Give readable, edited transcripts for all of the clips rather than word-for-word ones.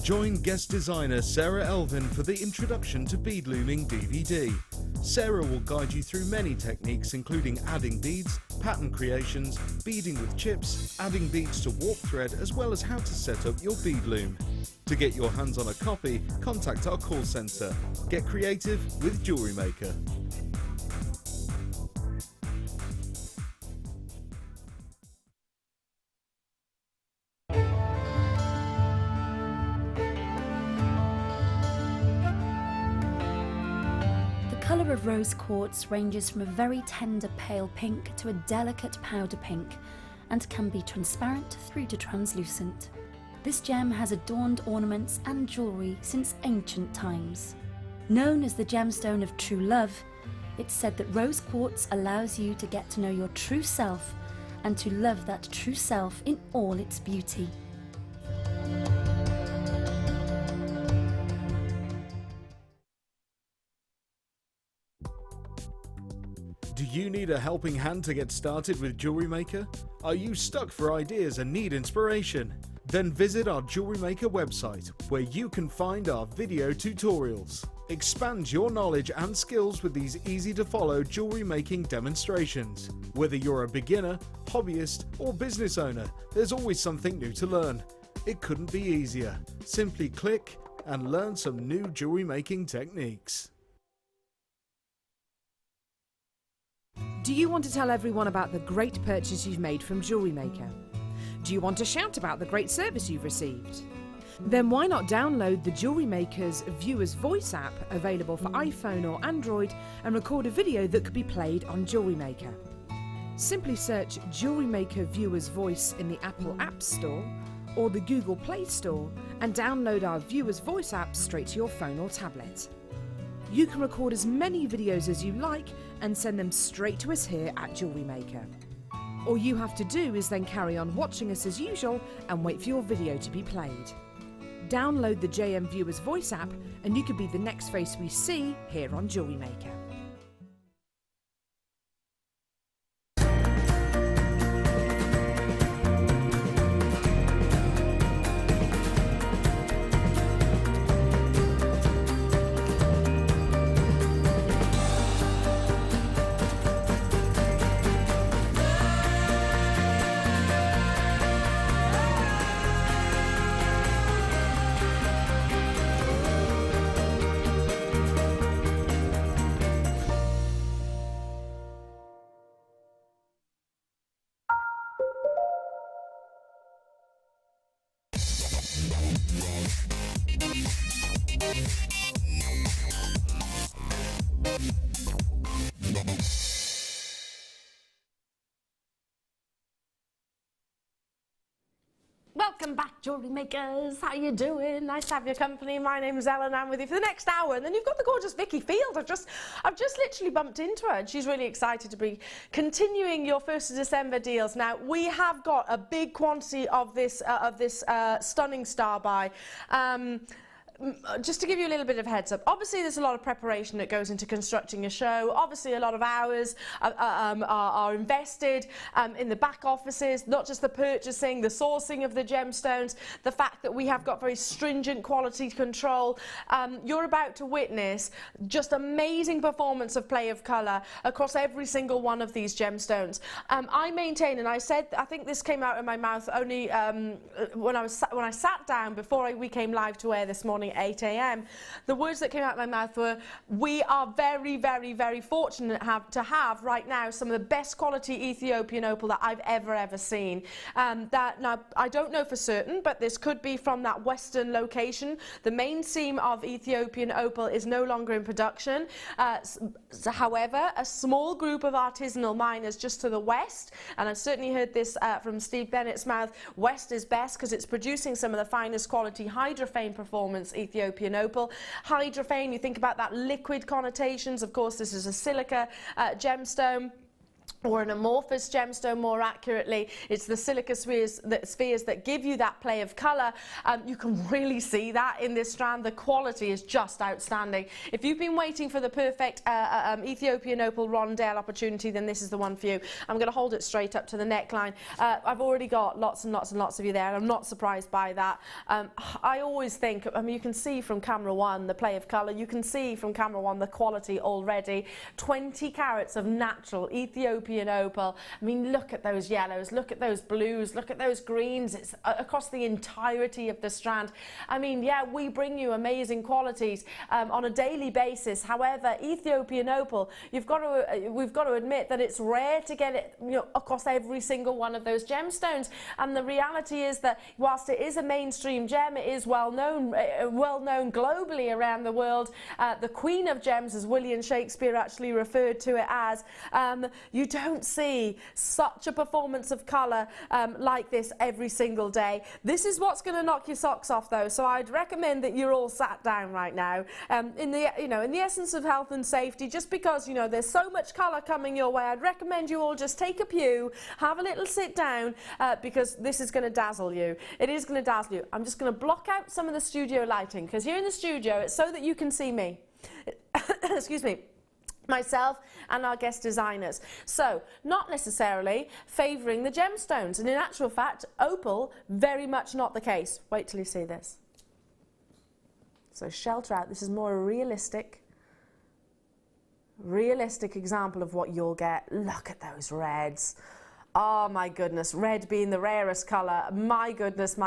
Join guest designer Sarah Elvin for the Introduction to Bead Looming DVD. Sarah will guide you through many techniques including adding beads, pattern creations, beading with chips, adding beads to warp thread, as well as how to set up your bead loom. To get your hands on a copy, contact our call centre. Get creative with Jewellery Maker. The colour of rose quartz ranges from a very tender pale pink to a delicate powder pink and can be transparent through to translucent. This gem has adorned ornaments and jewellery since ancient times. Known as the gemstone of true love, it's said that rose quartz allows you to get to know your true self and to love that true self in all its beauty. Do you need a helping hand to get started with Jewellery Maker? Are you stuck for ideas and need inspiration? Then visit our Jewellery Maker website, where you can find our video tutorials. Expand your knowledge and skills with these easy-to-follow jewellery making demonstrations. Whether you're a beginner, hobbyist, or business owner, there's always something new to learn. It couldn't be easier. Simply click and learn some new jewellery making techniques. Do you want to tell everyone about the great purchase you've made from Jewellery Maker? Do you want to shout about the great service you've received? Then why not download the Jewellery Maker's Viewer's Voice app, available for iPhone or Android, and record a video that could be played on Jewellery Maker. Simply search Jewellery Maker Viewer's Voice in the Apple App Store or the Google Play Store and download our Viewer's Voice app straight to your phone or tablet. You can record as many videos as you like and send them straight to us here at Jewellery Maker. All you have to do is then carry on watching us as usual and wait for your video to be played. Download the JM Viewer's Voice app and you could be the next face we see here on Jewellery Maker. Welcome back, Jewellery Makers. How you doing? Nice to have your company. My name's Ellen. I'm with you for the next hour. And then you've got the gorgeous Vicky Field. I've just literally bumped into her, and she's really excited to be continuing your 1st of December deals. Now, we have got a big quantity of this stunning star buy. Just to give you a little bit of heads up, obviously there's a lot of preparation that goes into constructing a show. Obviously a lot of hours are invested in the back offices, not just the purchasing, the sourcing of the gemstones, the fact that we have got very stringent quality control. You're about to witness just amazing performance of play of colour across every single one of these gemstones. I maintain, and I said, I think this came out of my mouth only when I sat down before we came live to air this morning at 8 AM, the words that came out of my mouth were, we are very, very, very fortunate to have right now some of the best quality Ethiopian opal that I've ever seen. Now, I don't know for certain, but this could be from that western location. The main seam of Ethiopian opal is no longer in production. However, a small group of artisanal miners just to the west, and I've certainly heard this from Steve Bennett's mouth, west is best because it's producing some of the finest quality hydrophane performance Ethiopian opal. Hydrophane, you think about that liquid connotations, of course this is a silica gemstone. or an amorphous gemstone more accurately. It's the silica spheres that give you that play of colour. You can really see that in this strand. The quality is just outstanding. If you've been waiting for the perfect Ethiopian opal rondelle opportunity, then this is the one for you. I'm going to hold it straight up to the neckline. I've already got lots and lots and lots of you there, and I'm not surprised by that. I always think, I mean, you can see from camera one the play of colour. You can see from camera one the quality already. 20 carats of natural Ethiopian opal. I mean, look at those yellows, look at those blues, look at those greens. It's across the entirety of the strand. I mean, yeah, we bring you amazing qualities on a daily basis. However, Ethiopian opal, we've got to admit that it's rare to get it, you know, across every single one of those gemstones. And the reality is that whilst it is a mainstream gem, it is well known globally around the world. The Queen of Gems, as William Shakespeare actually referred to it as. You don't see such a performance of colour like this every single day. This is what's going to knock your socks off, though. So I'd recommend that you're all sat down right now. In the essence of health and safety, just because, you know, there's so much colour coming your way, I'd recommend you all just take a pew, have a little sit down, because this is going to dazzle you. It is going to dazzle you. I'm just going to block out some of the studio lighting, because here in the studio, it's so that you can see me. Excuse me. Myself and our guest designers. So, not necessarily favouring the gemstones, and in actual fact, opal, very much not the case. Wait till you see this. So shelter out. This is more a realistic example of what you'll get. Look at those reds. Oh my goodness, red being the rarest colour. My goodness,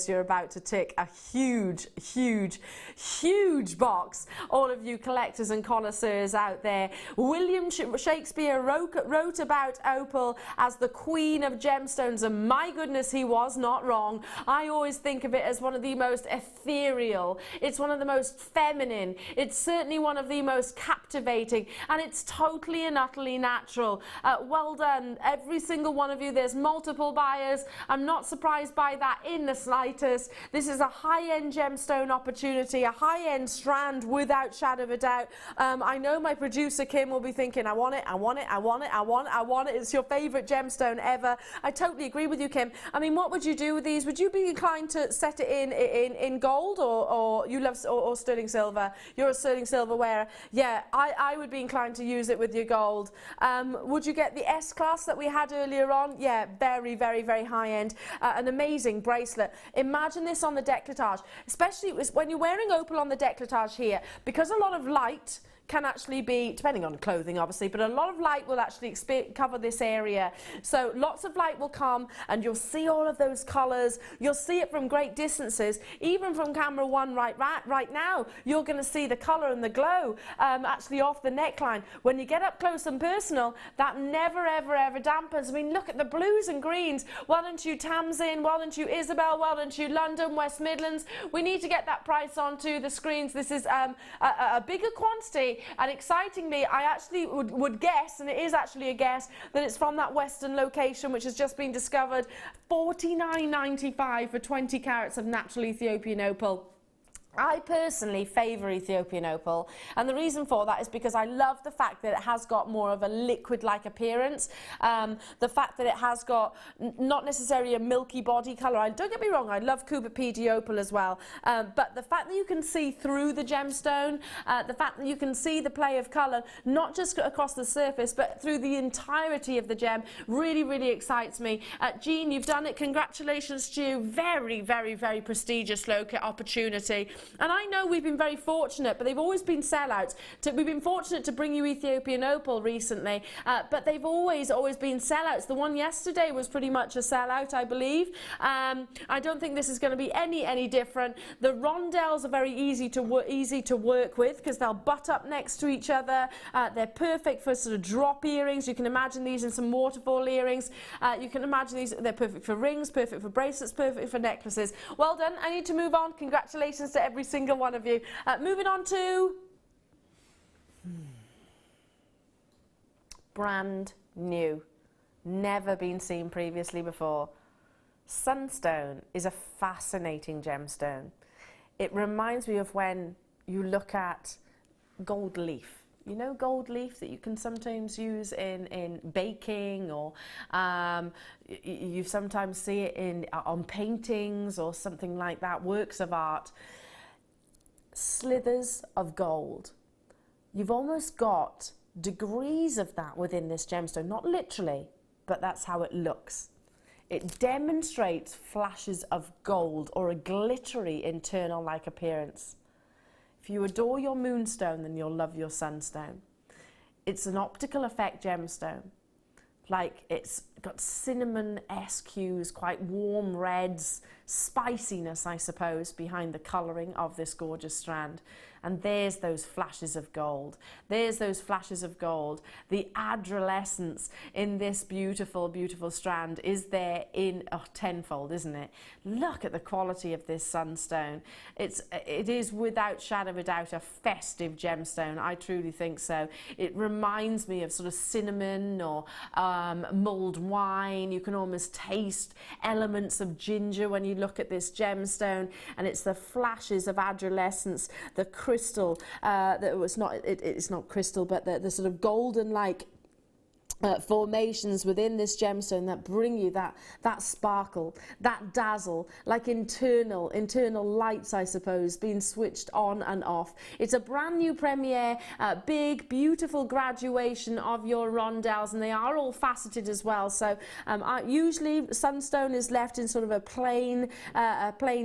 you're about to tick a huge, huge, huge box. All of you collectors and connoisseurs out there. William Shakespeare wrote about opal as the queen of gemstones, and my goodness, he was not wrong. I always think of it as one of the most ethereal. It's one of the most feminine. It's certainly one of the most captivating, and it's totally and utterly natural. Well done, every single one of you. There's multiple buyers. I'm not surprised by that in the slightest. This is a high-end gemstone opportunity, a high-end strand without shadow of a doubt. I know my producer Kim will be thinking, I want it, I want it, I want it, I want it, I want it. It's your favourite gemstone ever. I totally agree with you, Kim. I mean, what would you do with these? Would you be inclined to set it in gold, or you love or sterling silver? You're a sterling silver wearer. Yeah, I would be inclined to use it with your gold. Would you get the S-Class that we had earlier on? Yeah, very, very, very high end. An amazing bracelet. Imagine this on the décolletage, especially when you're wearing opal on the décolletage here, because a lot of light can actually be, depending on clothing obviously, but a lot of light will actually cover this area. So lots of light will come and you'll see all of those colours. You'll see it from great distances. Even from camera one right now, you're going to see the colour and the glow actually off the neckline. When you get up close and personal, that never ever ever dampens. I mean, look at the blues and greens. Well done to you Tamsin, well done to you Isabel, well done to you London, West Midlands. We need to get that price onto the screens. This is a bigger quantity. And excitingly, I actually would guess, and it is actually a guess, that it's from that western location which has just been discovered. $49.95 for 20 carats of natural Ethiopian opal. I personally favour Ethiopian opal, and the reason for that is because I love the fact that it has got more of a liquid-like appearance, the fact that it has got not necessarily a milky body colour. Don't get me wrong, I love Kuba PD opal as well, but the fact that you can see through the gemstone, the fact that you can see the play of colour, not just across the surface, but through the entirety of the gem, really, really excites me. Jean, you've done it. Congratulations to you. Very, very, very prestigious local opportunity. And I know we've been very fortunate, but they've always been sellouts. We've been fortunate to bring you Ethiopian opal recently, but they've always been sellouts. The one yesterday was pretty much a sellout, I believe. I don't think this is going to be any different. The rondelles are very easy to work with because they'll butt up next to each other. They're perfect for sort of drop earrings. You can imagine these in some waterfall earrings. You can imagine these. They're perfect for rings, perfect for bracelets, perfect for necklaces. Well done. I need to move on. Congratulations to every single one of you. Moving on to brand new, never been seen previously before. Sunstone is a fascinating gemstone. It reminds me of when you look at gold leaf. You know, gold leaf that you can sometimes use in baking, or you sometimes see it on paintings or something like that, works of art. Slithers of gold. You've almost got degrees of that within this gemstone, not literally, but that's how it looks. It demonstrates flashes of gold or a glittery internal like appearance. If you adore your moonstone, then you'll love your sunstone. It's an optical effect gemstone. Like, it's got cinnamon-esque hues, quite warm reds, spiciness, I suppose, behind the colouring of this gorgeous strand. And there's those flashes of gold. There's those flashes of gold. The adolescence in this beautiful, beautiful strand is there in tenfold, isn't it? Look at the quality of this sunstone. It is without shadow of a doubt a festive gemstone. I truly think so. It reminds me of sort of cinnamon or mulled wine. You can almost taste elements of ginger when you look at this gemstone, and it's the flashes of adolescence, the crystal, it's not crystal, but the sort of golden like formations within this gemstone that bring you that sparkle, that dazzle, like internal lights, I suppose, being switched on and off. It's a brand new premiere, big, beautiful graduation of your rondelles, and they are all faceted as well. So usually sunstone is left in sort of a plain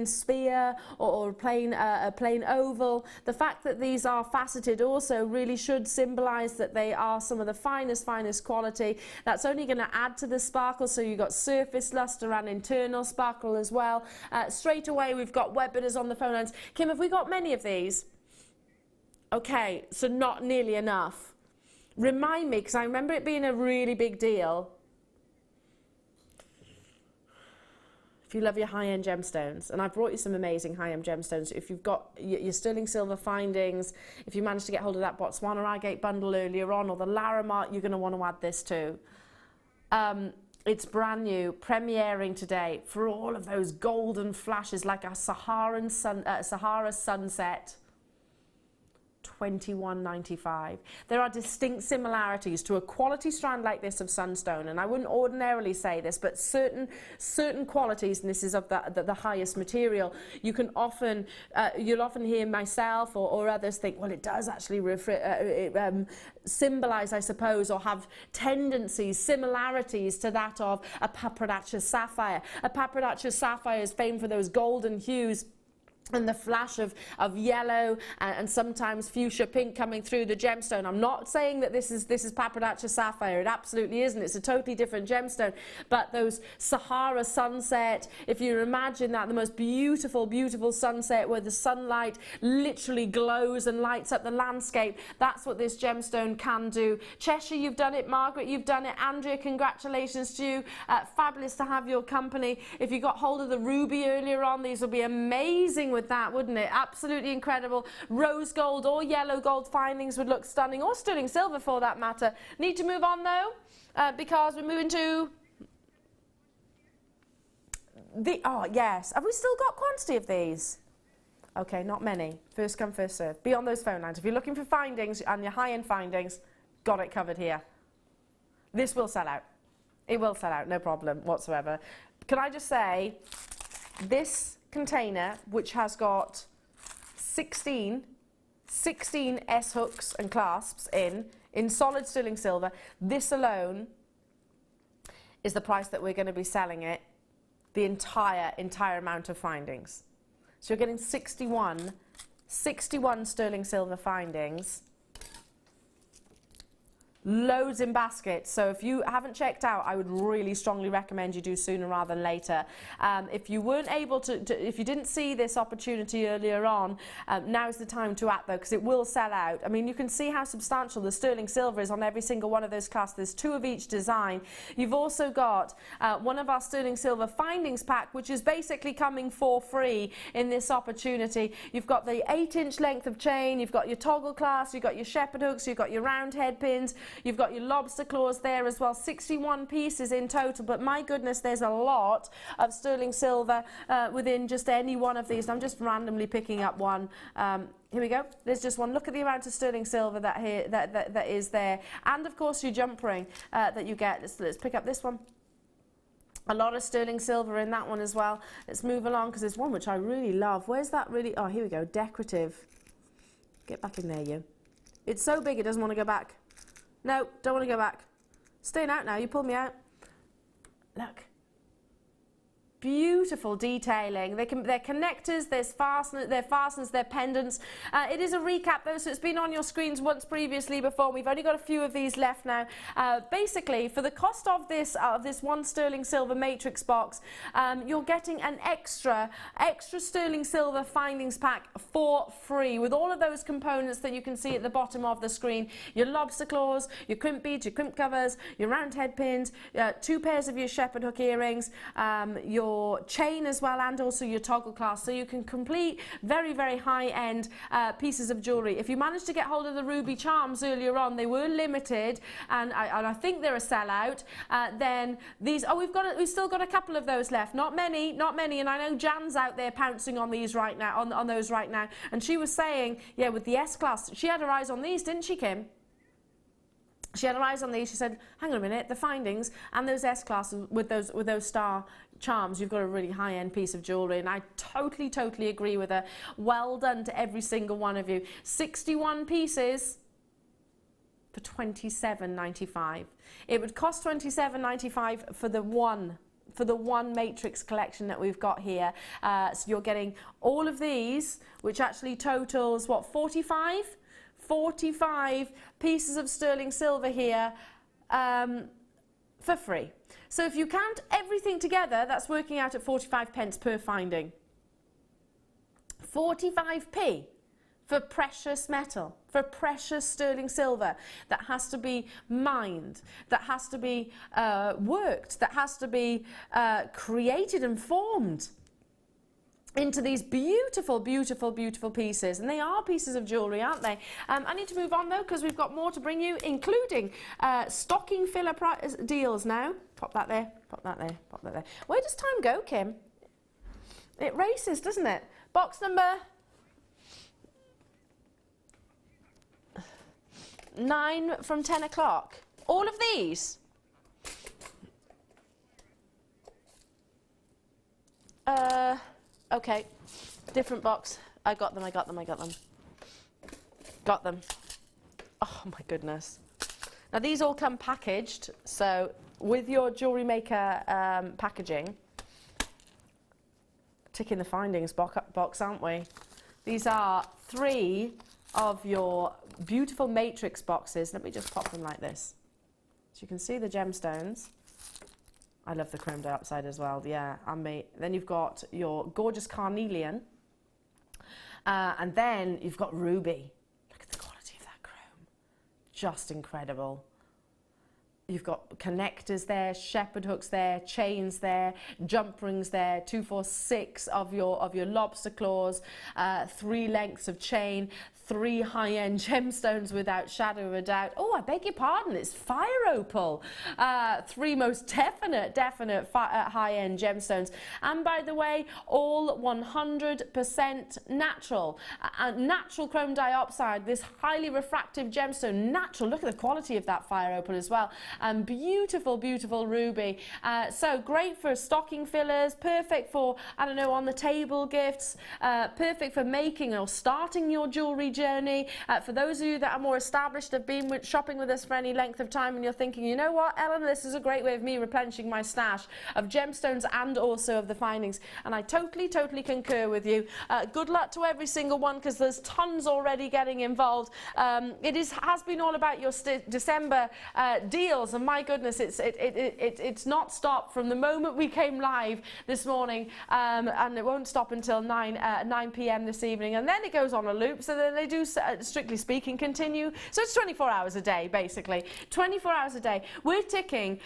sphere or a plain oval. The fact that these are faceted also really should symbolize that they are some of the finest quality. That's only going to add to the sparkle, so you've got surface luster and internal sparkle as well. Straight away we've got webinars on the phone lines. Kim, have we got many of these? Okay, so not nearly enough. Remind me, because I remember it being a really big deal. If you love your high-end gemstones, and I've brought you some amazing high-end gemstones. If you've got your sterling silver findings, if you managed to get hold of that Botswana agate bundle earlier on, or the Laramart, you're going to want to add this too. It's brand new, premiering today for all of those golden flashes like a Sahara sunset. $21.95. There are distinct similarities to a quality strand like this of sunstone, and I wouldn't ordinarily say this, but certain qualities, and this is of the highest material, you can often you'll often hear myself or others think, well, it does actually symbolize, I suppose, or have tendencies, similarities to that of a papradaceous sapphire. A papradaceous sapphire is famed for those golden hues and the flash of yellow and sometimes fuchsia pink coming through the gemstone. I'm not saying that this is papradaceous sapphire. It absolutely isn't. It's a totally different gemstone. But those Sahara sunset, if you imagine that, the most beautiful, beautiful sunset where the sunlight literally glows and lights up the landscape, that's what this gemstone can do. Cheshire, you've done it. Margaret, you've done it. Andrea, congratulations to you. Fabulous to have your company. If you got hold of the ruby earlier on, these will be amazing with that, wouldn't it? Absolutely incredible. Rose gold or yellow gold findings would look stunning, or sterling silver for that matter. Need to move on though, because we're moving to the, oh yes, have we still got quantity of these? Okay, not many. First come, first serve. Be on those phone lines. If you're looking for findings and your high-end findings, got it covered here. This will sell out. It will sell out, no problem whatsoever. Can I just say, this container, which has got 16 S hooks and clasps in solid sterling silver, this alone is the price that we're going to be selling it, the entire amount of findings. So you're getting 61 sterling silver findings, loads in baskets. So if you haven't checked out, I would really strongly recommend you do sooner rather than later. If you weren't able to if you didn't see this opportunity earlier on, now's the time to act though, because it will sell out. I mean, you can see how substantial the sterling silver is on every single one of those clasps. There's 2 of each design. You've also got one of our sterling silver findings pack, which is basically coming for free in this opportunity. You've got the 8-inch length of chain, you've got your toggle clasp, you've got your shepherd hooks, you've got your round head pins, You've got your lobster claws there as well, 61 pieces in total, but my goodness, there's a lot of sterling silver within just any one of these. I'm just randomly picking up one. Here we go. There's just one. Look at the amount of sterling silver that is there. And of course your jump ring that you get. Let's pick up this one. A lot of sterling silver in that one as well. Let's move along because there's one which I really love. Where's that really? Oh, here we go. Decorative. Get back in there, you. It's so big it doesn't want to go back. No, don't want to go back. Staying out now. You pulled me out. Look. Beautiful detailing. They're connectors, there's fasteners, they're pendants. It is a recap though, so it's been on your screens once previously before. We've only got a few of these left now. Basically, for the cost of this one sterling silver matrix box, you're getting an extra sterling silver findings pack for free with all of those components that you can see at the bottom of the screen. Your lobster claws, your crimp beads, your crimp covers, your round head pins, 2 pairs of your shepherd hook earrings, your chain as well, and also your toggle clasp, so you can complete very, very high-end pieces of jewellery. If you managed to get hold of the ruby charms earlier on, they were limited, and I think they're a sellout. Then these, we've still got a couple of those left. Not many, and I know Jan's out there pouncing on these right now, on those right now, and she was saying, yeah, with the S-class, she had her eyes on these, didn't she, Kim? She had her eyes on these. She said, hang on a minute, the findings and those S-classes with those star charms, you've got a really high-end piece of jewellery, and I totally agree with her. Well done to every single one of you. 61 pieces for $27.95. It would cost $27.95 for the one matrix collection that we've got here. So you're getting all of these, which actually totals what, 45 pieces of sterling silver here for free. So if you count everything together, that's working out at 45 pence per finding. 45p for precious metal, for precious sterling silver that has to be mined, that has to be worked, that has to be created and formed into these beautiful pieces. And they are pieces of jewellery, aren't they? I need to move on though, because we've got more to bring you, including stocking filler deals now. Pop that there, pop that there, pop that there. Where does time go, Kim? It races, doesn't it? Box number 9 from 10 o'clock. All of these. Okay, different box. I got them. Got them. Oh my goodness. Now these all come packaged, so with your Jewellery Maker packaging, ticking the findings box, aren't we? These are 3 of your beautiful matrix boxes. Let me just pop them like this. So you can see the gemstones. I love the chrome dioxide as well, yeah. Then you've got your gorgeous carnelian, and then you've got ruby. Look at the quality of that chrome, just incredible. You've got connectors there, shepherd hooks there, chains there, jump rings there, 2, 4, 6 of your lobster claws, 3 lengths of chain, 3 high-end gemstones without shadow of a doubt. Oh, I beg your pardon, it's fire opal. 3 most definite high-end gemstones. And by the way, all 100% natural. Natural chrome dioxide, this highly refractive gemstone, natural. Look at the quality of that fire opal as well. And beautiful ruby. So great for stocking fillers, perfect for, I don't know, on the table gifts, perfect for making or starting your jewellery journey. For those of you that are more established, have been shopping with us for any length of time, and you're thinking, you know what, Ellen, this is a great way of me replenishing my stash of gemstones and also of the findings. And I totally concur with you. Good luck to every single one, because there's tons already getting involved. It has been all about your December deals. deals, and my goodness, it's not stopped from the moment we came live this morning, and it won't stop until 9 p.m. this evening, and then it goes on a loop. So then they do, strictly speaking, continue. So it's 24 hours a day, basically. 24 hours a day. We're ticking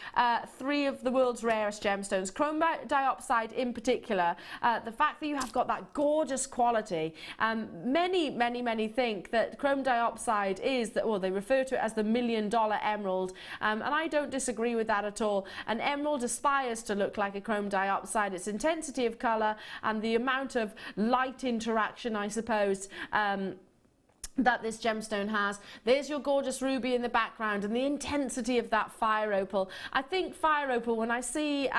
3 of the world's rarest gemstones, chrome dioxide in particular. The fact that you have got that gorgeous quality. Many think that chrome dioxide is that, well, they refer to it as the $1 million emerald, and I don't disagree with that at all. An emerald aspires to look like a chrome dioxide. Its intensity of colour and the amount of light interaction, I suppose, that this gemstone has. There's your gorgeous ruby in the background, and the intensity of that fire opal. I think fire opal, when I see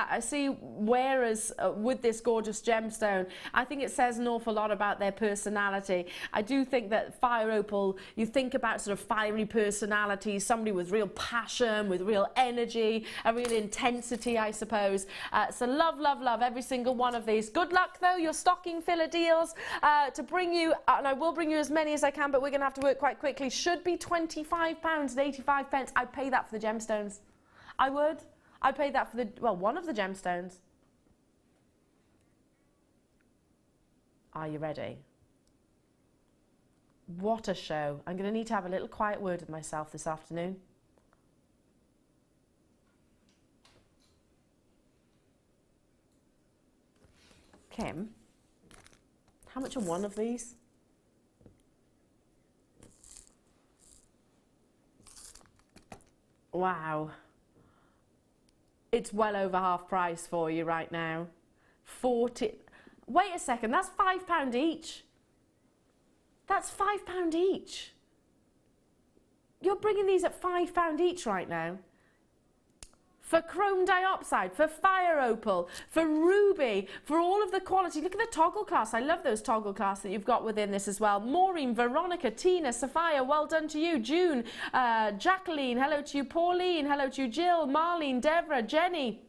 wearers with this gorgeous gemstone, I think it says an awful lot about their personality. I do think that fire opal, you think about sort of fiery personality, somebody with real passion, with real energy, a real intensity, I suppose. So love every single one of these. Good luck though, your stocking filler deals to bring you, and I will bring you as many as I can, but we're going to have to work quite quickly. Should be £25.85. I'd pay that for the gemstones. I would. I'd pay that for the, well, one of the gemstones. Are you ready? What a show. I'm going to need to have a little quiet word with myself this afternoon. Kim, how much are one of these? Wow. It's well over half price for you right now. 40. Wait a second, that's £5 each. That's £5 each. You're bringing these at £5 each right now. For chrome dioxide, for fire opal, for ruby, for all of the quality. Look at the toggle class. I love those toggle class that you've got within this as well. Maureen, Veronica, Tina, Sophia, well done to you. June, Jacqueline, hello to you. Pauline, hello to you. Jill, Marlene, Deborah, Jenny.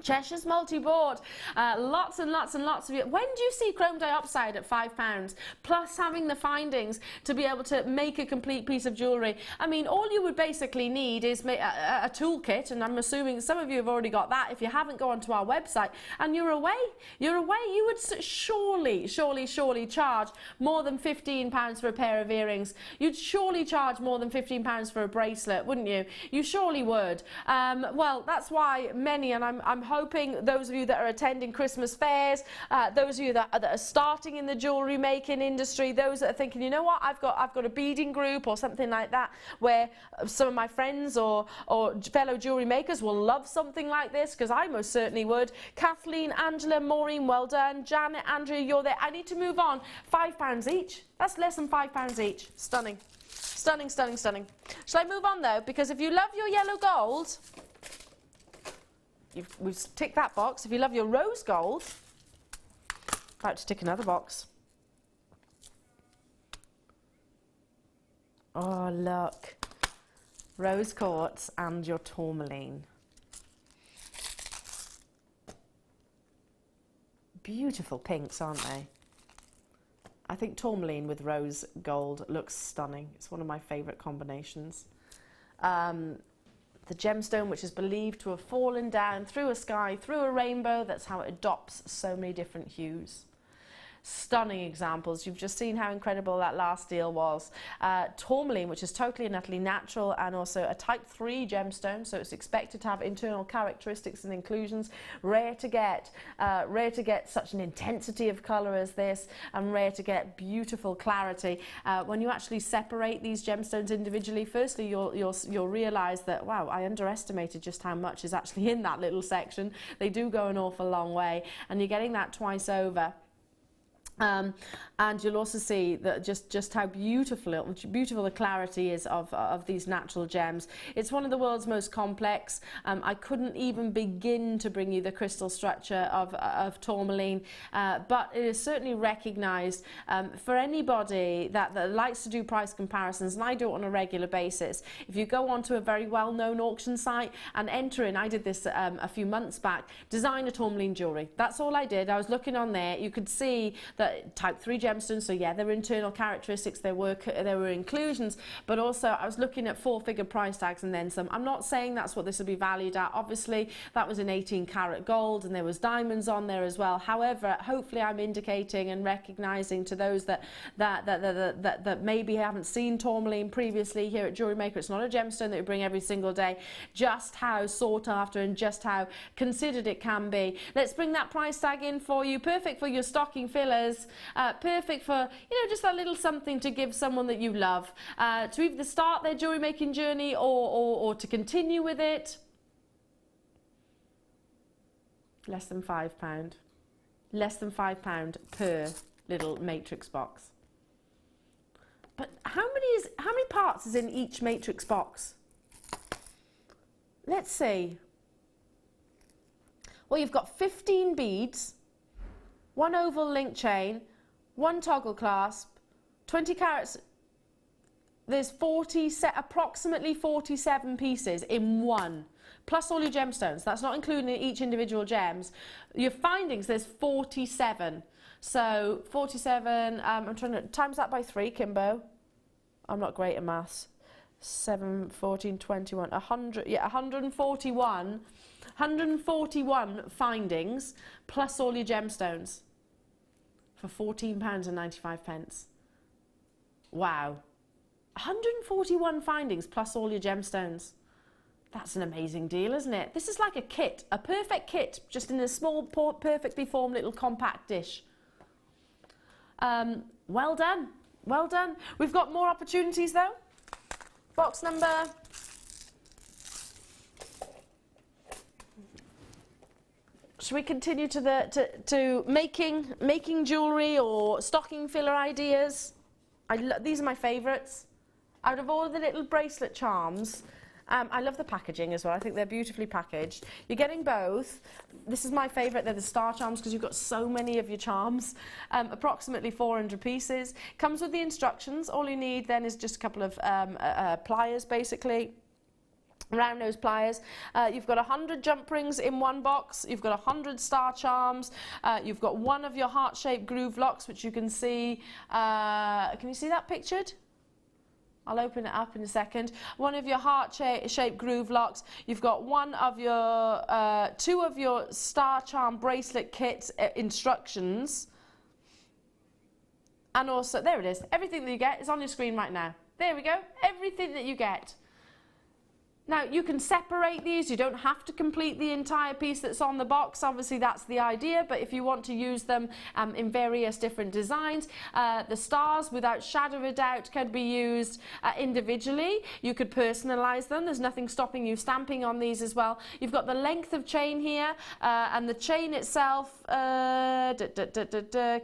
Cheshire's multi-board, lots and lots of you. When do you see chrome dioxide at £5, plus having the findings to be able to make a complete piece of jewellery? I mean, all you would basically need is a toolkit, and I'm assuming some of you have already got that. If you haven't, go onto our website, and you're away, you would surely charge more than £15 for a pair of earrings. You'd surely charge more than £15 for a bracelet, wouldn't you? You surely would. Well, that's why many, and I'm hoping those of you that are attending Christmas fairs, those of you that are starting in the jewellery making industry, those that are thinking, you know what, I've got a beading group or something like that, where some of my friends or fellow jewellery makers will love something like this, because I most certainly would. Kathleen, Angela, Maureen, well done. Janet, Andrea, you're there. I need to move on. £5 each. That's less than £5 each. Stunning. Stunning, stunning, stunning. Shall I move on though? Because if you love your yellow gold, we've ticked that box. If you love your rose gold, about to tick another box. Oh, look. Rose quartz and your tourmaline. Beautiful pinks, aren't they? I think tourmaline with rose gold looks stunning. It's one of my favourite combinations. The gemstone, which is believed to have fallen down through a sky, through a rainbow. That's how it adopts so many different hues. Stunning examples. You've just seen how incredible that last deal was. Tourmaline, which is totally and utterly natural, and also a type 3 gemstone, so it's expected to have internal characteristics and inclusions. Rare to get such an intensity of colour as this, and rare to get beautiful clarity. When you actually separate these gemstones individually, firstly you'll realise that, wow, I underestimated just how much is actually in that little section. They do go an awful long way, and you're getting that twice over. And you'll also see that just how beautiful the clarity is of these natural gems. It's one of the world's most complex. I couldn't even begin to bring you the crystal structure of tourmaline, but it is certainly recognised for anybody that likes to do price comparisons, and I do it on a regular basis. If you go onto a very well-known auction site and enter in, I did this a few months back, designer tourmaline jewellery. That's all I did. I was looking on there. You could see that type 3 gemstones, so yeah, there were internal characteristics, there were inclusions, but also I was looking at 4-figure price tags and then some. I'm not saying that's what this will be valued at. Obviously, that was in 18 karat gold and there was diamonds on there as well. However, hopefully I'm indicating and recognizing to those that maybe haven't seen tourmaline previously here at Jewellery Maker, it's not a gemstone that we bring every single day, just how sought after and just how considered it can be. Let's bring that price tag in for you. Perfect for your stocking fillers, perfect for, you know, just that little something to give someone that you love, to either start their jewellery making journey or to continue with it. Less than £5. Less than £5 per little matrix box. But how many parts is in each matrix box? Let's see. Well, you've got 15 beads, 1 oval link chain, 1 toggle clasp, 20 carats. There's approximately 47 pieces in one, plus all your gemstones. That's not including each individual gems. Your findings, there's 47. So 47, I'm trying to times that by 3, Kimbo. I'm not great at maths. 7, 14, 21, 100, yeah, 141 findings plus all your gemstones for £14.95. Wow. 141 findings plus all your gemstones. That's an amazing deal, isn't it? This is like a kit, a perfect kit, just in a small, perfectly formed little compact dish. Well done, well done. We've got more opportunities though. Box number... Should we continue to making jewellery or stocking filler ideas? These are my favourites. Out of all the little bracelet charms, I love the packaging as well. I think they're beautifully packaged. You're getting both. This is my favourite. They're the star charms because you've got so many of your charms. Approximately 400 pieces. Comes with the instructions. All you need then is just a couple of pliers, basically. Round nose pliers. You've got 100 jump rings in one box. You've got 100 star charms. You've got one of your heart-shaped groove locks, which you can see. Can you see that pictured? I'll open it up in a second. One of your heart-shaped groove locks. You've got one of your, 2 of your star charm bracelet kit instructions. And also, there it is. Everything that you get is on your screen right now. There we go. Everything that you get. Now, you can separate these. You don't have to complete the entire piece that's on the box. Obviously, that's the idea, but if you want to use them in various different designs, the stars, without shadow of a doubt, can be used individually. You could personalize them. There's nothing stopping you stamping on these as well. You've got the length of chain here, and the chain itself, can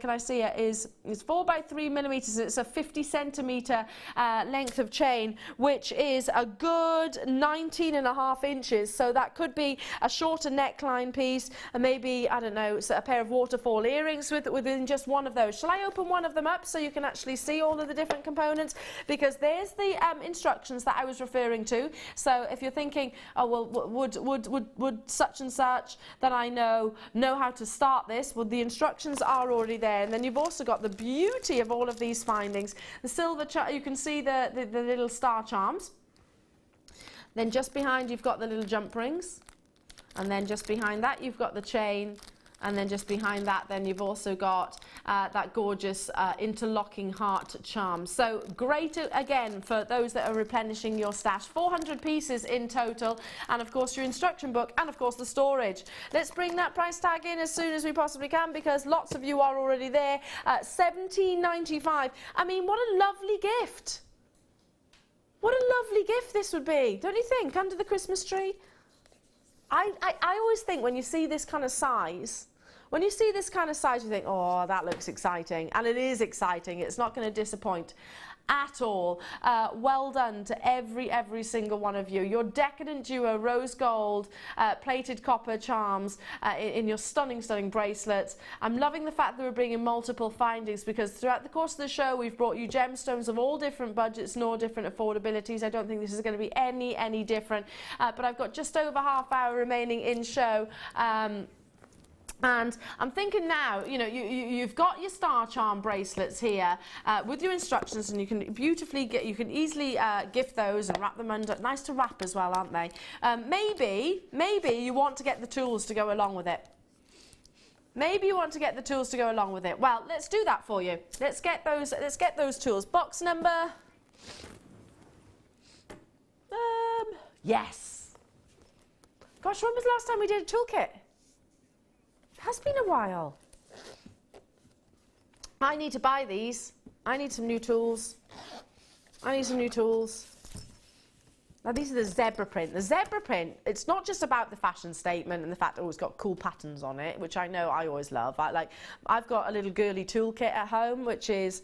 I see it, is 4 by 3 millimeters. It's a 50 centimeter length of chain, which is a good 19.5 inches, so that could be a shorter neckline piece and maybe, I don't know, a pair of waterfall earrings within just one of those. Shall I open one of them up so you can actually see all of the different components? Because there's the instructions that I was referring to. So if you're thinking, oh well, would such and such that I know how to start this, well, the instructions are already there. And then you've also got the beauty of all of these findings. The silver, you can see the little star charms. Then just behind you've got the little jump rings, and then just behind that you've got the chain, and then just behind that then you've also got that gorgeous interlocking heart charm. So great again for those that are replenishing your stash. 400 pieces in total, and of course your instruction book, and of course the storage. Let's bring that price tag in as soon as we possibly can, because lots of you are already there. $17.95. I mean, what a lovely gift. What a lovely gift this would be, don't you think, under the Christmas tree? I always think when you see this kind of size, you think, oh, that looks exciting. And it is exciting. It's not going to disappoint at all. Well done to every single one of you. Your decadent duo rose gold plated copper charms in your stunning bracelets. I'm loving the fact that we're bringing multiple findings, because throughout the course of the show we've brought you gemstones of all different budgets and all different affordabilities. I don't think this is going to be any different, but I've got just over half hour remaining in show. And I'm thinking now, you know, you've got your star charm bracelets here with your instructions, and you can beautifully you can easily gift those and wrap them under. Nice to wrap as well, aren't they? Maybe you want to get the tools to go along with it. Maybe you want to get the tools to go along with it. Well, let's do that for you. Let's get those tools. Box number. Yes. Gosh, when was the last time we did a toolkit? Has been a while. I need to buy these. I need some new tools. I need some new tools. Now these are the zebra print. The zebra print, it's not just about the fashion statement and the fact that it's got cool patterns on it, which I know I always love. I've got a little girly toolkit at home, which is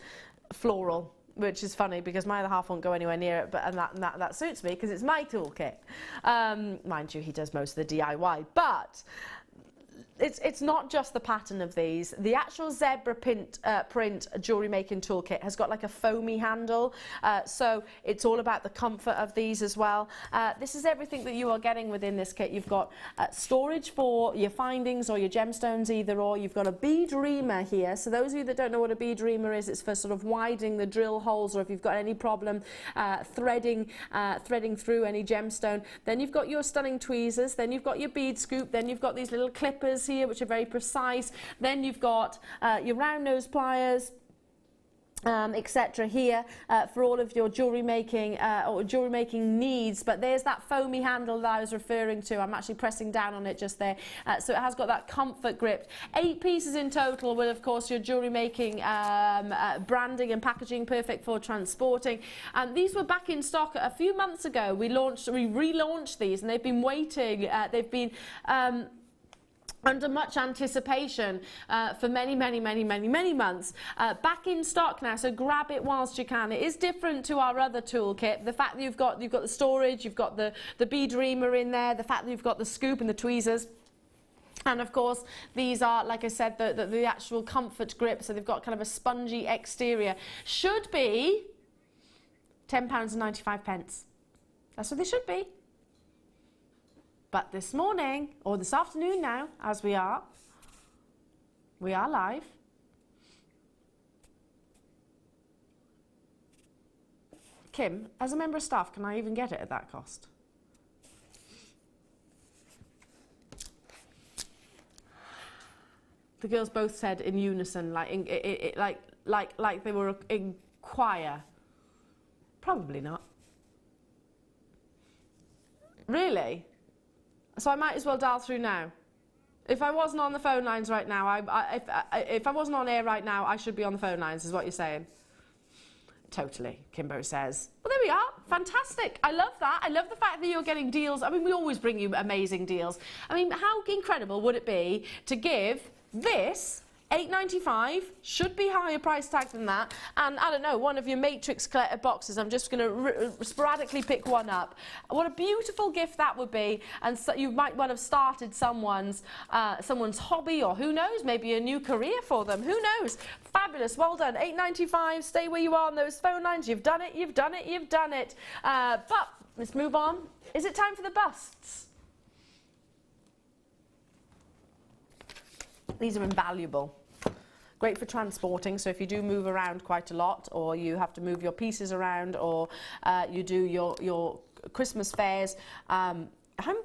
floral, which is funny because my other half won't go anywhere near it, but that suits me because it's my toolkit. Mind you, he does most of the DIY, but it's not just the pattern of these. The actual zebra print jewellery making toolkit has got like a foamy handle, so it's all about the comfort of these as well. This is everything that you are getting within this kit. You've got storage for your findings or your gemstones, either or. You've got a bead reamer here. So those of you that don't know what a bead reamer is, it's for sort of widening the drill holes, or if you've got any problem threading through any gemstone. Then you've got your stunning tweezers. Then you've got your bead scoop. Then you've got these little clippers here, which are very precise. Then you've got your round nose pliers, etc. here for all of your jewellery making needs. But there's that foamy handle that I was referring to. I'm actually pressing down on it just there, so it has got that comfort grip. 8 pieces in total with, of course, your jewellery making branding and packaging, perfect for transporting. And these were back in stock a few months ago. We relaunched these, and they've been waiting. They've been under much anticipation for many months. Back in stock now, so grab it whilst you can. It is different to our other toolkit. The fact that you've got the storage, you've got the bead reamer in there, the fact that you've got the scoop and the tweezers. And of course, these are, like I said, the actual comfort grip, so they've got kind of a spongy exterior. Should be £10.95. That's what they should be. But this morning, or this afternoon now, as we are live. Kim, as a member of staff, can I even get it at that cost? The girls both said in unison, like they were in choir. Probably not. Really? So I might as well dial through now. If I wasn't on the phone lines right now, if I wasn't on air right now, I should be on the phone lines, is what you're saying. Totally, Kimbo says. Well, there we are. Fantastic. I love that. I love the fact that you're getting deals. I mean, we always bring you amazing deals. I mean, how incredible would it be to give this $8.95, should be higher price tag than that, and I don't know, one of your matrix collector boxes. I'm just going to sporadically pick one up. What a beautiful gift that would be, and so you might well have started someone's hobby, or who knows, maybe a new career for them. Who knows? Fabulous. Well done. $8.95. Stay where you are on those phone lines. You've done it. You've done it. You've done it. But let's move on. Is it time for the busts? These are invaluable. Great for transporting, so if you do move around quite a lot, or you have to move your pieces around, or you do your Christmas fairs, I'm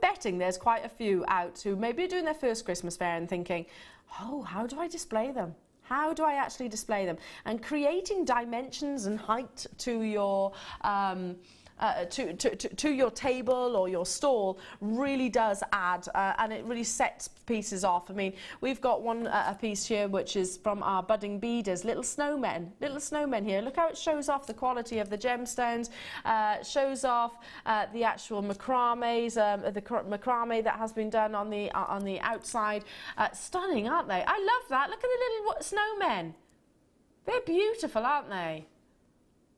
betting there's quite a few out who maybe are doing their first Christmas fair and thinking, oh, how do I display them? How do I actually display them? And creating dimensions and height to your to your table or your stall really does add, and it really sets pieces off. I mean, we've got a piece here which is from our budding beaders, little snowmen here. Look how it shows off the quality of the gemstones, shows off the actual macrames, the macrame that has been done on the outside. Stunning, aren't they? I love that. Look at the little snowmen. They're beautiful, aren't they?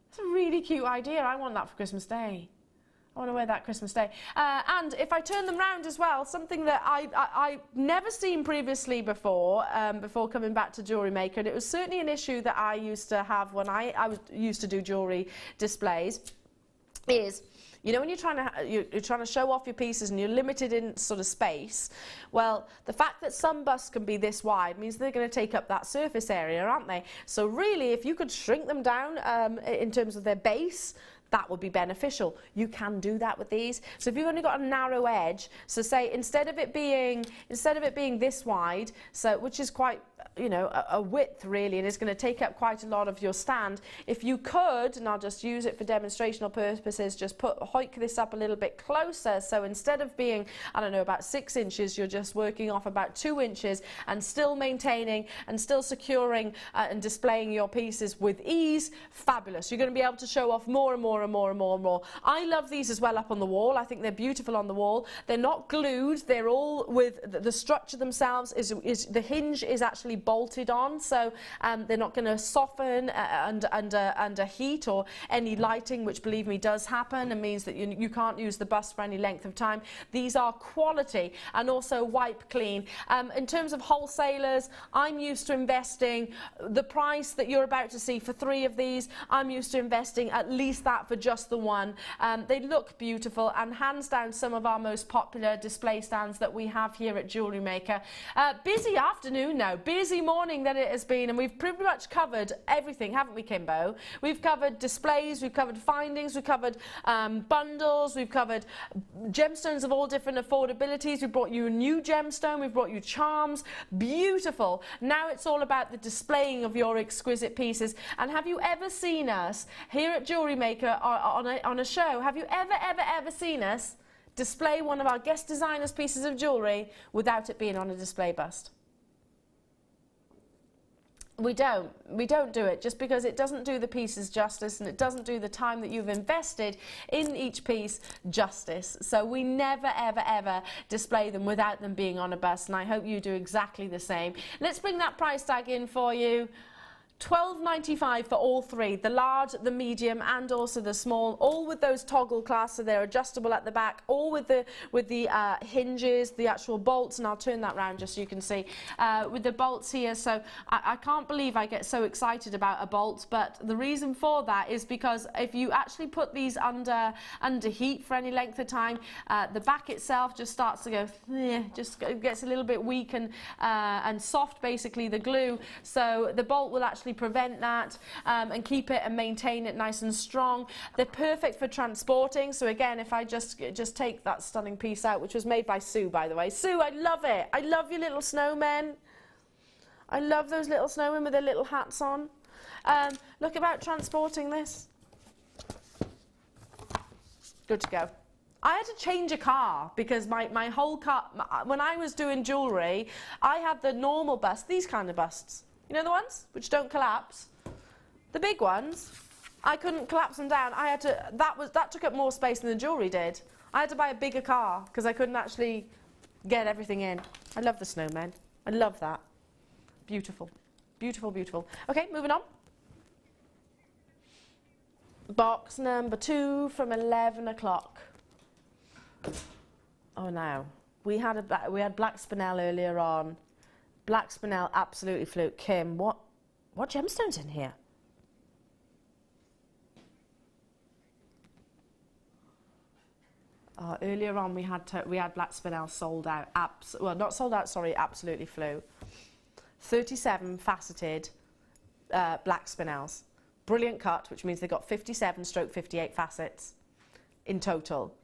It's a really cute idea. I want that for Christmas Day. I want to wear that Christmas Day. And if I turn them round as well, something that I've never seen previously before coming back to Jewellery Maker, and it was certainly an issue that I used to have when I used to do jewellery displays, is You know, when you're trying to show off your pieces and you're limited in sort of space, well, the fact that some busts can be this wide means they're going to take up that surface area, aren't they? So really, if you could shrink them down in terms of their base, that would be beneficial. You can do that with these. So if you've only got a narrow edge, so say instead of it being this wide, so which is quite, you know, a width really, and it's going to take up quite a lot of your stand. If you could, and I'll just use it for demonstrational purposes, just hike this up a little bit closer. So instead of being, I don't know, about 6 inches, you're just working off about 2 inches and still maintaining and still securing and displaying your pieces with ease. Fabulous. You're going to be able to show off more and more and more and more and more. I love these as well up on the wall. I think they're beautiful on the wall. They're not glued. They're all with the structure themselves is the hinge is actually bolted on, so they're not going to soften under heat or any lighting, which believe me does happen and means that you can't use the bust for any length of time. These are quality and also wipe clean. In terms of wholesalers, I'm used to investing the price that you're about to see for 3 of these. I'm used to investing at least that for just the one. They look beautiful, and hands down some of our most popular display stands that we have here at Jewellery Maker. Busy afternoon now, busy morning that it has been, and we've pretty much covered everything, haven't we, Kimbo? We've covered displays, we've covered findings, we've covered bundles, we've covered gemstones of all different affordabilities. We've brought you a new gemstone, we've brought you charms, beautiful. Now it's all about the displaying of your exquisite pieces. And have you ever seen us here at Jewellery Maker on a show? Have you ever seen us display one of our guest designers' pieces of jewellery without it being on a display bust? We don't do it, just because it doesn't do the pieces justice, and it doesn't do the time that you've invested in each piece justice. So we never ever display them without them being on a bust, and I hope you do exactly the same. Let's bring that price tag in for you. $12.95 for all 3, the large, the medium, and also the small, all with those toggle clasps, so they're adjustable at the back, all with the hinges, the actual bolts, and I'll turn that round just so you can see, with the bolts here. So I can't believe I get so excited about a bolt, but the reason for that is because if you actually put these under heat for any length of time, the back itself just starts to go, just gets a little bit weak and soft, basically, the glue. So the bolt will actually prevent that and keep it and maintain it nice and strong. They're perfect for transporting. So again, if I just take that stunning piece out, which was made by Sue, by the way. Sue, I love it. I love your little snowmen. I love those little snowmen with their little hats on. Look about transporting this. Good to go. I had to change a car because my whole car, when I was doing jewellery, I had the normal bust, these kind of busts. You know, the ones which don't collapse? The big ones, I couldn't collapse them down. I had to, that took up more space than the jewellery did. I had to buy a bigger car because I couldn't actually get everything in. I love the snowmen. I love that. Beautiful. Beautiful, beautiful. Okay, moving on. Box number 2 from 11 o'clock. Oh, now. We had black spinel earlier on. Black spinel absolutely flew. Kim, what gemstone's in here? Earlier on we had black spinel sold out. Well, not sold out, sorry, absolutely flew. 37 faceted black spinels. Brilliant cut, which means they've got 57/58 facets in total.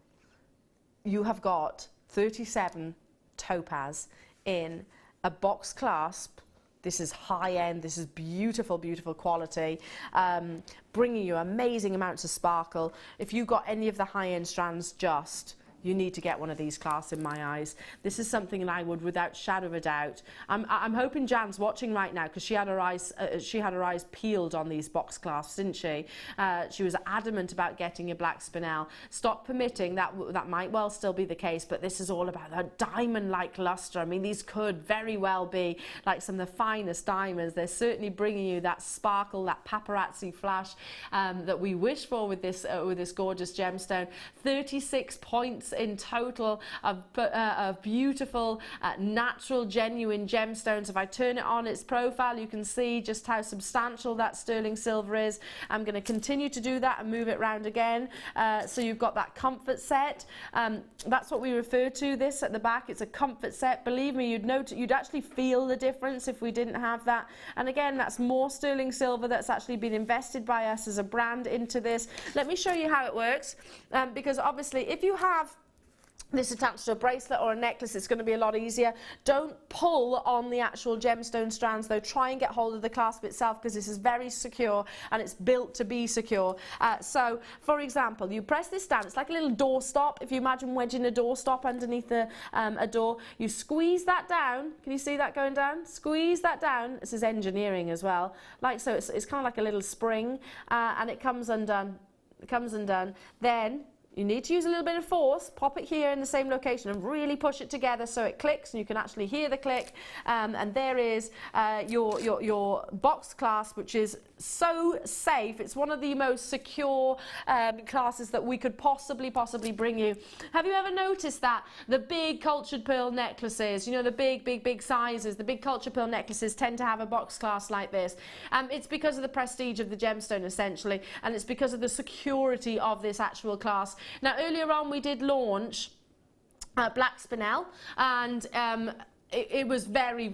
You have got 37 topaz in a box clasp. This is high end, this is beautiful, beautiful quality, bringing you amazing amounts of sparkle. If you've got any of the high end strands, you need to get one of these clasps in my eyes. This is something that I would, without shadow of a doubt. I'm hoping Jan's watching right now because she had her eyes peeled on these box clasps, didn't she? She was adamant about getting a black spinel. Stock permitting, that might well still be the case, but this is all about a diamond-like luster. I mean, these could very well be like some of the finest diamonds. They're certainly bringing you that sparkle, that paparazzi flash that we wish for with this gorgeous gemstone. 36 points ounce in total of beautiful, natural, genuine gemstones. If I turn it on its profile, you can see just how substantial that sterling silver is. I'm going to continue to do that and move it round again. So you've got that comfort set. That's what we refer to this at the back. It's a comfort set. Believe me, you'd actually feel the difference if we didn't have that. And again, that's more sterling silver that's actually been invested by us as a brand into this. Let me show you how it works, because obviously if you have this attached to a bracelet or a necklace, it's going to be a lot easier. Don't pull on the actual gemstone strands though. Try and get hold of the clasp itself, because this is very secure and it's built to be secure. So for example, you press this down. It's like a little door stop. If you imagine wedging a door stop underneath a door, you squeeze that down. Can you see that going down? Squeeze that down. This is engineering as well. Like so, it's kind of like a little spring, and it comes undone. It comes undone. Then you need to use a little bit of force, pop it here in the same location and really push it together so it clicks and you can actually hear the click. And there is your box clasp, which is so safe. It's one of the most secure classes that we could possibly bring you. Have you ever noticed that the big cultured pearl necklaces, you know, the big sizes, the big cultured pearl necklaces tend to have a box clasp like this? It's because of the prestige of the gemstone essentially, and it's because of the security of this actual clasp. Now earlier on we did launch black spinel, and it was very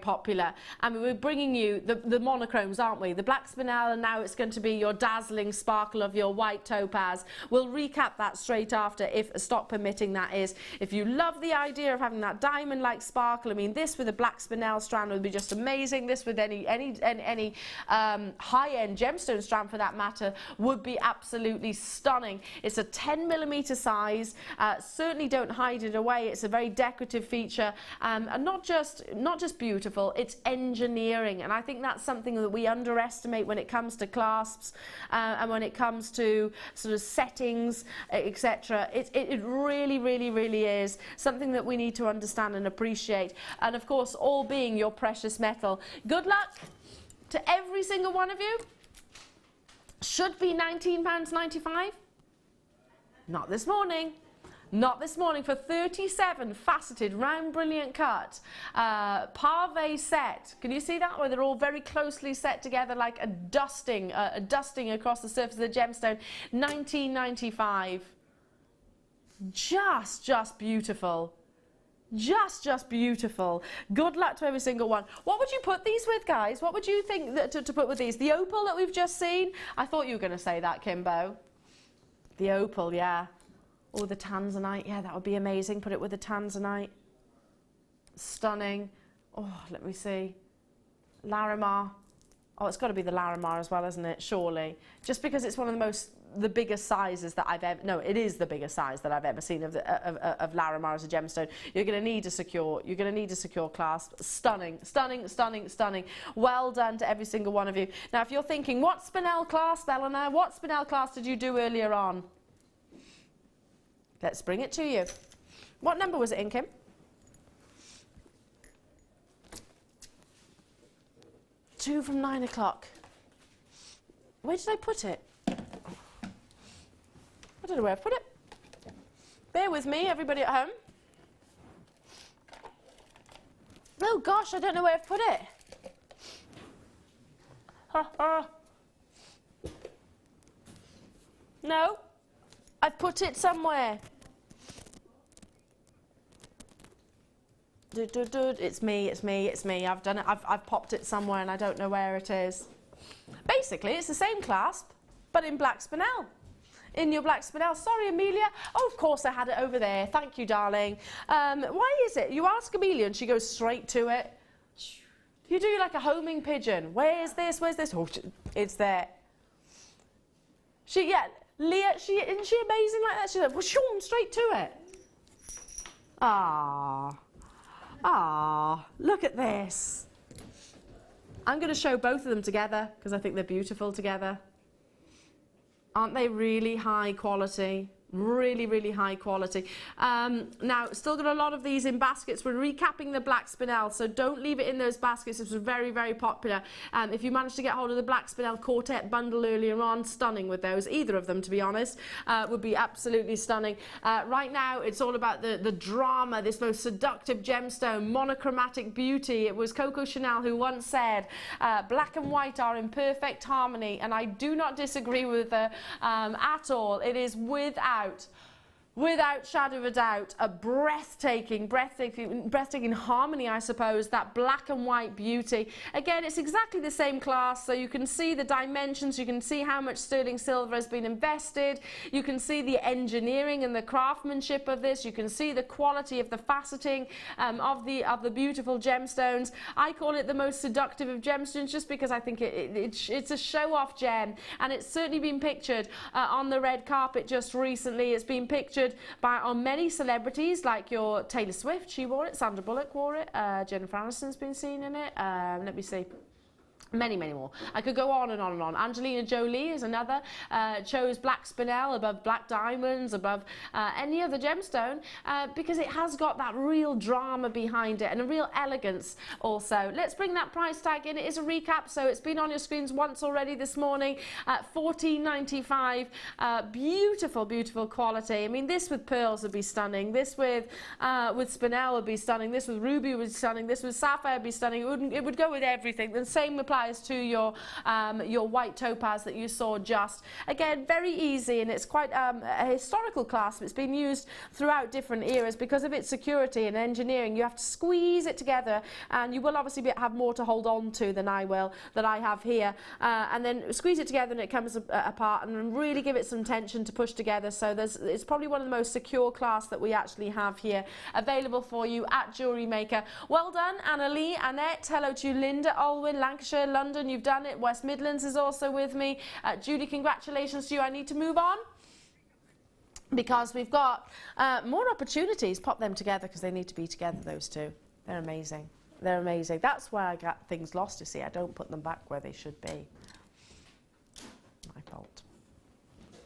popular, and we were bringing you the monochromes, aren't we? The black spinel, and now it's going to be your dazzling sparkle of your white topaz. We'll recap that straight after, if stock permitting, that is. If you love the idea of having that diamond like sparkle, I mean, this with a black spinel strand would be just amazing. This with any high-end gemstone strand for that matter would be absolutely stunning. It's a 10mm size. Certainly don't hide it away. It's a very decorative feature. And not just beautiful, it's engineering, and I think that's something that we underestimate when it comes to clasps and when it comes to sort of settings, etc. It really is something that we need to understand and appreciate, and of course, all being your precious metal. Good luck to every single one of you. Should be £19.95. Not this morning. Not this morning, for 37 faceted round brilliant cut pave set. Can you see that, where they're all very closely set together like a dusting across the surface of the gemstone? £19.95. Just beautiful. Just beautiful. Good luck to every single one. What would you put these with, guys? What would you think to put with these? The opal that we've just seen? I thought you were going to say that, Kimbo. The opal, yeah. Or the tanzanite, yeah, that would be amazing. Put it with the tanzanite. Stunning. Oh, let me see. Larimar. Oh, it's got to be the Larimar as well, isn't it? Surely. Just because it's one of the biggest sizes that I've ever, no, it is the biggest size that I've ever seen of Larimar as a gemstone. You're going to need a secure clasp. Stunning. Well done to every single one of you. Now, if you're thinking, what spinel clasp, Eleanor? What spinel clasp did you do earlier on? Let's bring it to you. What number was it in, Kim? Two from 9 o'clock. Where did I put it? I don't know where I put it. Bear with me, everybody at home. Oh gosh, I don't know where I've put it. No. I've put it somewhere. It's me. I've done it. I've popped it somewhere and I don't know where it is. Basically, it's the same clasp, but in black spinel. In your black spinel. Sorry, Amelia. Oh, of course I had it over there. Thank you, darling. Why is it? You ask Amelia and she goes straight to it. You do like a homing pigeon. Where's this? Where's this? Oh, it's there. Leah, isn't she amazing like that? She's like, well, Sean, straight to it. Ah, look at this. I'm going to show both of them together because I think they're beautiful together. Aren't they really high quality? Really, really high quality. Now, still got a lot of these in baskets. We're recapping the black spinel, so don't leave it in those baskets. This was very, very popular. If you managed to get hold of the black spinel quartet bundle earlier on, stunning with those. Either of them, to be honest, would be absolutely stunning. Right now, it's all about the drama, this most seductive gemstone, monochromatic beauty. It was Coco Chanel who once said, black and white are in perfect harmony, and I do not disagree with her at all. It is without shadow of a doubt, a breathtaking harmony, I suppose, that black and white beauty. Again, it's exactly the same class, so you can see the dimensions, you can see how much sterling silver has been invested, you can see the engineering and the craftsmanship of this, you can see the quality of the faceting of the beautiful gemstones. I call it the most seductive of gemstones just because I think it's a show-off gem, and it's certainly been pictured on the red carpet just recently. It's been pictured on many celebrities, like your Taylor Swift, she wore it, Sandra Bullock wore it, Jennifer Aniston's been seen in it, let me see. Many, many more. I could go on and on and on. Angelina Jolie is another, chose black spinel above black diamonds, above any other gemstone, because it has got that real drama behind it and a real elegance also. Let's bring that price tag in. It is a recap, so it's been on your screens once already this morning at $14.95. Beautiful, beautiful quality. I mean, this with pearls would be stunning. This with spinel would be stunning. This with ruby would be stunning. This with sapphire would be stunning. It would go with everything. The same applies to your white topaz that you saw just. Again, very easy, and it's quite a historical clasp. It's been used throughout different eras because of its security and engineering. You have to squeeze it together, and you will obviously have more to hold on to than I have here. And then squeeze it together and it comes apart, and really give it some tension to push together. So it's probably one of the most secure clasps that we actually have here available for you at Jewellery Maker. Well done, Anna Lee, Annette. Hello to you, Linda, Olwyn, Lancashire, London, you've done it. West Midlands is also with me. Judy, congratulations to you. I need to move on because we've got more opportunities. Pop them together because they need to be together, those two. They're amazing. They're amazing. That's where I got things lost, you see. I don't put them back where they should be. My fault.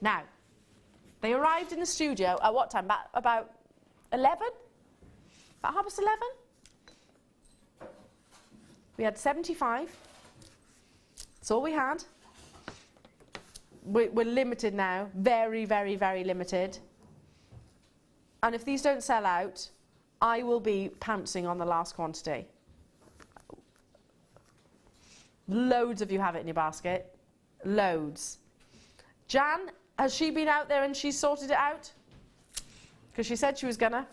Now, they arrived in the studio at what time? About 11? About 11:30? We had 75. That's all we had. We're limited now. Very, very, very limited. And if these don't sell out, I will be pouncing on the last quantity. Loads of you have it in your basket. Loads. Jan, has she been out there and she's sorted it out? Because she said she was gonna.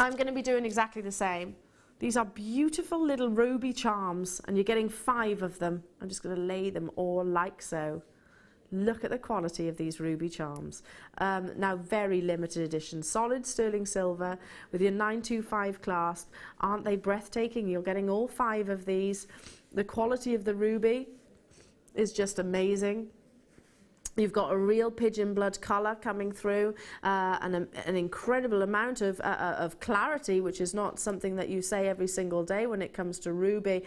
I'm going to be doing exactly the same. These are beautiful little ruby charms, and you're getting 5 of them. I'm just going to lay them all like so. Look at the quality of these ruby charms. Now, very limited edition. Solid sterling silver with your 925 clasp. Aren't they breathtaking? You're getting all 5 of these. The quality of the ruby is just amazing. You've got a real pigeon blood colour coming through, and an incredible amount of clarity, which is not something that you say every single day when it comes to ruby.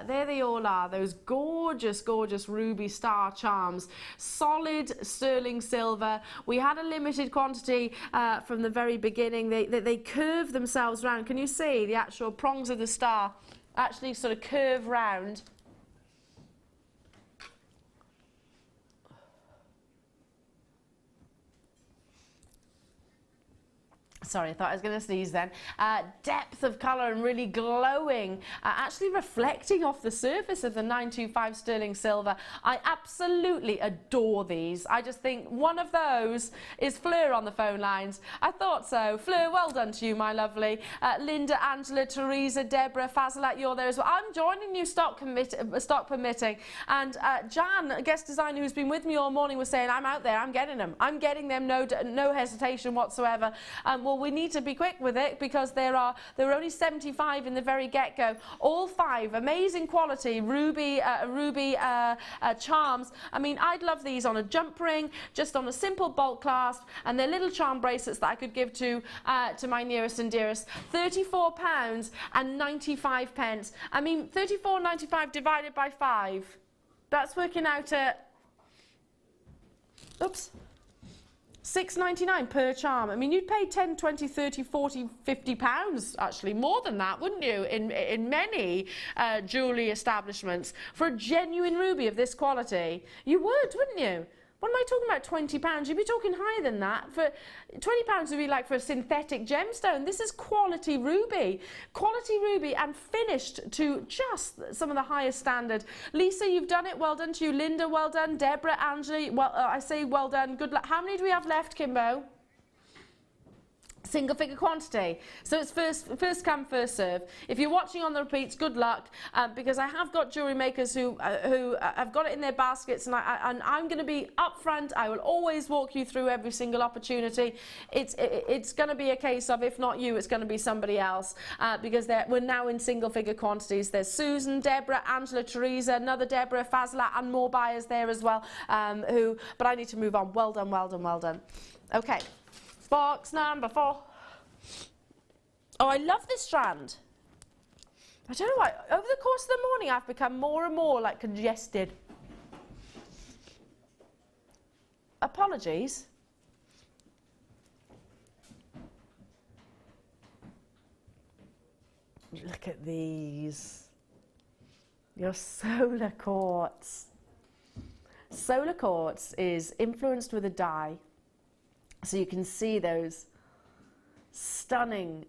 There they all are, those gorgeous, gorgeous ruby star charms. Solid sterling silver. We had a limited quantity from the very beginning. They curve themselves round. Can you see the actual prongs of the star actually sort of curve round? Sorry, I thought I was going to sneeze then. Depth of colour and really glowing, actually reflecting off the surface of the 925 sterling silver. I absolutely adore these. I just think one of those is Fleur on the phone lines. I thought so. Fleur, well done to you, my lovely. Linda, Angela, Teresa, Deborah, Fazilat, you're there as well. I'm joining you, stock permitting. And Jan, a guest designer who's been with me all morning, was saying, I'm out there, I'm getting them. I'm getting them, no hesitation whatsoever. Well, we need to be quick with it because there are only 75 in the very get-go. All 5 amazing quality ruby charms. I mean, I'd love these on a jump ring, just on a simple bolt clasp, and they're little charm bracelets that I could give to my nearest and dearest. £34 and 95 pence. I mean, £34.95 divided by 5. That's working out at oops, £6.99 per charm. I mean, you'd pay 10, 20, 30, 40, 50 pounds, actually more than that, wouldn't you, in many jewellery establishments for a genuine ruby of this quality. You would, wouldn't you? What am I talking about, £20? You'd be talking higher than that. For £20 would be like for a synthetic gemstone. This is quality ruby and finished to just some of the highest standard. Lisa, you've done it. Well done to you. Linda, well done. Deborah, Angela, well, I say well done. Good luck. How many do we have left, Kimbo? Single figure quantity, so it's first come, first serve. If you're watching on the repeats, good luck, because I have got jewellery makers who have got it in their baskets, and I'm going to be upfront. I will always walk you through every single opportunity. It's going to be a case of, if not you, it's going to be somebody else, because we're now in single figure quantities. There's Susan, Deborah, Angela, Teresa, another Deborah, Fazla, and more buyers there as well. But I need to move on. Well done, well done, well done. Okay. Box number 4. Oh, I love this strand. I don't know why. Over the course of the morning, I've become more and more like congested. Apologies. Look at these. Your solar quartz. Solar quartz is influenced with a dye. So you can see those stunning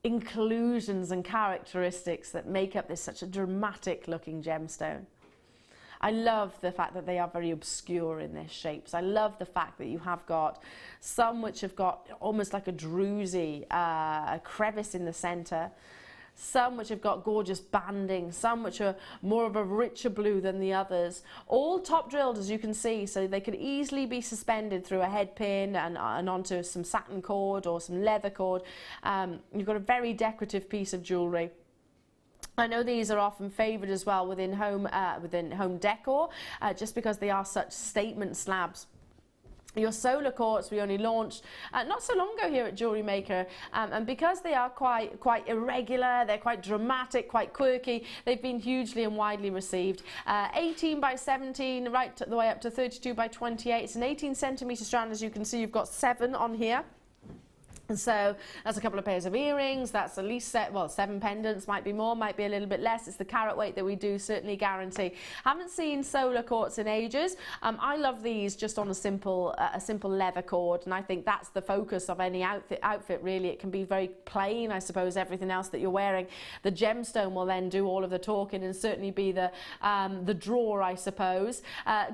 inclusions and characteristics that make up this such a dramatic looking gemstone. I love the fact that they are very obscure in their shapes. I love the fact that you have got some which have got almost like a druzy, a crevice in the center. Some which have got gorgeous banding, some which are more of a richer blue than the others. All top drilled, as you can see, so they could easily be suspended through a head pin and onto some satin cord or some leather cord. You've got a very decorative piece of jewellery. I know these are often favoured as well within home decor, just because they are such statement slabs. Your solar quartz we only launched not so long ago here at Jewellery Maker, and because they are quite irregular, they're quite dramatic, quite quirky, they've been hugely and widely received. 18 by 17 right the way up to 32 by 28. It's an 18 centimetre strand. As you can see, you've got 7 on here. And so that's a couple of pairs of earrings, that's at least 7 pendants, might be more, might be a little bit less. It's the carat weight that we do certainly guarantee. Haven't seen solar quartz in ages. I love these just on a simple leather cord, and I think that's the focus of any outfit really. It can be very plain, I suppose, everything else that you're wearing. The gemstone will then do all of the talking and certainly be the draw, I suppose.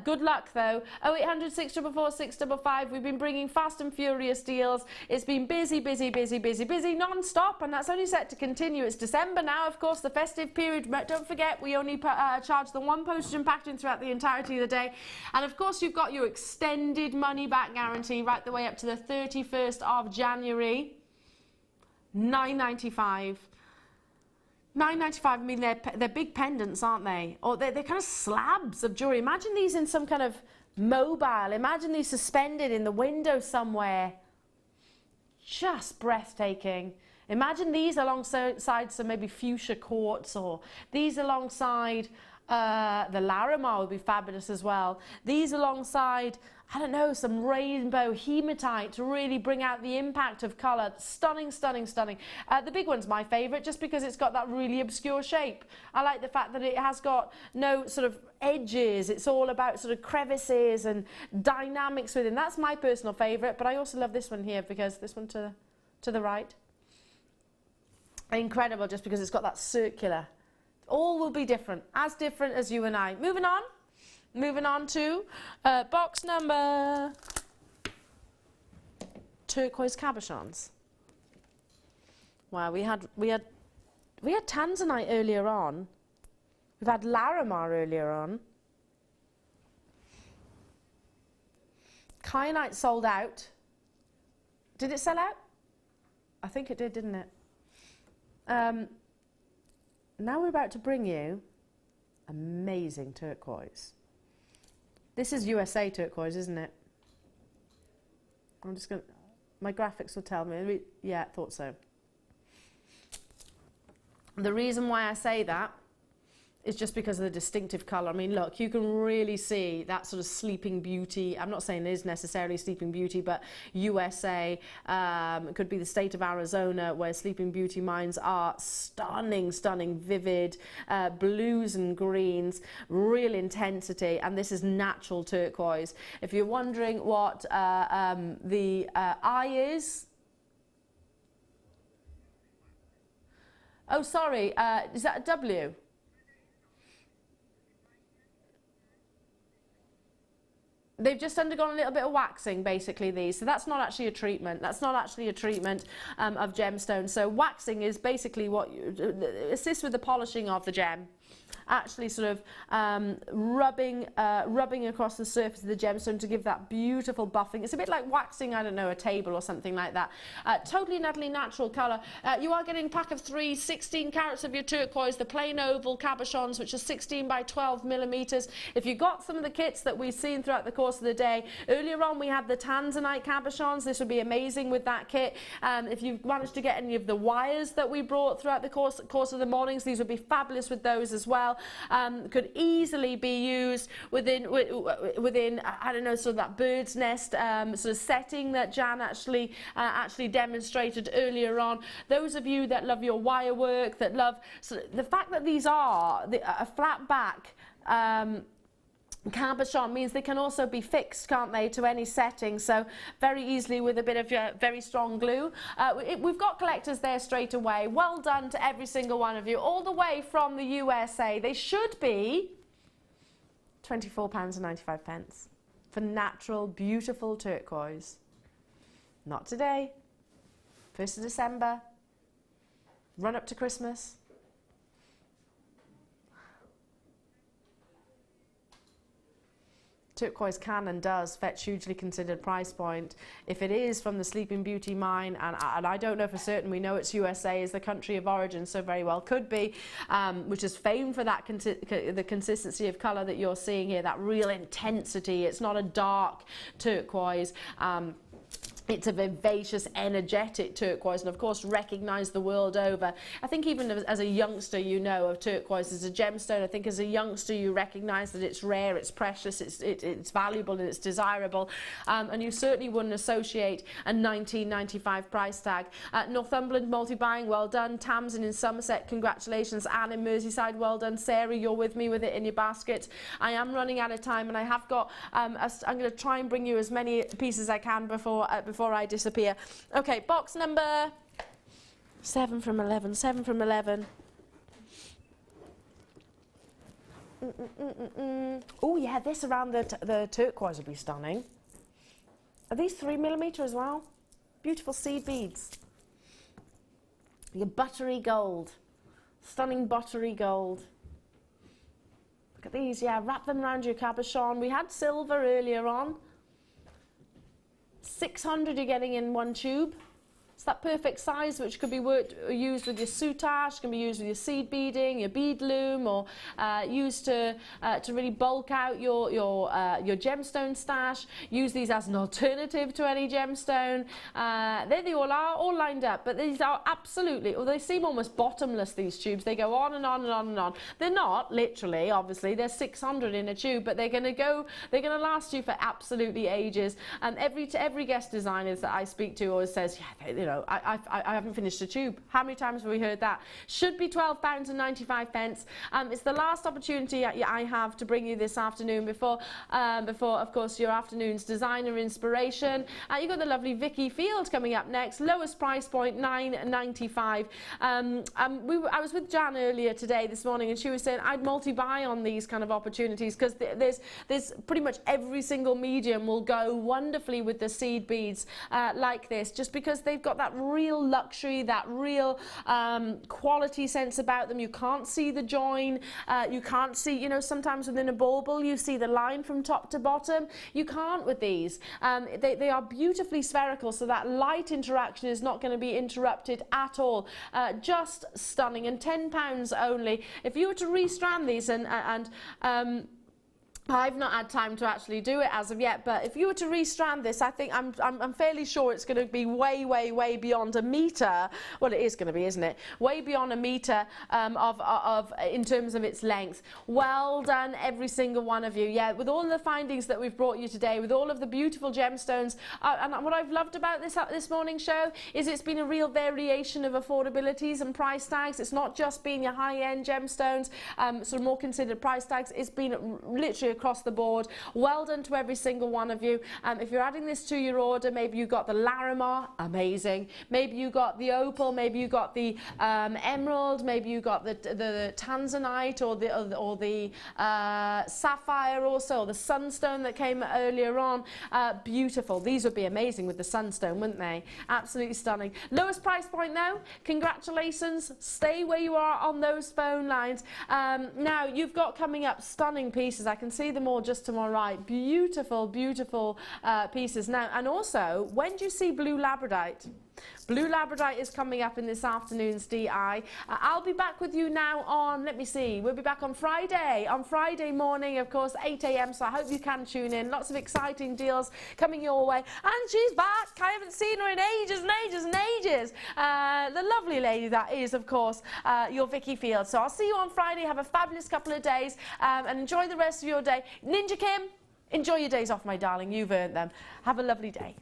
Good luck though. 0800 644 655. We've been bringing fast and furious deals. It's been busy non-stop, and that's only set to continue. It's December now, of course, the festive period. Don't forget, we only charge the 1 postage and packaging throughout the entirety of the day. And of course, you've got your extended money back guarantee right the way up to the 31st of January. £9.95. £9.95. I mean, they're big pendants, aren't they? Or they're kind of slabs of jewellery. Imagine these in some kind of mobile. Imagine these suspended in the window somewhere. Just breathtaking. Imagine these alongside some maybe fuchsia quartz, or these alongside the Larimar would be fabulous as well. These alongside, I don't know, some rainbow hematite to really bring out the impact of colour. Stunning, stunning, stunning. The big one's my favourite just because it's got that really obscure shape. I like the fact that it has got no sort of edges. It's all about sort of crevices and dynamics within. That's my personal favourite, but I also love this one here because this one to the right. Incredible, just because it's got that circular. All will be different as you and I. Moving on to box number turquoise cabochons. Wow, we had tanzanite earlier on. We've had Larimar earlier on. Kyanite sold out. Did it sell out? I think it did, didn't it? Now we're about to bring you amazing turquoise. This is USA turquoise, isn't it? I'm just going to... My graphics will tell me. Yeah, thought so. The reason why I say that is just because of the distinctive colour. I mean, look, you can really see that sort of Sleeping Beauty. I'm not saying it is necessarily Sleeping Beauty, but USA, it could be the state of Arizona, where Sleeping Beauty mines are stunning, stunning, vivid blues and greens, real intensity, and this is natural turquoise. If you're wondering what the I is, oh, sorry, is that a W? They've just undergone a little bit of waxing, basically, these. So that's not actually a treatment. That's not actually a treatment of gemstones. So waxing is basically what assists with the polishing of the gem. Actually sort of rubbing across the surface of the gemstone to give that beautiful buffing. It's a bit like waxing, I don't know, a table or something like that. Totally and utterly natural colour. You are getting a pack of 3, 16 carats of your turquoise, the plain oval cabochons, which are 16 by 12 millimetres. If you got some of the kits that we've seen throughout the course of the day, earlier on we had the tanzanite cabochons. This would be amazing with that kit. If you've managed to get any of the wires that we brought throughout the course of the mornings, these would be fabulous with those as well. Could easily be used within I don't know, sort of that bird's nest sort of setting that Jan actually demonstrated earlier on. Those of you that love your wire work, that love the fact that these are a flat back cabochon means they can also be fixed, can't they, to any setting, so very easily with a bit of very strong glue. We've got collectors there straight away. Well done to every single one of you, all the way from the USA. They should be £24.95 for natural, beautiful turquoise. Not today. 1st of December. Run up to Christmas. Turquoise can and does fetch hugely considered price point. If it is from the Sleeping Beauty mine, and I don't know for certain, we know it's USA is the country of origin, so very well could be, which is famed for that the consistency of colour that you're seeing here, that real intensity. It's not a dark turquoise. It's a vivacious, energetic turquoise, and of course recognised the world over. I think even as a youngster you know of turquoise as a gemstone. I think as a youngster you recognise that it's rare, it's precious, it's valuable and it's desirable, and you certainly wouldn't associate a £19.95 price tag. Northumberland multi-buying, well done. Tamsin in Somerset, congratulations. Anne in Merseyside, well done. Sarah, you're with me with it in your basket. I am running out of time, and I have got, I'm going to try and bring you as many pieces as I can before I disappear. Okay, box number 7 from 11. 7 from 11. Oh yeah, this around the turquoise would be stunning. Are these 3mm as well? Beautiful seed beads. Your buttery gold. Stunning buttery gold. Look at these, yeah, wrap them around your cabochon. We had silver earlier on. 600 you're getting in one tube. It's that perfect size which could be used with your soutache, can be used with your seed beading, your bead loom, or used to really bulk out your gemstone stash. Use these as an alternative to any gemstone. There they all are, all lined up, but these are absolutely, well, they seem almost bottomless, these tubes. They go on and on and on and on. They're not, literally, obviously, there's 600 in a tube, but they're going to last you for absolutely ages. And every guest designer that I speak to always says, yeah, you know, I haven't finished a tube. How many times have we heard that? Should be £12.95. It's the last opportunity I have to bring you this afternoon before of course your afternoon's designer inspiration. You've got the lovely Vicky Field coming up next. Lowest price point £9.95. I was with Jan earlier this morning, and she was saying I'd multi-buy on these kind of opportunities because there's pretty much every single medium will go wonderfully with the seed beads like this, just because they've got that real luxury, that real quality sense about them. You can't see the join, you can't see, you know, sometimes within a bauble you see the line from top to bottom. You can't with these. They are beautifully spherical, so that light interaction is not going to be interrupted at all. Just stunning, and £10 only. If you were to restrand these and I've not had time to actually do it as of yet, but if you were to restrand this, I think I'm fairly sure it's going to be way beyond a metre. Well, it is going to be, isn't it? Way beyond a metre of in terms of its length. Well done, every single one of you. Yeah, with all the findings that we've brought you today, with all of the beautiful gemstones, and what I've loved about this morning's show is it's been a real variation of affordabilities and price tags. It's not just been your high-end gemstones, sort of more considered price tags. It's been literally across the board. Well done to every single one of you. If you're adding this to your order, maybe you got the Larimar, amazing. Maybe you got the opal, maybe you got the emerald, maybe you got the tanzanite or the sapphire also, or the sunstone that came earlier on. Beautiful. These would be amazing with the sunstone, wouldn't they? Absolutely stunning. Lowest price point now. Congratulations. Stay where you are on those phone lines. Now you've got coming up stunning pieces. I can see them all just to my right. Beautiful pieces. Now, and also, when do you see blue labradite? Blue labradite is coming up in this afternoon's DI. I'll be back with you now on, let me see, we'll be back on Friday morning, of course, 8 a.m. So I hope you can tune in. Lots of exciting deals coming your way. And she's back. I haven't seen her in ages and ages and ages. The lovely lady that is, of course, your Vicky Field. So I'll see you on Friday. Have a fabulous couple of days and enjoy the rest of your day. Ninja Kim, enjoy your days off, my darling. You've earned them. Have a lovely day.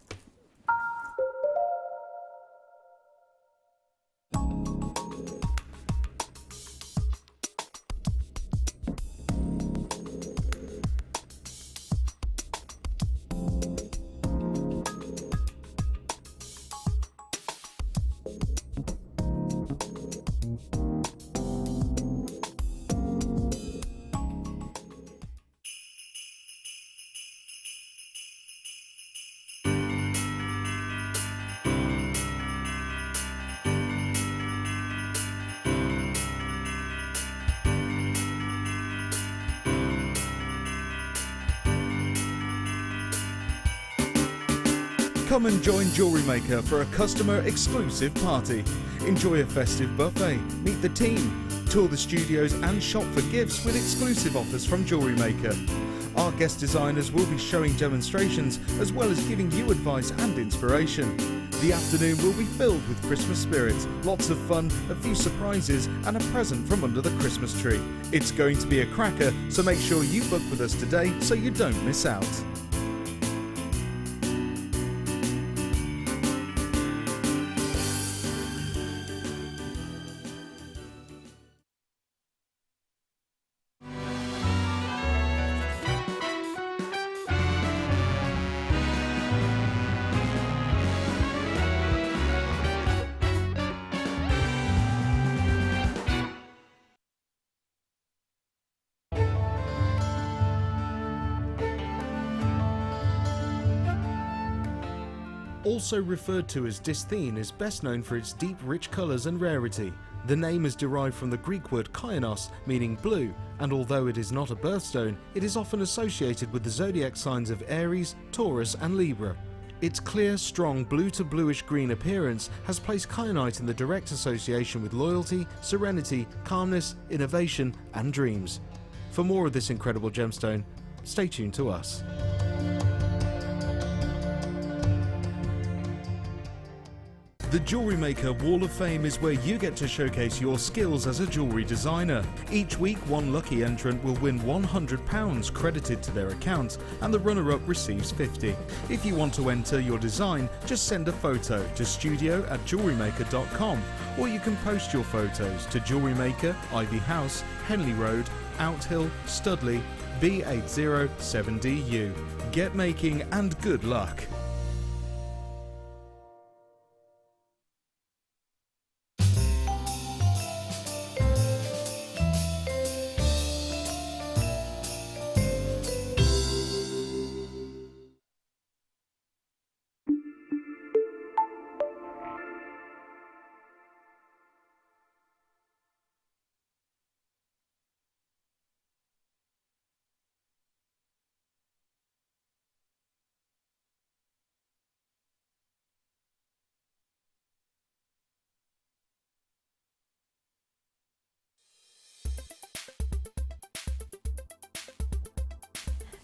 Come and join Jewellery Maker for a customer exclusive party. Enjoy a festive buffet, meet the team, tour the studios and shop for gifts with exclusive offers from Jewellery Maker. Our guest designers will be showing demonstrations as well as giving you advice and inspiration. The afternoon will be filled with Christmas spirit, lots of fun, a few surprises and a present from under the Christmas tree. It's going to be a cracker, so make sure you book with us today so you don't miss out. Also referred to as dysthene, is best known for its deep, rich colours and rarity. The name is derived from the Greek word kainos, meaning blue, and although it is not a birthstone, it is often associated with the zodiac signs of Aries, Taurus and Libra. Its clear, strong blue to bluish green appearance has placed kyanite in the direct association with loyalty, serenity, calmness, innovation and dreams. For more of this incredible gemstone, stay tuned to us. The Jewellery Maker Wall of Fame is where you get to showcase your skills as a jewellery designer. Each week, one lucky entrant will win £100 credited to their account, and the runner-up receives £50. If you want to enter your design, just send a photo to studio@jewellerymaker.com, or you can post your photos to Jewellery Maker, Ivy House, Henley Road, Outhill, Studley, B807DU. Get making and good luck.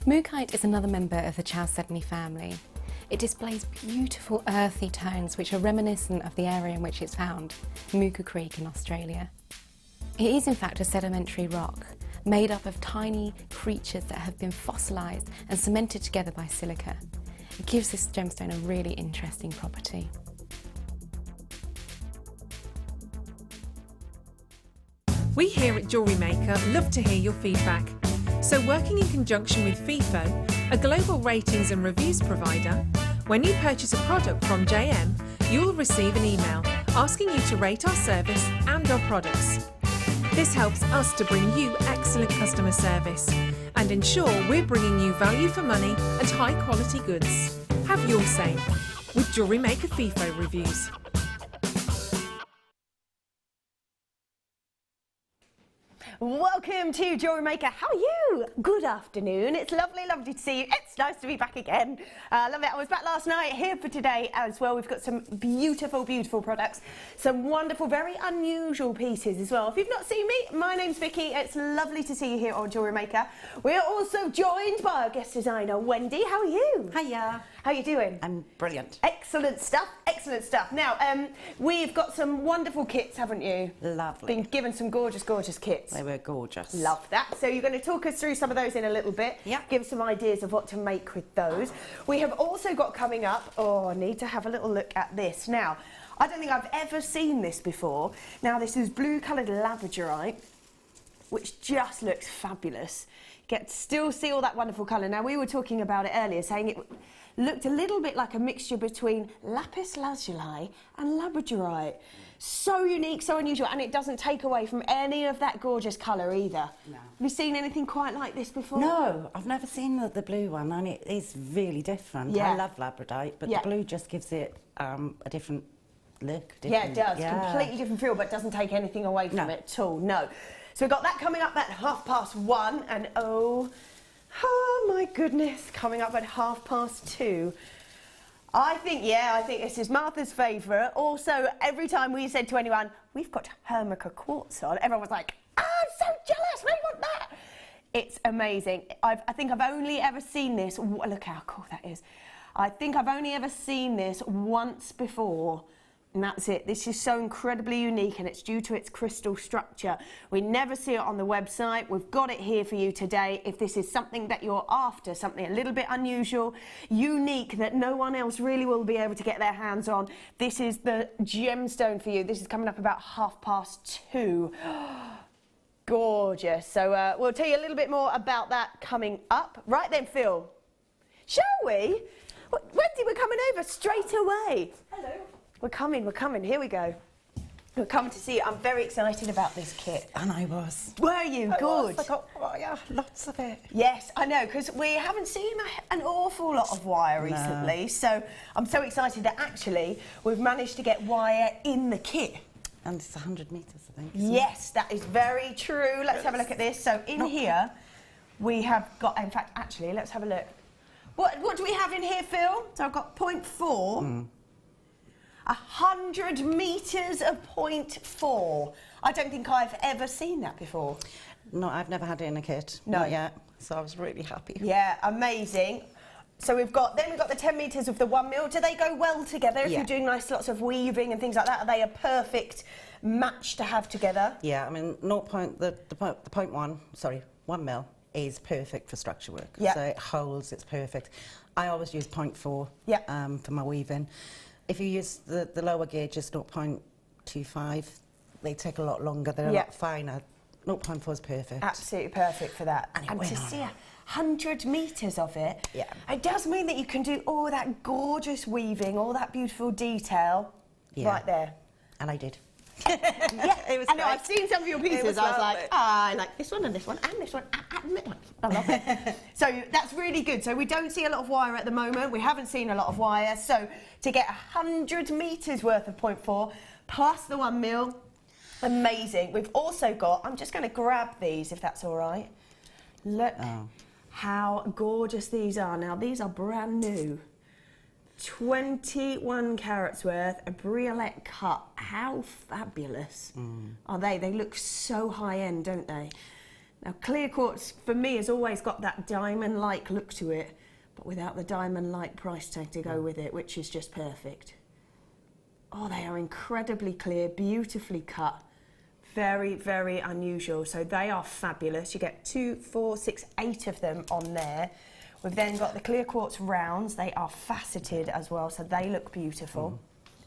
Mookaite is another member of the Chalcedony family. It displays beautiful earthy tones which are reminiscent of the area in which it's found, Mooka Creek in Australia. It is in fact a sedimentary rock, made up of tiny creatures that have been fossilised and cemented together by silica. It gives this gemstone a really interesting property. We here at Jewellery Maker love to hear your feedback. So working in conjunction with FIFO, a global ratings and reviews provider, when you purchase a product from JM, you'll receive an email asking you to rate our service and our products. This helps us to bring you excellent customer service and ensure we're bringing you value for money and high quality goods. Have your say with Jewellery Maker FIFO reviews. Welcome to Jewellery Maker. How are you? Good afternoon. It's lovely to see you. It's nice to be back again. Love it. I was back last night, here for today as well. We've got some beautiful products, some wonderful, very unusual pieces as well. If you've not seen me, my name's Vicky. It's lovely to see you here on Jewellery Maker. We're also joined by our guest designer, Wendy. How are you? Hiya. How are you doing? I'm brilliant. Excellent stuff, excellent stuff. Now, we've got some wonderful kits, haven't you? Lovely. Been given some gorgeous kits. They were gorgeous. Love that. So you're going to talk us through some of those in a little bit. Yeah. Give some ideas of what to make with those. We have also got coming up, I need to have a little look at this. Now, I don't think I've ever seen this before. Now, this is blue coloured labradorite, which just looks fabulous. You get to still see all that wonderful colour. Now, we were talking about it earlier, saying it looked a little bit like a mixture between lapis lazuli and labradorite. So unique, so unusual, and it doesn't take away from any of that gorgeous colour either. No. Have you seen anything quite like this before? No, I've never seen the blue one, and it is really different. Yeah. I love labradorite, but Yeah. the blue just gives it a different look. Yeah, it does. Yeah. Completely different feel, but doesn't take anything away from No. it at all, no. So we've got that coming up at 1:30, and oh my goodness, coming up at 2:30. I think this is Martha's favourite. Also, every time we said to anyone, we've got Hermica quartz on, everyone was like, oh, I'm so jealous, we want that. It's amazing. I think I've only ever seen this, look how cool that is. I think I've only ever seen this once before, and that's it. This is so incredibly unique, and it's due to its crystal structure. We never see it on the website. We've got it here for you today. If this is something that you're after, something a little bit unusual, unique, that no one else really will be able to get their hands on, this is the gemstone for you. This is coming up about 2:30. Gorgeous. So we'll tell you a little bit more about that coming up. Right then, Phil, shall we? Wendy, we're coming over straight away. Hello. We're coming, here we go. We're coming to see you. I'm very excited about this kit. And I was. Were you? Good. I got lots of it. Yes, I know, because we haven't seen an awful lot of wire recently, so I'm so excited that actually we've managed to get wire in the kit. And it's 100 metres, I think. isn't Yes, that is very true. Let's have a look at this. So in here, we have got, in fact, actually, let's have a look. What do we have in here, Phil? So I've got 0.4. 100 metres of 0.4. I don't think I've ever seen that before. it? No, I've never had it in a kit. No. Not yet. So I was really happy. Yeah, amazing. So we've got the 10 metres of the 1 mil. Do they go well together if Yeah. you're doing nice lots of weaving and things like that? Are they a perfect match to have together? Yeah, I mean, 1 mil is perfect for structure work. Yeah. So it holds, it's perfect. I always use 0.4 Yeah. For my weaving. If you use the lower gauges, 0.25, they take a lot longer, they're a Yeah. lot finer. 0.4 is perfect. Absolutely perfect for that. And it And went to on. see 100 metres of it, Yeah. it does mean that you can do all that gorgeous weaving, all that beautiful detail right there. And I did. Yeah, It was I know, great. I've seen some of your pieces. was I was like, lovely. I like this one and this one and this one and this one. I love it. So that's really good. So we don't see a lot of wire at the moment. We haven't seen a lot of wire. So to get 100 metres worth of 0.4 plus the 1 mil, amazing. We've also got, I'm just going to grab these if that's all right. Look how gorgeous these are. Now, these are brand new. 21 carats worth, a briolette cut. How fabulous are they? They look so high end, don't they? Now, clear quartz, for me, has always got that diamond-like look to it, but without the diamond-like price tag to go with it, which is just perfect. Oh, they are incredibly clear, beautifully cut. Very, very unusual. So they are fabulous. You get 2, 4, 6, 8 of them on there. We've then got the clear quartz rounds. They are faceted as well, so they look beautiful.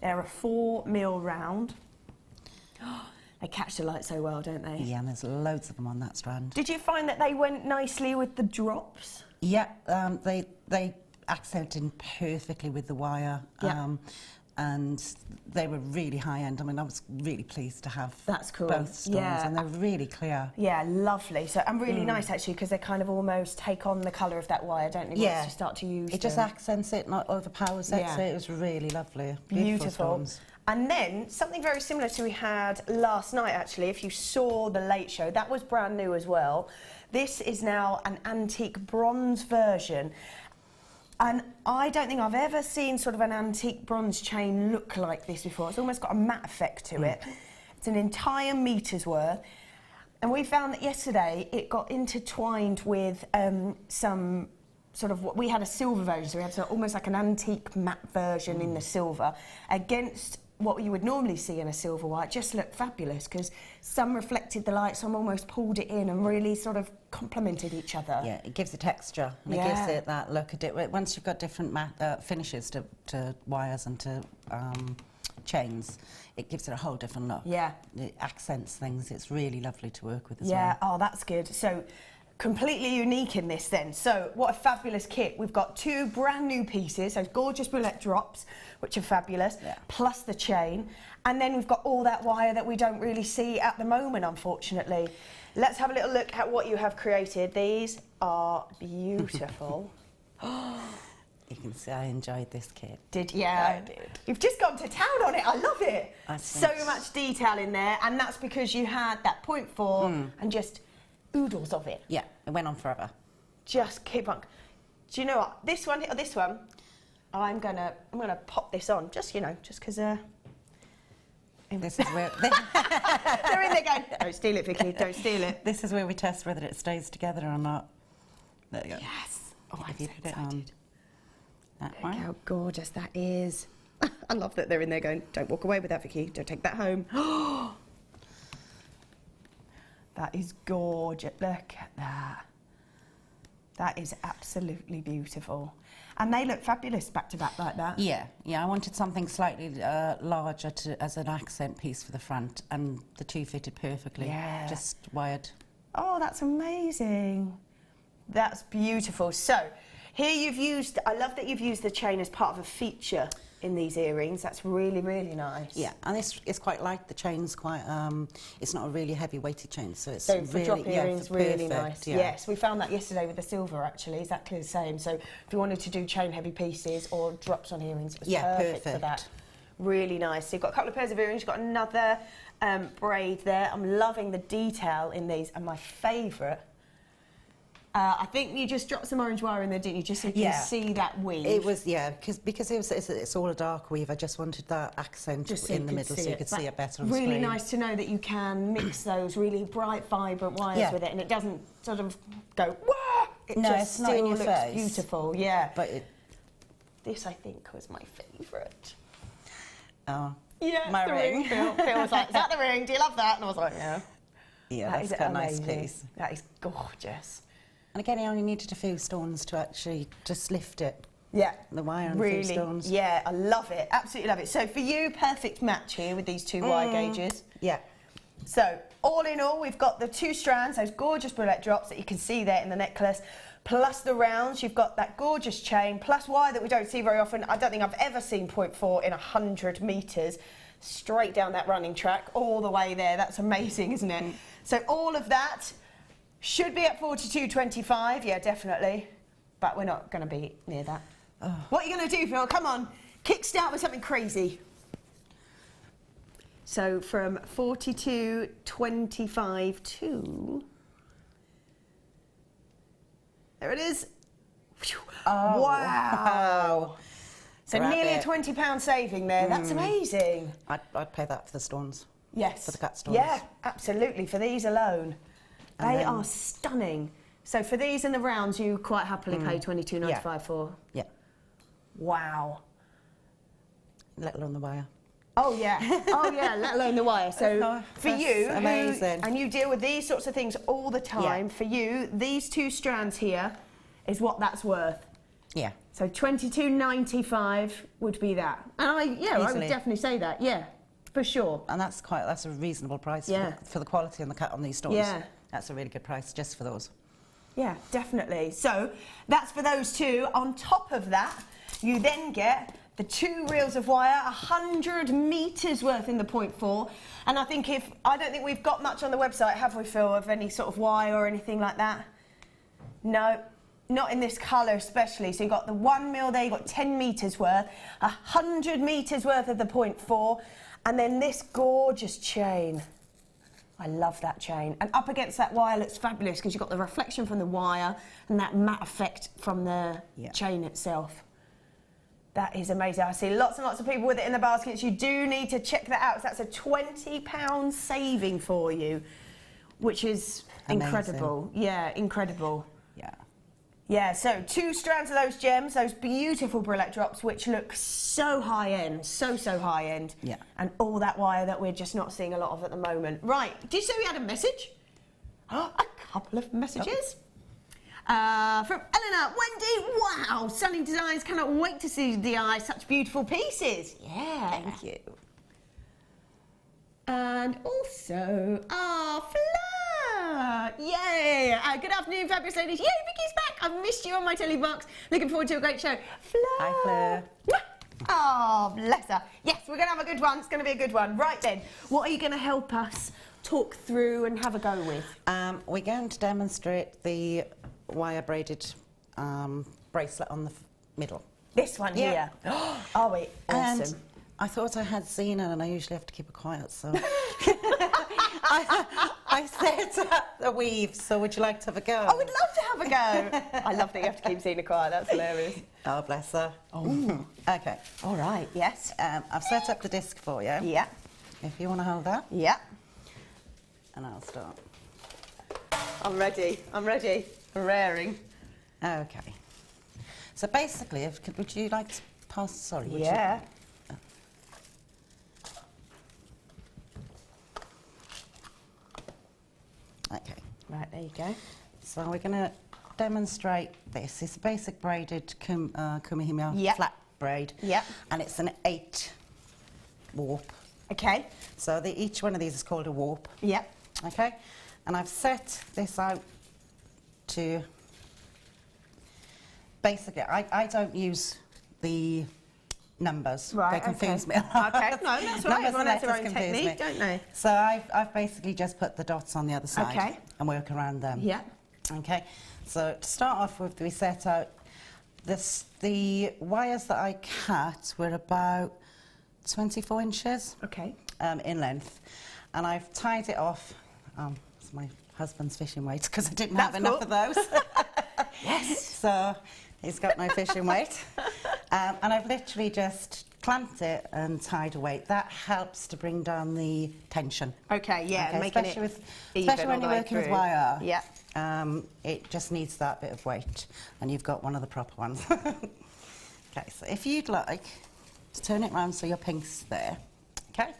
They're a 4mm round. They catch the light so well, don't they? Yeah, and there's loads of them on that strand. Did you find that they went nicely with the drops? Yeah, they accented perfectly with the wire. Yeah. And they were really high end. I mean, I was really pleased to have That's cool. both stones, Yeah. and they're really clear. Yeah, lovely. So, and really nice actually, because they kind of almost take on the colour of that wire, don't they? Yeah. Once you start to use It just them. accents it, not overpowers it. Yeah. So it was really lovely. Beautiful. Stones. And then something very similar to we had last night actually, if you saw the late show, that was brand new as well. This is now an antique bronze version. And I don't think I've ever seen sort of an antique bronze chain look like this before. It's almost got a matte effect to it. It's an entire meter's worth. And we found that yesterday it got intertwined with some sort of, we had a silver version, so we had almost like an antique matte version in the silver against what you would normally see in a silver wire. It just looked fabulous because some reflected the light, some almost pulled it in and really sort of complemented each other. Yeah, it gives it texture, and it gives it that look. Once you've got different matte finishes to wires and to chains, it gives it a whole different look. Yeah. It accents things. It's really lovely to work with as Yeah, well. oh, that's good. So, completely unique in this then. So, what a fabulous kit. We've got 2 brand new pieces, those gorgeous bullet drops, which are fabulous, plus the chain. And then we've got all that wire that we don't really see at the moment, unfortunately. Let's have a little look at what you have created. These are beautiful. You can see I enjoyed this kit. Yeah, I did. You've just gone to town on it. I love it. So much detail in there, and that's because you had that 0.4 and just oodles of it. Yeah, it went on forever. Just keep on. Do you know what? This one, I'm gonna pop this on. Just just because. This is where They're in there going, don't steal it, Vicky. Don't steal it. this is where we test whether it stays together or not. There you go. Yes. Oh, I'm If you so put it on excited. that Look one. how gorgeous that is. I love that they're in there going, don't walk away with that, Vicky. Don't take that home. That is gorgeous. Look at that. That is absolutely beautiful. And they look fabulous back to back like that. Yeah, I wanted something slightly larger as an accent piece for the front, and the 2 fitted perfectly. Yeah. Just wired. Oh, that's amazing. That's beautiful. So, here you've used, I love that you've used the chain as part of a feature in these earrings. That's really, really nice. Yeah, and it's quite light. The chain's quite, it's not a really heavy weighted chain, so it's So really, for drop earrings, really perfect, nice. yeah. Yes, we found that yesterday with the silver, actually, exactly the same. So if you wanted to do chain heavy pieces or drops on earrings, it was perfect for that. Really nice. So you've got a couple of pairs of earrings, you've got another braid there. I'm loving the detail in these, and my favourite, I think you just dropped some orange wire in there, didn't you? Just so you can see that weave. It was, because it's all a dark weave. I just wanted that accent Just so in you the could middle see so you it. could see it better on Really screen. nice to know that you can mix those really bright, vibrant wires with it, and it doesn't sort of go, wah! It No, just it's not in still your looks face. beautiful, yeah. But This, I think, was my favourite. oh, Yeah, my the ring. Phil was like, is that the ring? Do you love that? And I was like, yeah. Yeah, That that's is quite a nice amazing. piece. That is gorgeous. And again, I only needed a few stones to actually just lift it. Yeah. The wire and really, a few stones. Yeah, I love it. Absolutely love it. So for you, perfect match here with these 2 wire gauges. Yeah. So all in all, we've got the 2 strands, those gorgeous bullet drops that you can see there in the necklace, plus the rounds. You've got that gorgeous chain, plus wire that we don't see very often. I don't think I've ever seen 0.4 in 100 metres. Straight down that running track, all the way there. That's amazing, isn't it? So all of that should be at 42.25, yeah, definitely. But we're not going to be near that. What are you going to do, Phil? Come on, kickstart with something crazy. So from 42.25 to... There it is. Oh, wow. So Grab nearly it. a £20 saving there. That's amazing. I'd pay that for the stones. Yes. For the cut stones. Yeah, absolutely, for these alone. They are stunning. So for these and the rounds, you quite happily pay $22.95 for? Yeah. Wow. Let alone the wire. Oh yeah, oh yeah, let alone the wire. So for you, amazing. and you deal with these sorts of things all the time, for you, these 2 strands here is what that's worth. Yeah. So $22.95 would be that. And I would definitely say that, yeah, for sure. And that's a reasonable price for the quality on on these stones. Yeah. That's a really good price just for those. Yeah, definitely. So that's for those 2. On top of that, you then get the 2 reels of wire, 100 metres worth in the 0.4. And I don't think we've got much on the website, have we, Phil, of any sort of wire or anything like that? No, not in this colour especially. So you've got the 1 mil there, you've got 10 metres worth, 100 metres worth of the 0.4, and then this gorgeous chain. I love that chain. And up against that wire looks fabulous because you've got the reflection from the wire and that matte effect from the chain itself. That is amazing. I see lots and lots of people with it in the baskets. You do need to check that out. So that's a £20 saving for you, which is incredible. Yeah, incredible. Yeah. Yeah, so 2 strands of those gems, those beautiful brulette drops, which look so high-end, so high-end. Yeah. And all that wire that we're just not seeing a lot of at the moment. Right, did you say we had a message? A couple of messages. From Eleanor, Wendy, wow, stunning designs, cannot wait to see the eye, such beautiful pieces. Yeah, thank you. And also, Fleur, yay, good afternoon, fabulous ladies, yay, Vicky's back, I've missed you on my telly box, looking forward to a great show. Fleur. Hi, Fleur. Oh, bless her. Yes, we're going to have a good one, it's going to be a good one. Right then, what are you going to help us talk through and have a go with? We're going to demonstrate the wire braided bracelet on the middle. This one here. Are we? Awesome. And I thought I had seen it, and I usually have to keep it quiet, so I set up the weave. So would you like to have a go? I would love to have a go. I love that you have to keep Zena quiet. That's hilarious. Oh, bless her. Oh. Okay. All right. Yes. I've set up the disc for you. Yeah. If you want to hold that. Yeah. And I'll start. I'm ready. I'm ready. Raring. Okay. So basically, would you like to pass? Sorry. Would yeah. You, okay. Right, there you go. So we're going to demonstrate this. It's a basic braided kumihimia flat braid. Yeah. And it's an 8 warp. Okay. So each one of these is called a warp. Yeah. Okay. And I've set this out to basically, I don't use the numbers. Right, they confuse me. Okay, no, that's right. Everyone has their own technique, don't they? So I've basically just put the dots on the other side Okay. and work around them. Yeah. Okay. So to start off with, we set out the wires that I cut were about 24 inches Okay. in length, and I've tied it off. It's my husband's fishing weight because I didn't have enough of those. Yes. So he's got no fishing weight. And I've literally just clamped it and tied a weight. That helps to bring down the tension. Okay, yeah, Okay, making especially it especially even when all you're the way working with through. wire. Yeah. It just needs that bit of weight, and you've got one of the proper ones. Okay, so if you'd like to turn it round so your pink's there, okay?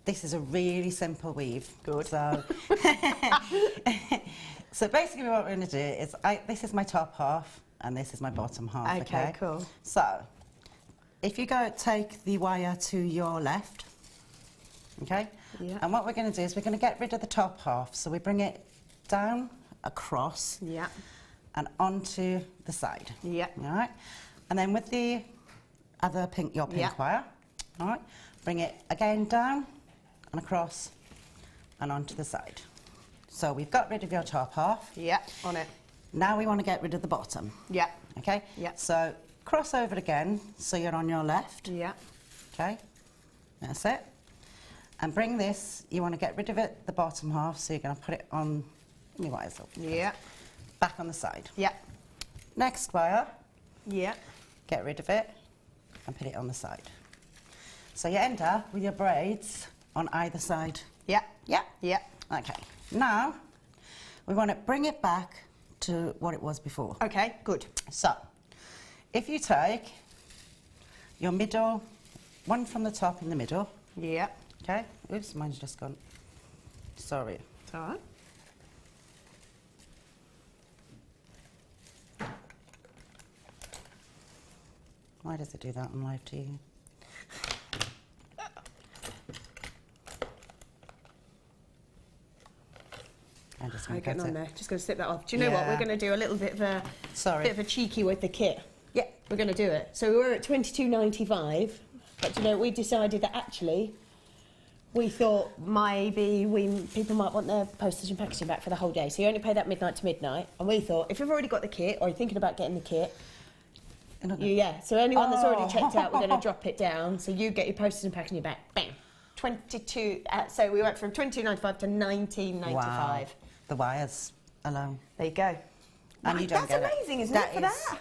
This is a really simple weave. Good. So, so basically what we're going to do is, this is my top half and this is my bottom half, Okay, cool. So, if you go take the wire to your left, okay? Yeah. And what we're going to do is we're going to get rid of the top half. So we bring it down, across, Yeah. and onto the side. Yeah. All right? And then with the other pink, your pink Yeah. wire, all right? Bring it again down and across and onto the side. So we've got rid of your top half. Yeah, on it. Now we want to get rid of the bottom. Yeah. Okay? Yeah. So cross over again so you're on your left. Yeah. Okay? That's it. And bring this, you want to get rid of it, the bottom half, so you're going to put it on, let me wires up. Yeah. Back on the side. Yeah. Next wire, Yeah. get rid of it and put it on the side. So you end up with your braids on either side. Yeah. Yeah? Yeah. Okay. Now, we want to bring it back to what it was before. Okay, good. So, if you take your middle, one from the top in the middle, Yeah. okay? Oops, mine's just gone. Sorry. It's all right. Why does it do that on live TV? I just How are you want getting to on there? Just going to slip that off. Do you know what? Yeah. We're going to do a little bit of a Sorry. cheeky with the kit. Yeah, we're going to do it. So we're at $22.95, but you know, we decided that actually we thought maybe people might want their postage and packaging back for the whole day. So you only pay that midnight to midnight, and we thought if you've already got the kit or you're thinking about getting the kit, yeah. So anyone that's already checked out, we're going to drop it down. So you get your postage and packaging back. Bam. 22. So we went from $22.95 to $19.95. Wow. The wires alone. There you go. And you don't That's get it. amazing, isn't it, for that?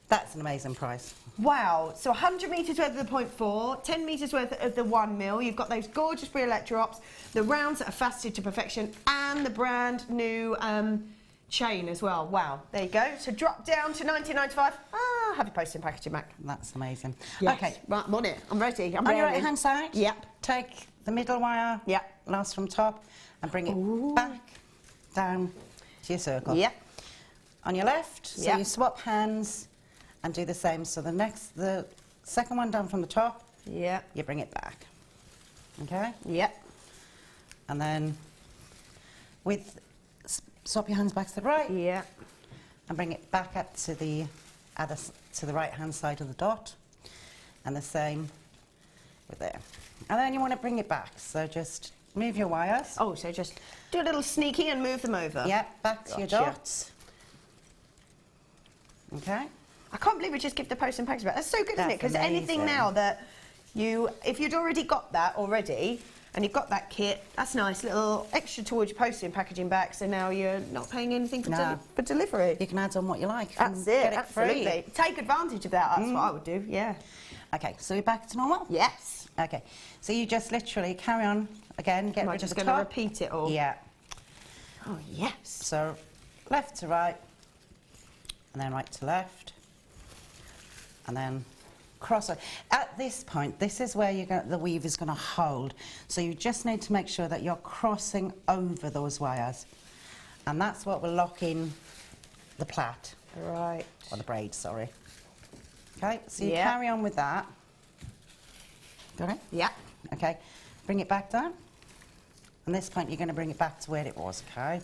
That's an amazing price. Wow. So 100 metres worth of the 0.4, 10 metres worth of the 1 mil. You've got those gorgeous Brie Electro-Ops, the rounds that are faceted to perfection, and the brand new chain as well. Wow. There you go. So drop down to $19.95. Have your postage and packaging back. That's amazing. Yes. Okay. Right, I'm on it. I'm ready. I'm On your ready. right hand side, Yep. take the middle wire, Yep. last from top, and bring it back down to your circle. Yep. On your left, so Yep. you swap hands and do the same. So the second one down from the top, Yep. you bring it back. Okay? Yep. And then swap your hands back to the right Yep. and bring it back up to the to the right hand side of the dot, and the same with there. And then you want to bring it back, so just move your wires. Oh, so just do a little sneaky and move them over. Yep, back to your Gotcha. dots. Okay. I can't believe we just give the post and package back. That's so good, isn't it? That's Because anything amazing. now that if you'd already got that already, and you've got that kit, that's nice, little extra towards your posting and packaging back, so now you're not paying anything for, No. for delivery. You can add on what you like. That's and it, get absolutely. free. Take advantage of that, that's what I would do, yeah. Okay, so we're back to normal? Yes. Okay, so you just literally carry on again, get Am I rid of just the going to top. repeat it all? Yeah. Oh, yes. So left to right, and then right to left, and then cross. At this point, this is where the weave is going to hold. So you just need to make sure that you're crossing over those wires, and that's what will lock in the plait, Right. or the braid, sorry. Okay, so you Yeah. carry on with that. Got it? Yeah. Okay, bring it back down. And this point, you're going to bring it back to where it was, okay?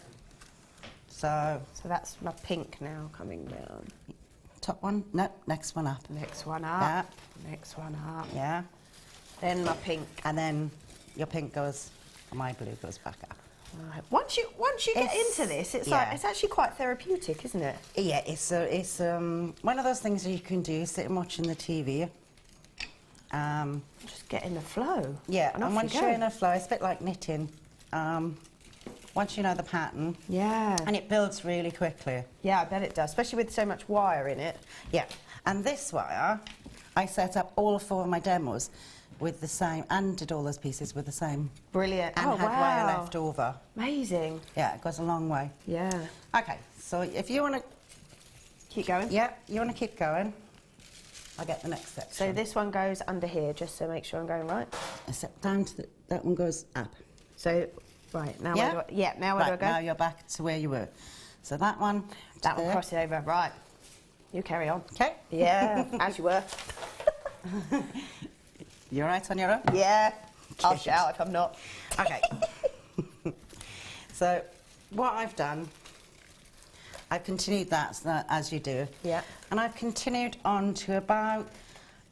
So, So that's my pink now coming down. top one, no, next one up. Next one up. Next one up. Yeah, Then my pink. and then your pink goes, my blue goes back up. Right. Once you get It's- into this, it's yeah. like it's actually quite therapeutic, isn't it? Yeah, it's one of those things that you can do sitting watching the TV. Just get in the flow. Yeah, and and off once you you're go. in a flow, it's a bit like knitting. Once you know the pattern, Yeah. and it builds really quickly. Yeah, I bet it does, especially with so much wire in it. Yeah, and this wire, I set up all 4 of my demos with the same, and did all those pieces with the same. Brilliant. And oh, had wow. wire left over. Amazing. Yeah, it goes a long way. Yeah. Okay, so if you want to, Keep going. yeah, you want to keep going, I'll get the next section. So this one goes under here, just to make sure I'm going right. I set down to that one goes up. So, right, now Yeah? where do I, now where Right, do I go? now you're back to where you were. So that one, to That one there. crosses over. Right. You carry on. Okay. Yeah, as you were. You're right on your own? Yeah. I'll Good. shout if I'm not. Okay. So what I've done, I've continued that as you do. Yeah. And I've continued on to about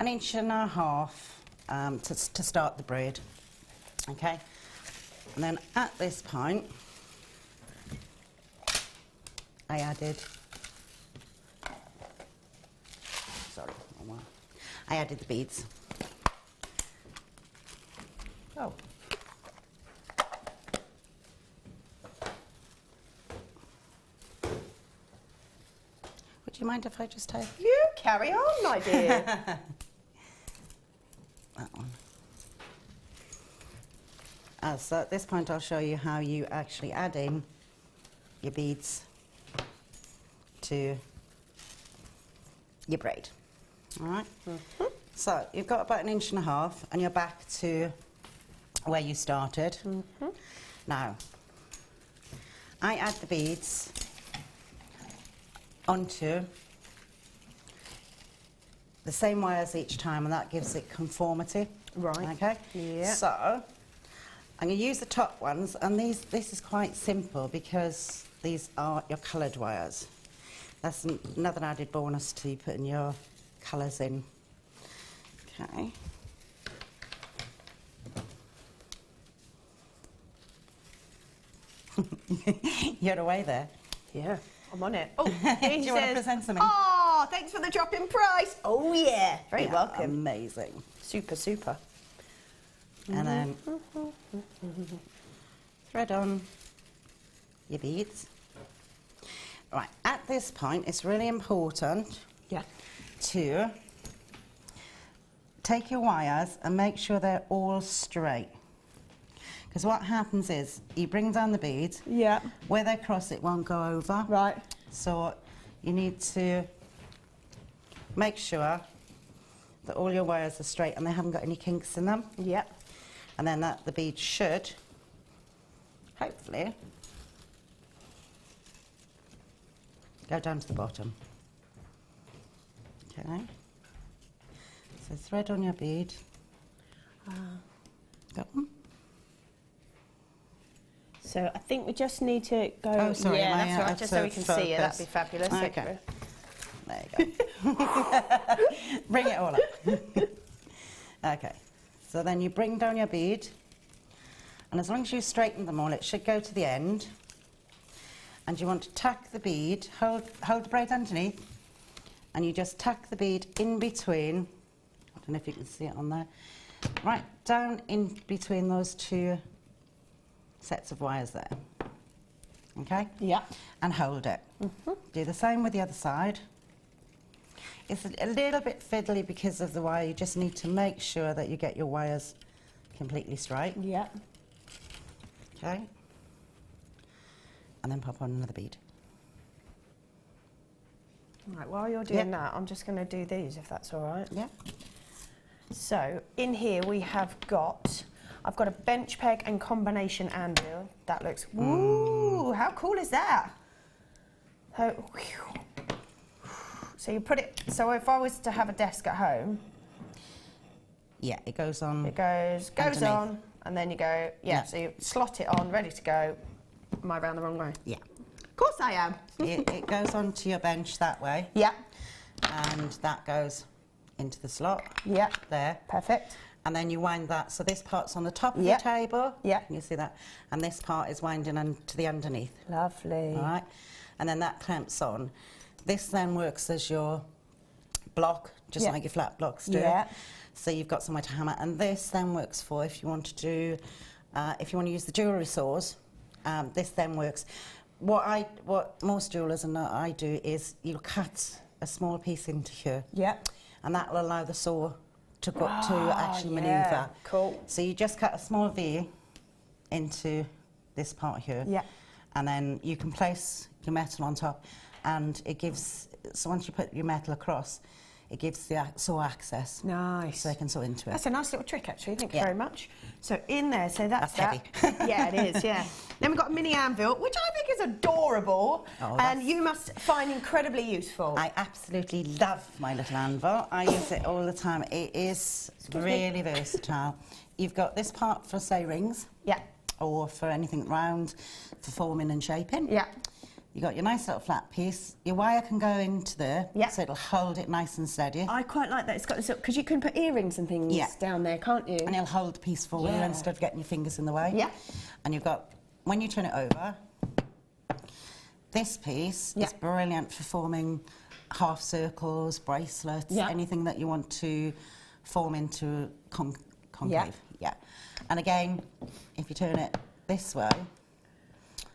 1.5 inches to start the braid. Okay. And then at this point, I added, I added the beads. Oh. Would you mind if I just take You carry on, my dear. that one? So at this point I'll show you how you actually add in your beads to your braid. All right? So you've got about 1.5 inches and you're back to where you started. Now, I add the beads onto the same wires each time, and that gives it conformity. Right. Okay? Yeah. So, I'm going to use the top ones, and this is quite simple because these are your coloured wires. That's another added bonus to putting your colours in. Okay. You're away there. Yeah, I'm on it. Oh, Do Jane you want to says, present something? oh, thanks for the drop in price. Oh, yeah. Very Yeah, welcome. Amazing. Super, super. And then thread on your beads. Right, at this point, it's really important Yeah. to take your wires and make sure they're all straight. Because what happens is, you bring down the beads, Yeah. where they cross it won't go over. Right. So you need to make sure that all your wires are straight and they haven't got any kinks in them. Yeah. And then that the bead should, hopefully, go down to the bottom. Okay. So thread on your bead. Got one? So I think we just need to go. Oh, sorry, yeah, my, that's all right. Just so we can see it. That'd be fabulous. Okay. There you go. Bring it all up. Okay. So then you bring down your bead, and as long as you straighten them all, it should go to the end. And you want to tuck the bead, hold the braid underneath, and you just tuck the bead in between. I don't know if you can see it on there. Right down in between those two sets of wires there. Okay? Yeah. And hold it. Do the same with the other side. It's a little bit fiddly because of the wire. You just need to make sure that you get your wires completely straight. Yeah. Okay? And then pop on another bead. Right, while you're doing that, I'm just going to do these, if that's all right. Yeah. So, in here we have got, I've got a bench peg and combination anvil. That looks, woo, how cool is that? So you put it, so if I was to have a desk at home. Yeah, it goes on. It goes underneath. on, and then you go, Yeah. so you slot it on, ready to go. Am I round the wrong way? Yeah. Of course I am. It goes onto your bench that way, Yeah, and that goes into the slot yeah, there. perfect. And then you wind that, so this part's on the top of Yeah. your table. Yeah. You see that? And this part is winding to the underneath. Lovely. All right? And then that clamps on. This then works as your block, just Yeah. like your flat blocks do. Yeah. So you've got somewhere to hammer. And this then works for if you want to do, if you want to use the jewellery saws, this then works. What most jewellers and I do is you'll cut a small piece into here. Yeah. And that will allow the saw to go to actually yeah, manoeuvre. cool. So you just cut a small V into this part here. Yeah. And then you can place your metal on top, and it gives, so once you put your metal across, it gives the saw access. Nice. So they can saw into it. That's a nice little trick, actually. Thank you Yeah. very much. So in there, so that's That's that. Yeah, it is. Yeah. Then we've got a mini anvil, which I think is adorable, Oh, and that's- you must find incredibly useful. I absolutely love my little anvil. I use it all the time. It is really versatile. You've got this part for, say, rings, Yeah. or for anything round, for forming and shaping. Yeah. You got your nice little flat piece. Your wire can go into there, Yeah. so it'll hold it nice and steady. I quite like that. It's got this, because you can put earrings and things Yeah. down there, can't you? And it'll hold the piece for you Yeah. instead of getting your fingers in the way. Yeah. And you've got, when you turn it over, this piece Yeah. is brilliant for forming half circles, bracelets, Yeah. anything that you want to form into concave. Yeah. And again, if you turn it this way,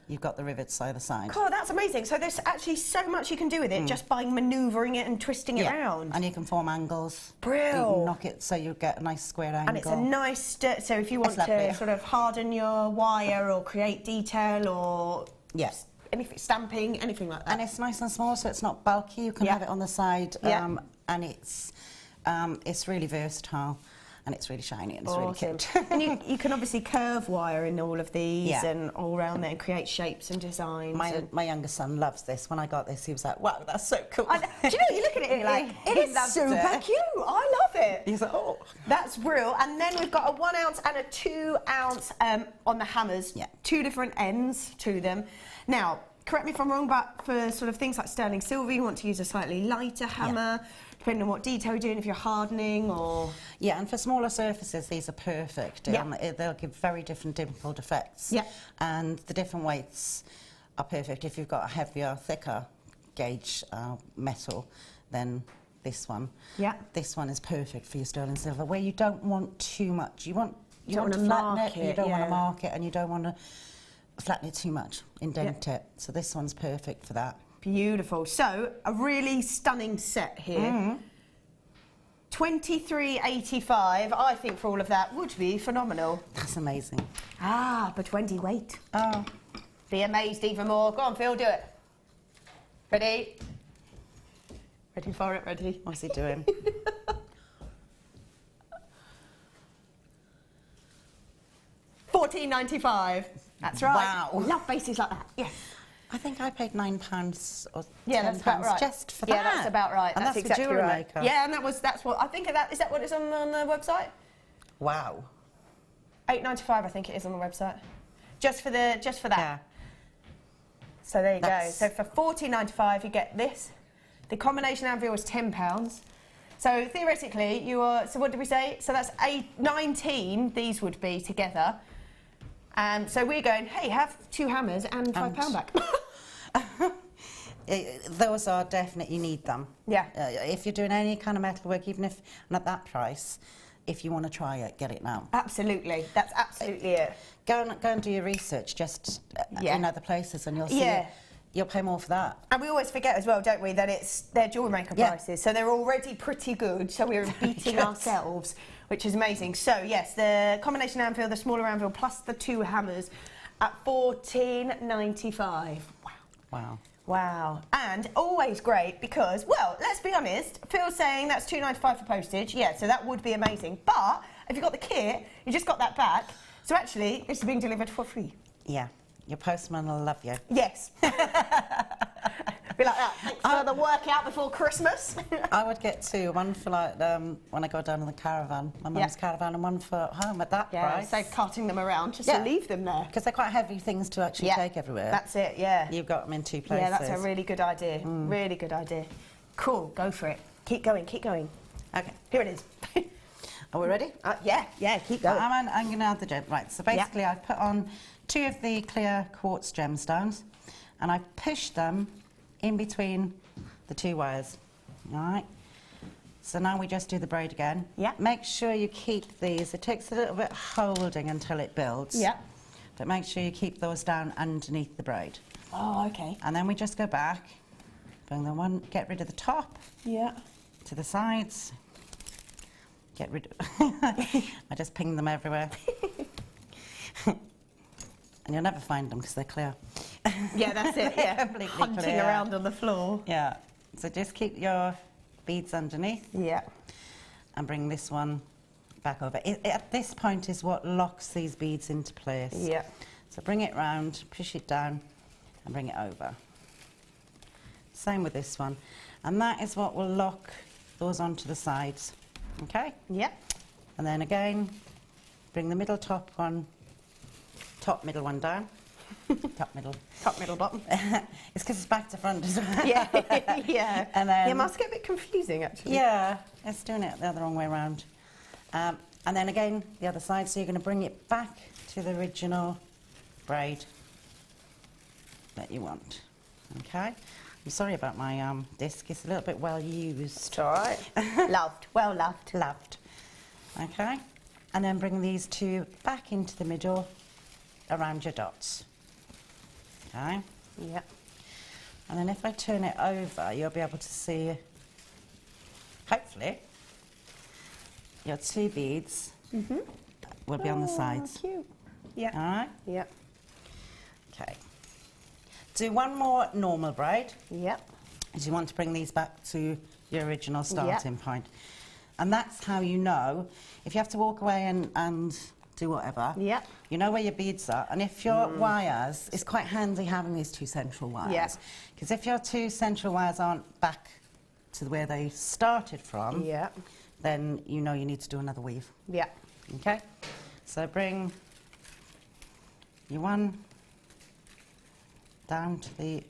you've got the rivets either side. God, that's amazing. So there's actually so much you can do with it just by manoeuvring it and twisting it around. And you can form angles. Brill. You can knock it so you get a nice square angle. And it's a nice, so if you want It's lovely. to sort of harden your wire or create detail or Yes. anything, stamping, anything like that. And it's nice and small, so it's not bulky. You can have it on the side, and it's really versatile, and it's really shiny and it's really cute. And you can obviously curve wire in all of these and all around there and create shapes and designs. My younger son loves this. When I got this, he was like, "Wow, that's so cool." Do you know, you look at it and you're like, it is super cute. I love it. He's like, "Oh, that's real." And then we've got a 1 ounce and a 2 ounce on the hammers. Yeah. 2 different ends to them. Now, correct me if I'm wrong, but for sort of things like sterling silver, you want to use a slightly lighter hammer. Depending on what detail you're doing, if you're hardening or... Yeah, and for smaller surfaces, these are perfect. They'll give very different dimpled effects. Yeah. And the different weights are perfect. If you've got a heavier, thicker gauge metal, then this one. Yeah. This one is perfect for your sterling silver, where you don't want too much. You want to flatten mark it, you don't want to mark it, and you don't want to flatten it too much, indent it. So this one's perfect for that. Beautiful. So, a really stunning set here. $23.85, I think for all of that would be phenomenal. That's amazing. Ah, but Wendy, wait. Oh. Be amazed even more. Go on, Phil, do it. Ready? Ready for it, ready? What's he doing? $14.95. That's right. Wow. Love bases like that. Yes. I think I paid £9 or that's about £10 right. just for that. Yeah, that's about right. And that's exactly for Jewellery right. Maker. Yeah, and that's what I think of that. Is that what it's on the website? Wow. $8.95, I think it is on the website. Just for that. Yeah. So there you go. So for $14.95, you get this. The combination anvil is £10. So theoretically, you are. So what did we say? So that's 19. These would be together. So we're going, hey, have 2 hammers and £5 back. Those are definite, you need them. Yeah. If you're doing any kind of metalwork, even if not at that price, if you want to try it, get it now. Absolutely. That's absolutely it. Go and do your research just in other places and you'll see it. You'll pay more for that. And we always forget as well, don't we, that it's their Jewellery Maker prices. So they're already pretty good. So we're beating ourselves, which is amazing. So yes, the combination anvil, the smaller anvil, plus the 2 hammers at $14.95. Wow. Wow. Wow. And always great because, well, let's be honest, Phil's saying that's $2.95 for postage. Yeah, so that would be amazing. But if you've got the kit, you just got that back. So actually, it's being delivered for free. Yeah. Your postman will love you. Yes. Be like that. Thanks for the workout before Christmas. I would get 2, one for like when I go down in the caravan, my mum's caravan, and one for home at that price. Save carting them around just to leave them there. Because they're quite heavy things to actually take everywhere. That's it, yeah. You've got them in 2 places. Yeah, that's a really good idea. Really good idea. Cool, go for it. Keep going, keep going. Okay. Here it is. Are we ready? Yeah, keep going. I'm going to add the gem. Right, so basically I've put on 2 of the clear quartz gemstones and I pushed them in between the 2 wires. All right. So now we just do the braid again. Yeah. Make sure you keep these. It takes a little bit holding until it builds. Yeah. But make sure you keep those down underneath the braid. Oh, okay. And then we just go back, bring the one, get rid of the top. Yeah. To the sides. Get rid of... I just ping them everywhere. And you'll never find them because they're clear. Yeah, that's it, yeah. Completely Hunting clear. around on the floor. Yeah. So just keep your beads underneath. Yeah. And bring this one back over. At this point is what locks these beads into place. Yeah. So bring it round, push it down, and bring it over. Same with this one. And that is what will lock those onto the sides. Okay? Yeah. And then again, bring the middle top middle one down. Top middle bottom. It's because it's back to front as well. Yeah, yeah. And then, it must get a bit confusing actually. Yeah, it's doing it the other wrong way around. And then again, the other side, so you're going to bring it back to the original braid that you want. Okay? I'm sorry about my disc, it's a little bit well used. It's all right. Loved, well loved. Loved. Okay? And then bring these 2 back into the middle around your dots. Okay? Yeah. And then if I turn it over, you'll be able to see, hopefully, your 2 beads will be on the sides. Cute. Yeah. All right? Yeah. Okay. do one more normal braid. Yep. Is you want to bring these back to your original starting point. And that's how you know, if you have to walk away and do whatever, you know where your beads are. And if your wires, it's quite handy having these two central wires. Because if your two central wires aren't back to where they started from, then you know you need to do another weave. Okay? So bring your one down to the,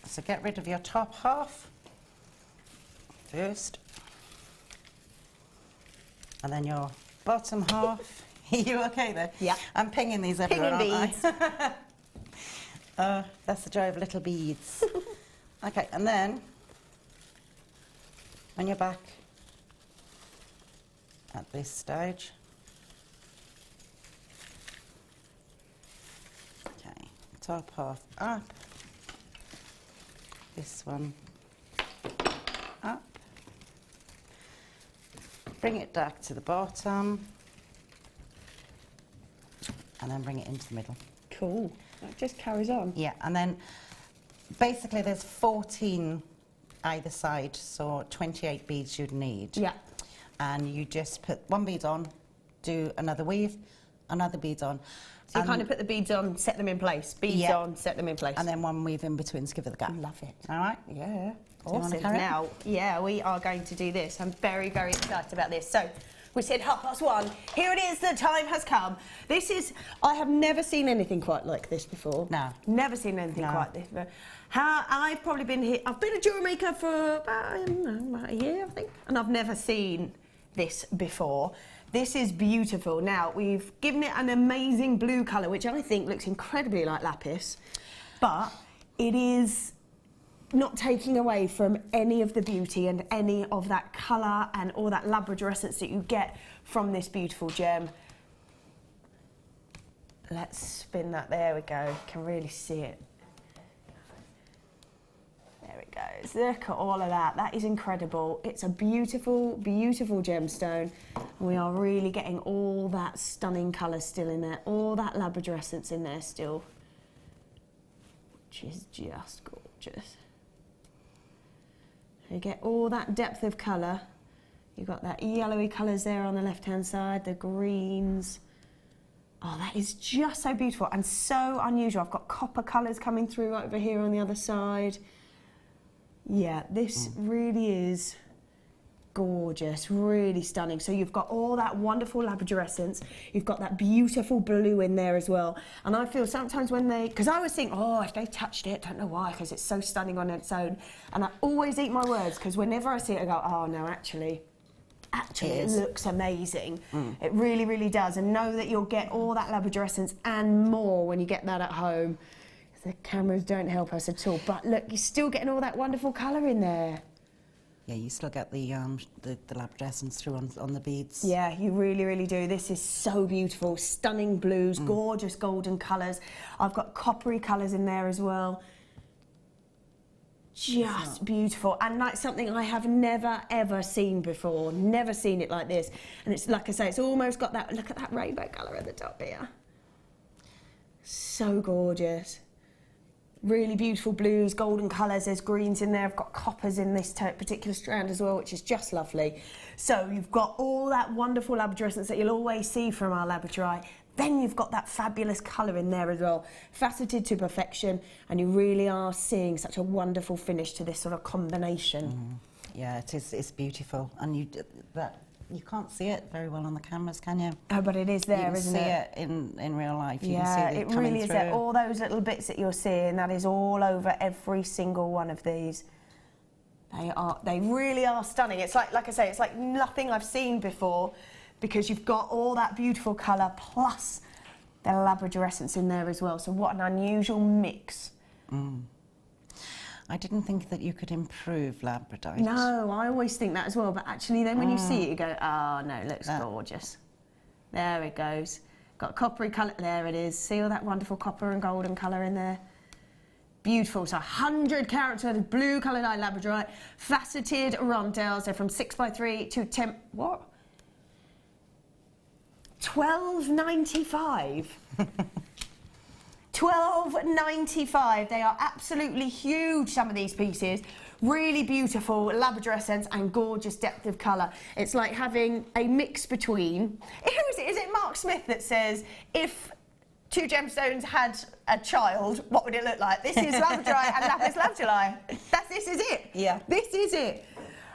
so get rid of your top half first. And then your bottom half. You okay there? Yeah. I'm pinging these everywhere, Pinging beads. That's the joy of little beads. Okay, and then when you're back at this stage, okay, top half up, this one up, bring it back to the bottom, and then bring it into the middle. Cool. That just carries on. Yeah, and then basically there's 14 either side, so 28 beads you'd need. Yeah. And you just put one bead on, do another weave, another bead on. So you kind of put the beads on, set them in place. Beads on, set them in place. And then one weave in between to give it the gap. Love it. All right? Yeah. Do you wanna Awesome. carry on? Now, yeah, we are going to do this. I'm very, very excited about this. So, we said 1:30. Here it is, the time has come. This is, I have never seen anything quite like this before. No. Never seen anything quite this before. I've probably been here, I've been a jewellery maker for about a year, I think, and I've never seen this before. This is beautiful. Now, we've given it an amazing blue colour, which I think looks incredibly like lapis, but it is not taking away from any of the beauty and any of that colour and all that labradorescence that you get from this beautiful gem. Let's spin that. There we go. Can really see it. There it goes. Look at all of that. That is incredible. It's a beautiful, beautiful gemstone. And we are really getting all that stunning colour still in there. All that labradorescence in there still. Which is just gorgeous. You get all that depth of colour. You've got that yellowy colours there on the left-hand side, the greens. Oh, that is just so beautiful and so unusual. I've got copper colours coming through over here on the other side. Yeah, this really is gorgeous, really stunning. So you've got all that wonderful labradorescence, you've got that beautiful blue in there as well. And I feel sometimes when they, because I always think, oh, if they touched it, don't know why, because it's so stunning on its own. And I always eat my words, because whenever I see it, I go, oh no, actually it looks amazing. It really, really does. And know that you'll get all that labradorescence and more when you get that at home. The cameras don't help us at all, but look, you're still getting all that wonderful colour in there. Yeah, you still get the labradorescence through on the beads. Yeah, you really, really do. This is so beautiful. Stunning blues, gorgeous golden colours. I've got coppery colours in there as well. Just beautiful. And like something I have never, ever seen before. Never seen it like this. And it's, like I say, it's almost got that, look at that rainbow colour at the top here. So gorgeous. Really beautiful blues, golden colours, there's greens in there. I've got coppers in this particular strand as well, which is just lovely. So you've got all that wonderful labradorescence that you'll always see from our labradorite. Then you've got that fabulous colour in there as well, faceted to perfection, and you really are seeing such a wonderful finish to this sort of combination. Yeah, it is. It's beautiful, and you can't see it very well on the cameras, can you? Oh, but it is there, isn't it? You can see it in real life. You Yeah, can see it really is there. All those little bits that you're seeing, that is all over every single one of these. They really are stunning. It's like I say, it's like nothing I've seen before, because you've got all that beautiful colour plus the labradorescence in there as well. So what an unusual mix. I didn't think that you could improve labradorite. No, I always think that as well, but actually then when you see it, you go, oh no, it looks gorgeous. There it goes. Got coppery colour, there it is. See all that wonderful copper and golden colour in there? Beautiful, so 100 carats worth of blue coloured eye labradorite, faceted rondelles, they're from 6x3 to 10, what? £12.95. £12.95. They are absolutely huge, some of these pieces. Really beautiful Labrador essence and gorgeous depth of colour. It's like having a mix between... Who is it? Is it Mark Smith that says, if two gemstones had a child, what would it look like? This is labradorite and lapis lazuli. This is it. Yeah. This is it.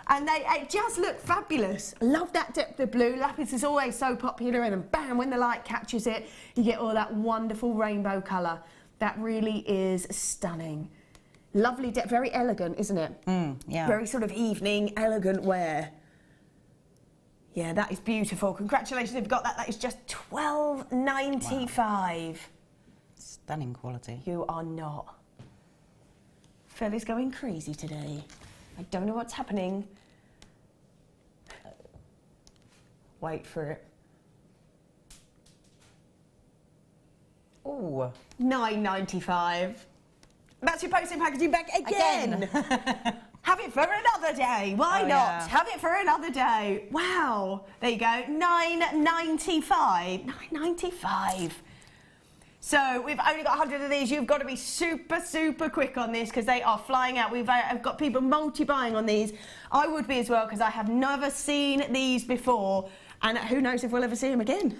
And they just look fabulous. Love that depth of blue. Lapis is always so popular, and then bam, when the light catches it, you get all that wonderful rainbow colour. That really is stunning. Lovely depth, very elegant, isn't it? Yeah. Very sort of evening, elegant wear. Yeah, that is beautiful. Congratulations if you got that. That is just £12.95. Wow. Stunning quality. You are not. Fella's going crazy today. I don't know what's happening. Wait for it. Ooh. £9.95. That's your posting packaging back again. Have it for another day. Why not? Yeah. Have it for another day. Wow. There you go. £9.95. £9.95. So we've only got 100 of these. You've got to be super, super quick on this because they are flying out. I've got people multi-buying on these. I would be as well because I have never seen these before, and who knows if we'll ever see them again.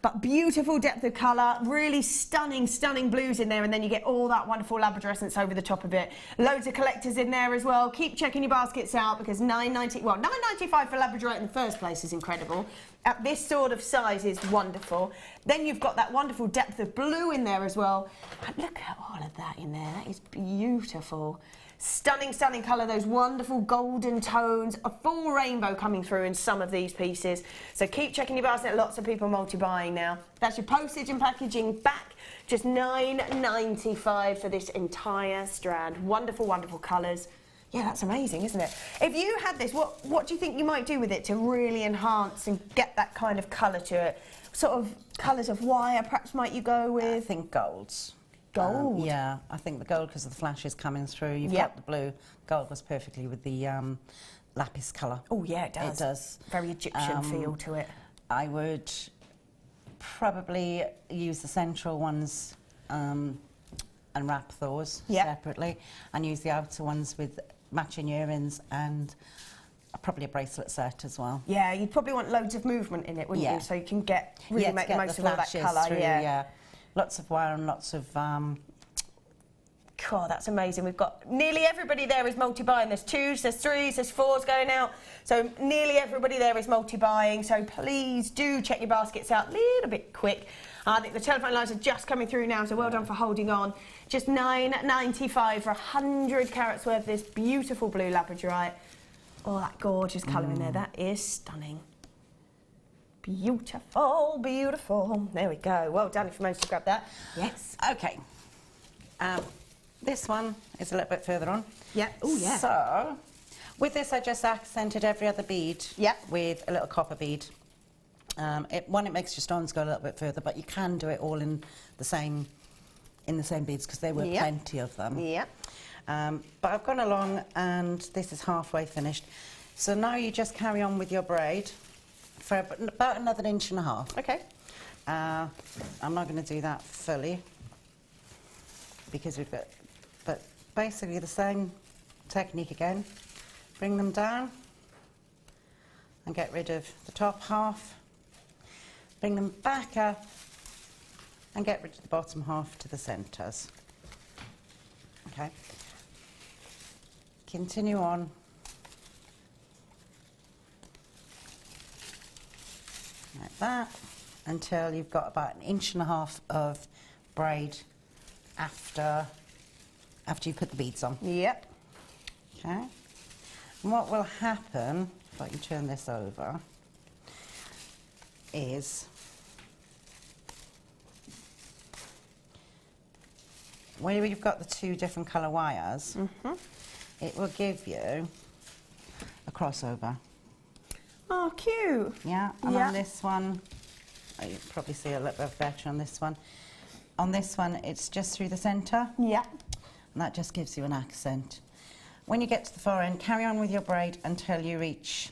But beautiful depth of colour, really stunning, stunning blues in there, and then you get all that wonderful Labrador essence over the top of it. Loads of collectors in there as well. Keep checking your baskets out because £9.95 for Labradorite in the first place is incredible. At this sort of size is wonderful. Then you've got that wonderful depth of blue in there as well. And look at all of that in there. That is beautiful. Stunning, stunning colour, those wonderful golden tones, a full rainbow coming through in some of these pieces. So keep checking your basket, lots of people multi-buying now. That's your postage and packaging back, just £9.95 for this entire strand. Wonderful, wonderful colours. Yeah, that's amazing, isn't it? If you had this, what do you think you might do with it to really enhance and get that kind of colour to it? Sort of colours of wire, perhaps, might you go with? I think golds. Gold? Yeah, I think the gold because of the flashes coming through. You've got the blue. Gold goes perfectly with the lapis colour. Oh, yeah, it does. It does. Very Egyptian feel to it. I would probably use the central ones and wrap those separately, and use the outer ones with matching earrings and probably a bracelet set as well. Yeah, you'd probably want loads of movement in it, wouldn't you? So you can really make the most of all that colour. Through, yeah. Lots of wire and lots of... God, that's amazing. We've got nearly everybody there is multi-buying. There's 2s, there's 3s, there's 4s going out. So nearly everybody there is multi-buying. So please do check your baskets out a little bit quick. I think the telephone lines are just coming through now, so well done for holding on. Just £9.95 for 100 carats worth of this beautiful blue labradorite. Oh, that gorgeous colour in there. That is stunning. Beautiful, beautiful. There we go. Well done if you managed to grab that. Yes. Okay. This one is a little bit further on. Yeah. Oh, yeah. So, with this I just accented every other bead with a little copper bead. It makes your stones go a little bit further, but you can do it all in the same beads because there were plenty of them. Yeah. But I've gone along and this is halfway finished. So now you just carry on with your braid for about another 1.5 inches. Okay. I'm not going to do that fully because we've got, but basically the same technique again. Bring them down and get rid of the top half. Bring them back up and get rid of the bottom half to the centres. Okay. Continue on. Like that, until you've got about 1.5 inches of braid after you put the beads on. Yep. Okay. And what will happen, if I can turn this over, is where you've got the 2 different colour wires, it will give you a crossover. Oh, cute. Yeah, and on this one, oh, you probably see a little bit better on this one. On this one, it's just through the centre. Yeah. And that just gives you an accent. When you get to the far end, carry on with your braid until you reach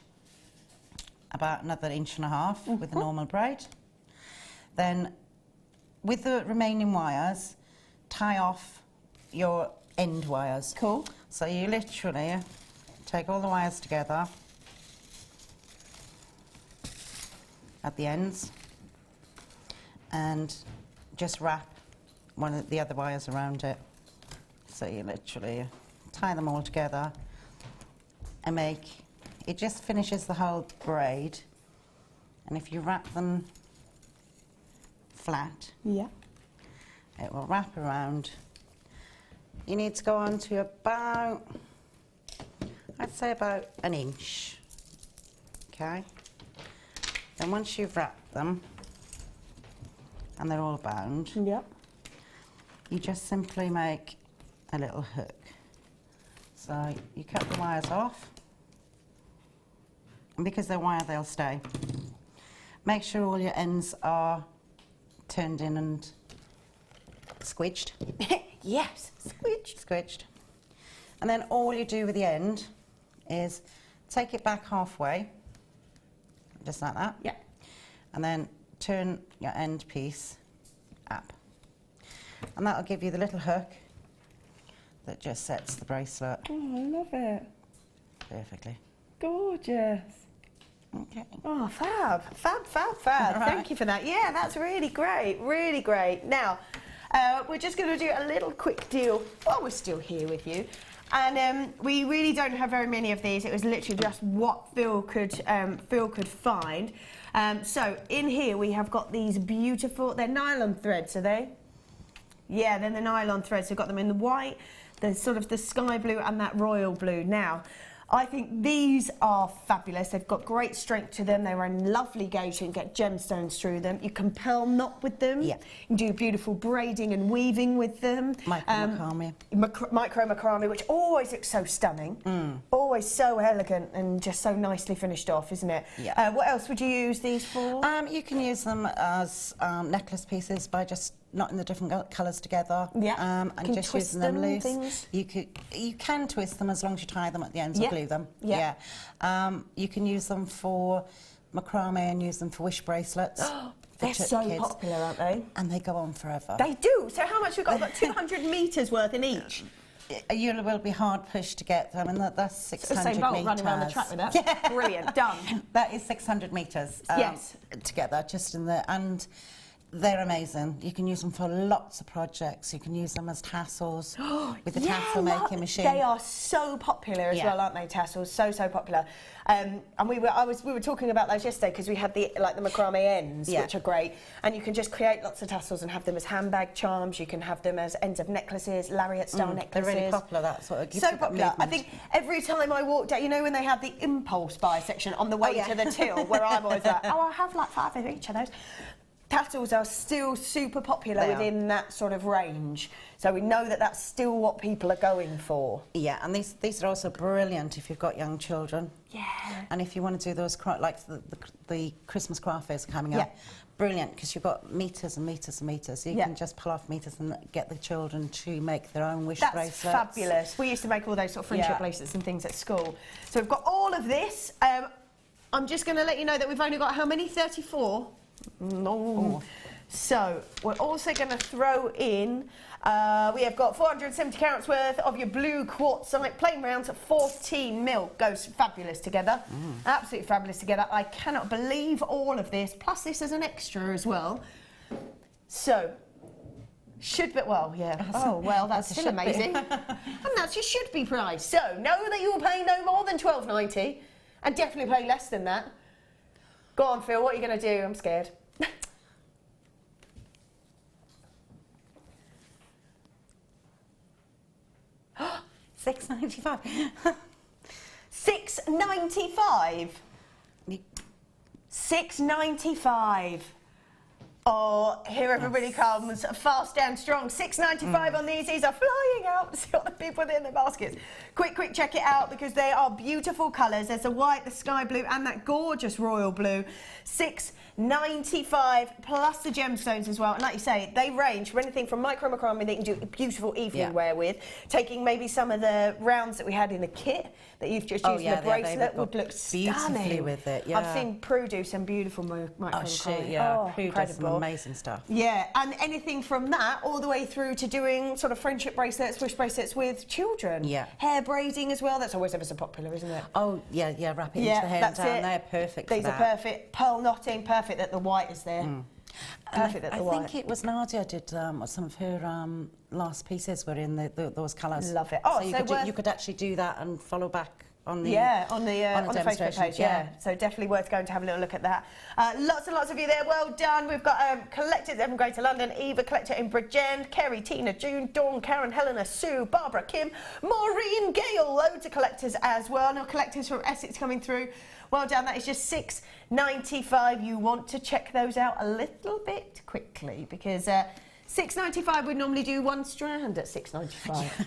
about another 1.5 inches with a normal braid. Then, with the remaining wires, tie off your end wires. Cool. So you literally take all the wires together at the ends and just wrap one of the other wires around it. So you literally tie them all together and it just finishes the whole braid. And if you wrap them flat, Yeah. it will wrap around. You need to go on to about, I'd say about an inch. Okay. Then once you've wrapped them and they're all bound, Yep. you just simply make a little hook. So you cut the wires off, and because they're wire, they'll stay. Make sure all your ends are turned in and squidged. Yes. Squidged. And then all you do with the end is take it back halfway, just like that. Yeah. And then turn your end piece up. And that'll give you the little hook that just sets the bracelet Oh, I love it. perfectly. Gorgeous. Okay. Oh, fab. Right. Thank you for that. Yeah, that's really great, really great. Now, we're just going to do a little quick deal while we're still here with you. And we really don't have very many of these. It was literally just what Phil could find. So in here we have got these beautiful, they're nylon threads, are they? Yeah, they're the nylon threads. So we've got them in the white, the sort of the sky blue and that royal blue. Now, I think these are fabulous. They've got great strength to them. They're in lovely gauge. You can get gemstones through them. You can pearl knot with them. Yeah. You can do beautiful braiding and weaving with them. Micro macrame. Micro macrame, which always looks so stunning. Always so elegant and just so nicely finished off, isn't it? Yeah. What else would you use these for? You can use them as necklace pieces by just knotting the different colours together. Yeah. And Can just twist using them them, loose. things? You can twist them as long as you tie them at the ends Yeah. or glue them. Yeah. You can use them for macrame and use them for wish bracelets. They're for so kids. popular, aren't they? And they go on forever. They do. So how much we've got? About 200 metres worth in each. You will be hard pushed to get them, and that's 600 Usain Bolt metres. running around the track with that. Brilliant. Done. That is 600 metres Yes. together, just in the, and they're amazing. You can use them for lots of projects. You can use them as tassels with the tassel making machine. They are so popular as well, aren't they? Tassels, so popular. And we were talking about those yesterday because we had the macrame ends, which are great. And you can just create lots of tassels and have them as handbag charms. You can have them as ends of necklaces, lariat style necklaces. They're really popular. That's what gives so you that popular. I movement. think every time I walked out, you know, when they have the impulse buy section on the way to the till, where I'm always like, oh, I have like 5 of each of those. Tassels are still super popular within that sort of range. So we know that that's still what people are going for. Yeah, and these are also brilliant if you've got young children. Yeah. And if you want to do those, like the Christmas craft fairs coming up, brilliant, because you've got metres and metres and metres. You can just pull off metres and get the children to make their own wish bracelets. That's fabulous. We used to make all those sort of friendship bracelets and things at school. So we've got all of this. I'm just going to let you know that we've only got how many? 34? No. So we're also going to throw in, we have got 470 carats worth of your blue quartzite plain rounds at 14 mil. Goes fabulous together. Absolutely fabulous together. I cannot believe all of this, plus this as an extra as well. So, should be, well, yeah. Oh, well, that's still amazing. And that's your should be price. So, know that you will pay no more than $12.90 and definitely pay less than that. Go on, Phil, what are you going to do? I'm scared. $6.95. $6.95. $6.95. Oh, here everybody comes, fast and strong. $6.95 on these. These are flying out. See all the people in the baskets. Quick, check it out because they are beautiful colours. There's the white, the sky blue, and that gorgeous royal blue. $6.95 plus the gemstones as well. And like you say, they range from anything from micro macrame that you can do beautiful evening wear with, taking maybe some of the rounds that we had in the kit that you've just used in the bracelet would look beautifully stunning with it. I've seen Prue do some beautiful micro macrame. Prue does beautiful. Amazing stuff. Yeah, and anything from that all the way through to doing sort of friendship bracelets, wish bracelets with children. Yeah. Hair braiding as well. That's always ever so popular, isn't it? Oh, yeah, wrap it into the hair and down. They're perfect for These that. are perfect. Pearl knotting, perfect that the white is there. Perfect that the white. I think it was Nadia did some of her last pieces were in those colours. Love it. Oh, so you could actually do that and follow back on the on the Facebook page. Yeah, so definitely worth going to have a little look at that. Lots and lots of you there. Well done. We've got collectors in Greater London, Eva collector in Bridgend, Kerry, Tina, June, Dawn, Karen, Helena, Sue, Barbara, Kim, Maureen, Gail. Loads of collectors as well. No collectors from Essex coming through. Well done. That is just £6.95. You want to check those out a little bit quickly because £6.95 we'd normally do one strand at £6.95.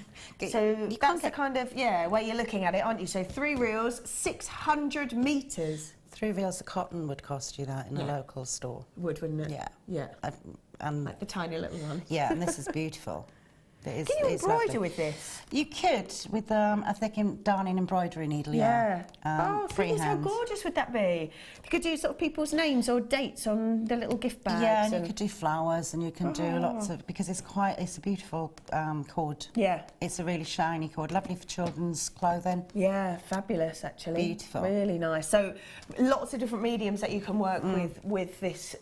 So that's the kind of way you're looking at it, aren't you? So 3 reels, 600 metres. 3 reels of cotton would cost you that in a local store. Would, wouldn't it? Yeah. Yeah. And like the tiny little one. Yeah, and this is beautiful. Can you embroider with this? You could with a thick darning embroidery needle. Yeah. Oh, freehand. How gorgeous would that be? You could do sort of people's names or dates on the little gift bags. Yeah, and you could do flowers, and you can do lots of because it's a beautiful cord. Yeah. It's a really shiny cord, lovely for children's clothing. Yeah, fabulous actually. Beautiful. Really nice. So lots of different mediums that you can work with this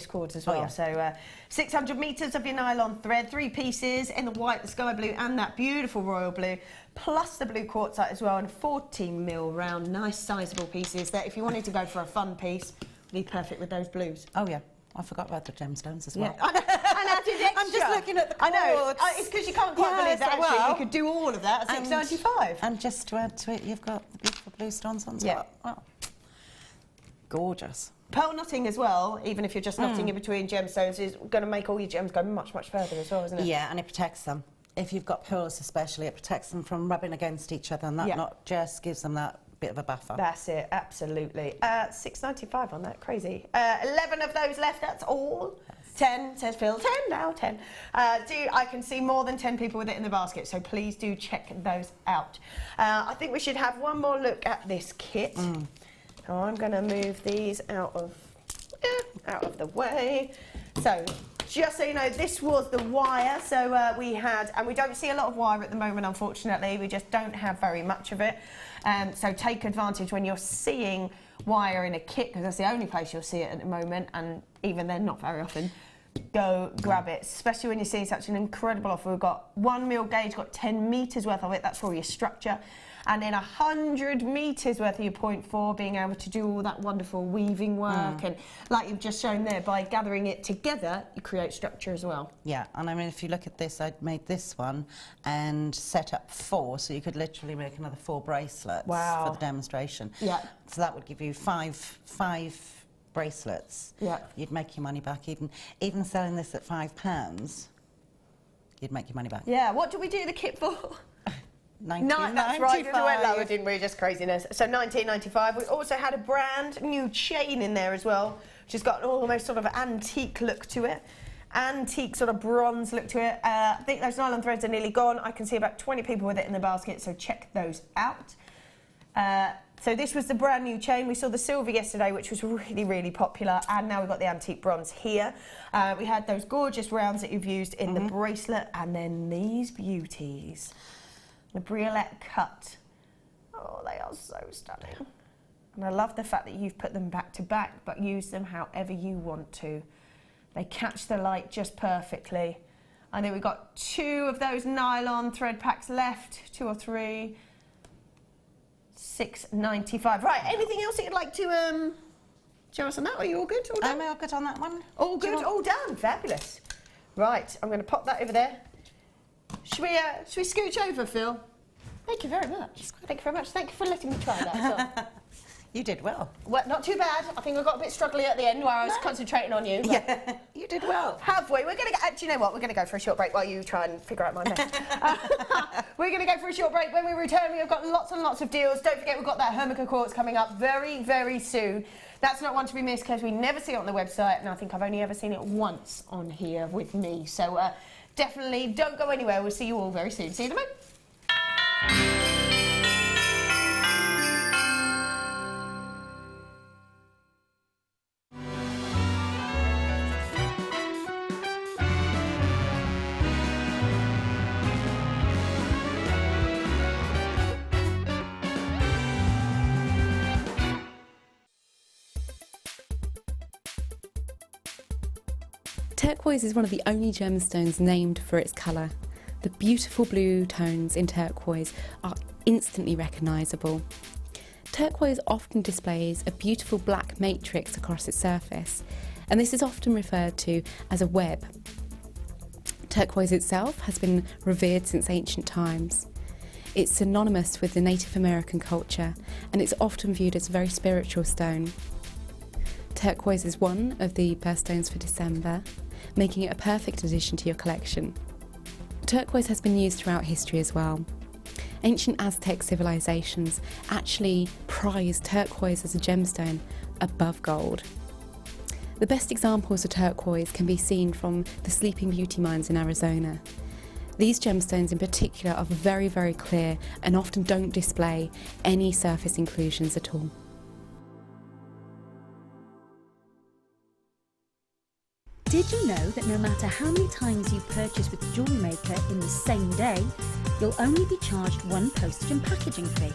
cord as well. Oh, yeah. So 600 metres of your nylon thread, 3 pieces in the white, the sky blue and that beautiful royal blue, plus the blue quartzite as well, and 14mm round, nice sizable pieces that if you wanted to go for a fun piece, would be perfect with those blues. Oh yeah, I forgot about the gemstones as well. Yeah. And added extra. I'm just looking at the cords. I know, it's because you can't quite believe that actually you could do all of that at £6.95. And just to add to it, you've got the beautiful blue stones on top. Yeah. Wow. Gorgeous. Pearl knotting as well, even if you're just knotting in between gemstones, is going to make all your gems go much, much further as well, isn't it? Yeah, and it protects them. If you've got pearls especially, it protects them from rubbing against each other, and that not just gives them that bit of a buffer. That's it, absolutely. £6.95 on that, crazy. 11 of those left, that's all. 10, says Phil. 10 now, 10. I can see more than 10 people with it in the basket, so please do check those out. I think we should have one more look at this kit. So I'm going to move these out of the way. So, just so you know, this was the wire. So we had, and we don't see a lot of wire at the moment, unfortunately. We just don't have very much of it. So take advantage when you're seeing wire in a kit, because that's the only place you'll see it at the moment, and even then, not very often. Go grab it, especially when you're seeing such an incredible offer. We've got 1mm gauge, got 10 metres worth of it. That's for all your structure. And then 100 metres worth of your 0.4, being able to do all that wonderful weaving work. And like you've just shown there, by gathering it together, you create structure as well. Yeah, and I mean, if you look at this, I'd made this one and set up 4, so you could literally make another 4 bracelets for the demonstration. Yeah. So that would give you five bracelets. Yeah. You'd make your money back. Even selling this at £5, you'd make your money back. Yeah, what do we do the kit for? That's right, we went lower, didn't we? Just craziness. So £19.95. We also had a brand new chain in there as well, which has got an almost sort of antique look to it. Antique sort of bronze look to it. I think those nylon threads are nearly gone. I can see about 20 people with it in the basket, so check those out. So this was the brand new chain. We saw the silver yesterday, which was really, really popular, and now we've got the antique bronze here. We had those gorgeous rounds that you've used in the bracelet, and then these beauties. The briolette cut. Oh, they are so stunning. And I love the fact that you've put them back to back, but use them however you want to. They catch the light just perfectly. I think we've got 2 of those nylon thread packs left, 2 or 3. £6.95. Right, anything else that you'd like to show us on that? Are you all good? All done? I'm all good on that one. All good, all done. Fabulous. Right, I'm going to pop that over there. Should we scooch over, Phil? Thank you very much. Thank you very much. Thank you for letting me try that as well. You did well. Well, not too bad. I think I got a bit struggly at the end where I was concentrating on you. Yeah, you did well. Have we? We're going to do you know what? We're going to go for a short break while you try and figure out my mess. We're going to go for a short break. When we return, we've got lots and lots of deals. Don't forget, we've got that Hermica quartz coming up very, very soon. That's not one to be missed because we never see it on the website, and I think I've only ever seen it once on here with me. So definitely don't go anywhere. We'll see you all very soon. See you in a moment. Turquoise is one of the only gemstones named for its colour. The beautiful blue tones in turquoise are instantly recognisable. Turquoise often displays a beautiful black matrix across its surface, and this is often referred to as a web. Turquoise itself has been revered since ancient times. It's synonymous with the Native American culture, and it's often viewed as a very spiritual stone. Turquoise is one of the birthstones for December, making it a perfect addition to your collection. Turquoise has been used throughout history as well. Ancient Aztec civilizations actually prized turquoise as a gemstone above gold. The best examples of turquoise can be seen from the Sleeping Beauty mines in Arizona. These gemstones in particular are very, very clear and often don't display any surface inclusions at all. Did you know that no matter how many times you purchase with Jewellery Maker in the same day, you'll only be charged one postage and packaging fee?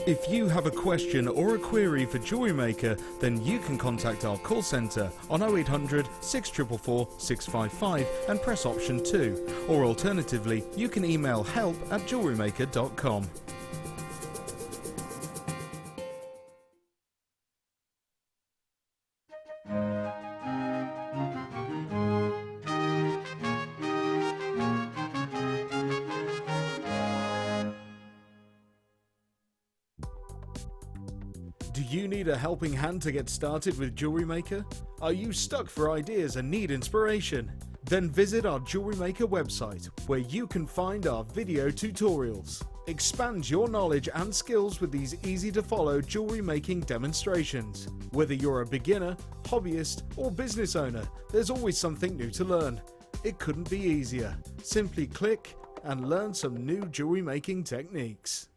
If you have a question or a query for Jewellery Maker, then you can contact our call centre on 0800 644 655 and press option 2, or alternatively you can email help@jewellerymaker.com. Do you need a helping hand to get started with Jewellery Maker? Are you stuck for ideas and need inspiration? Then visit our Jewellery Maker website, where you can find our video tutorials. Expand your knowledge and skills with these easy-to-follow jewellery making demonstrations. Whether you're a beginner, hobbyist, or business owner, there's always something new to learn. It couldn't be easier. Simply click and learn some new jewellery making techniques.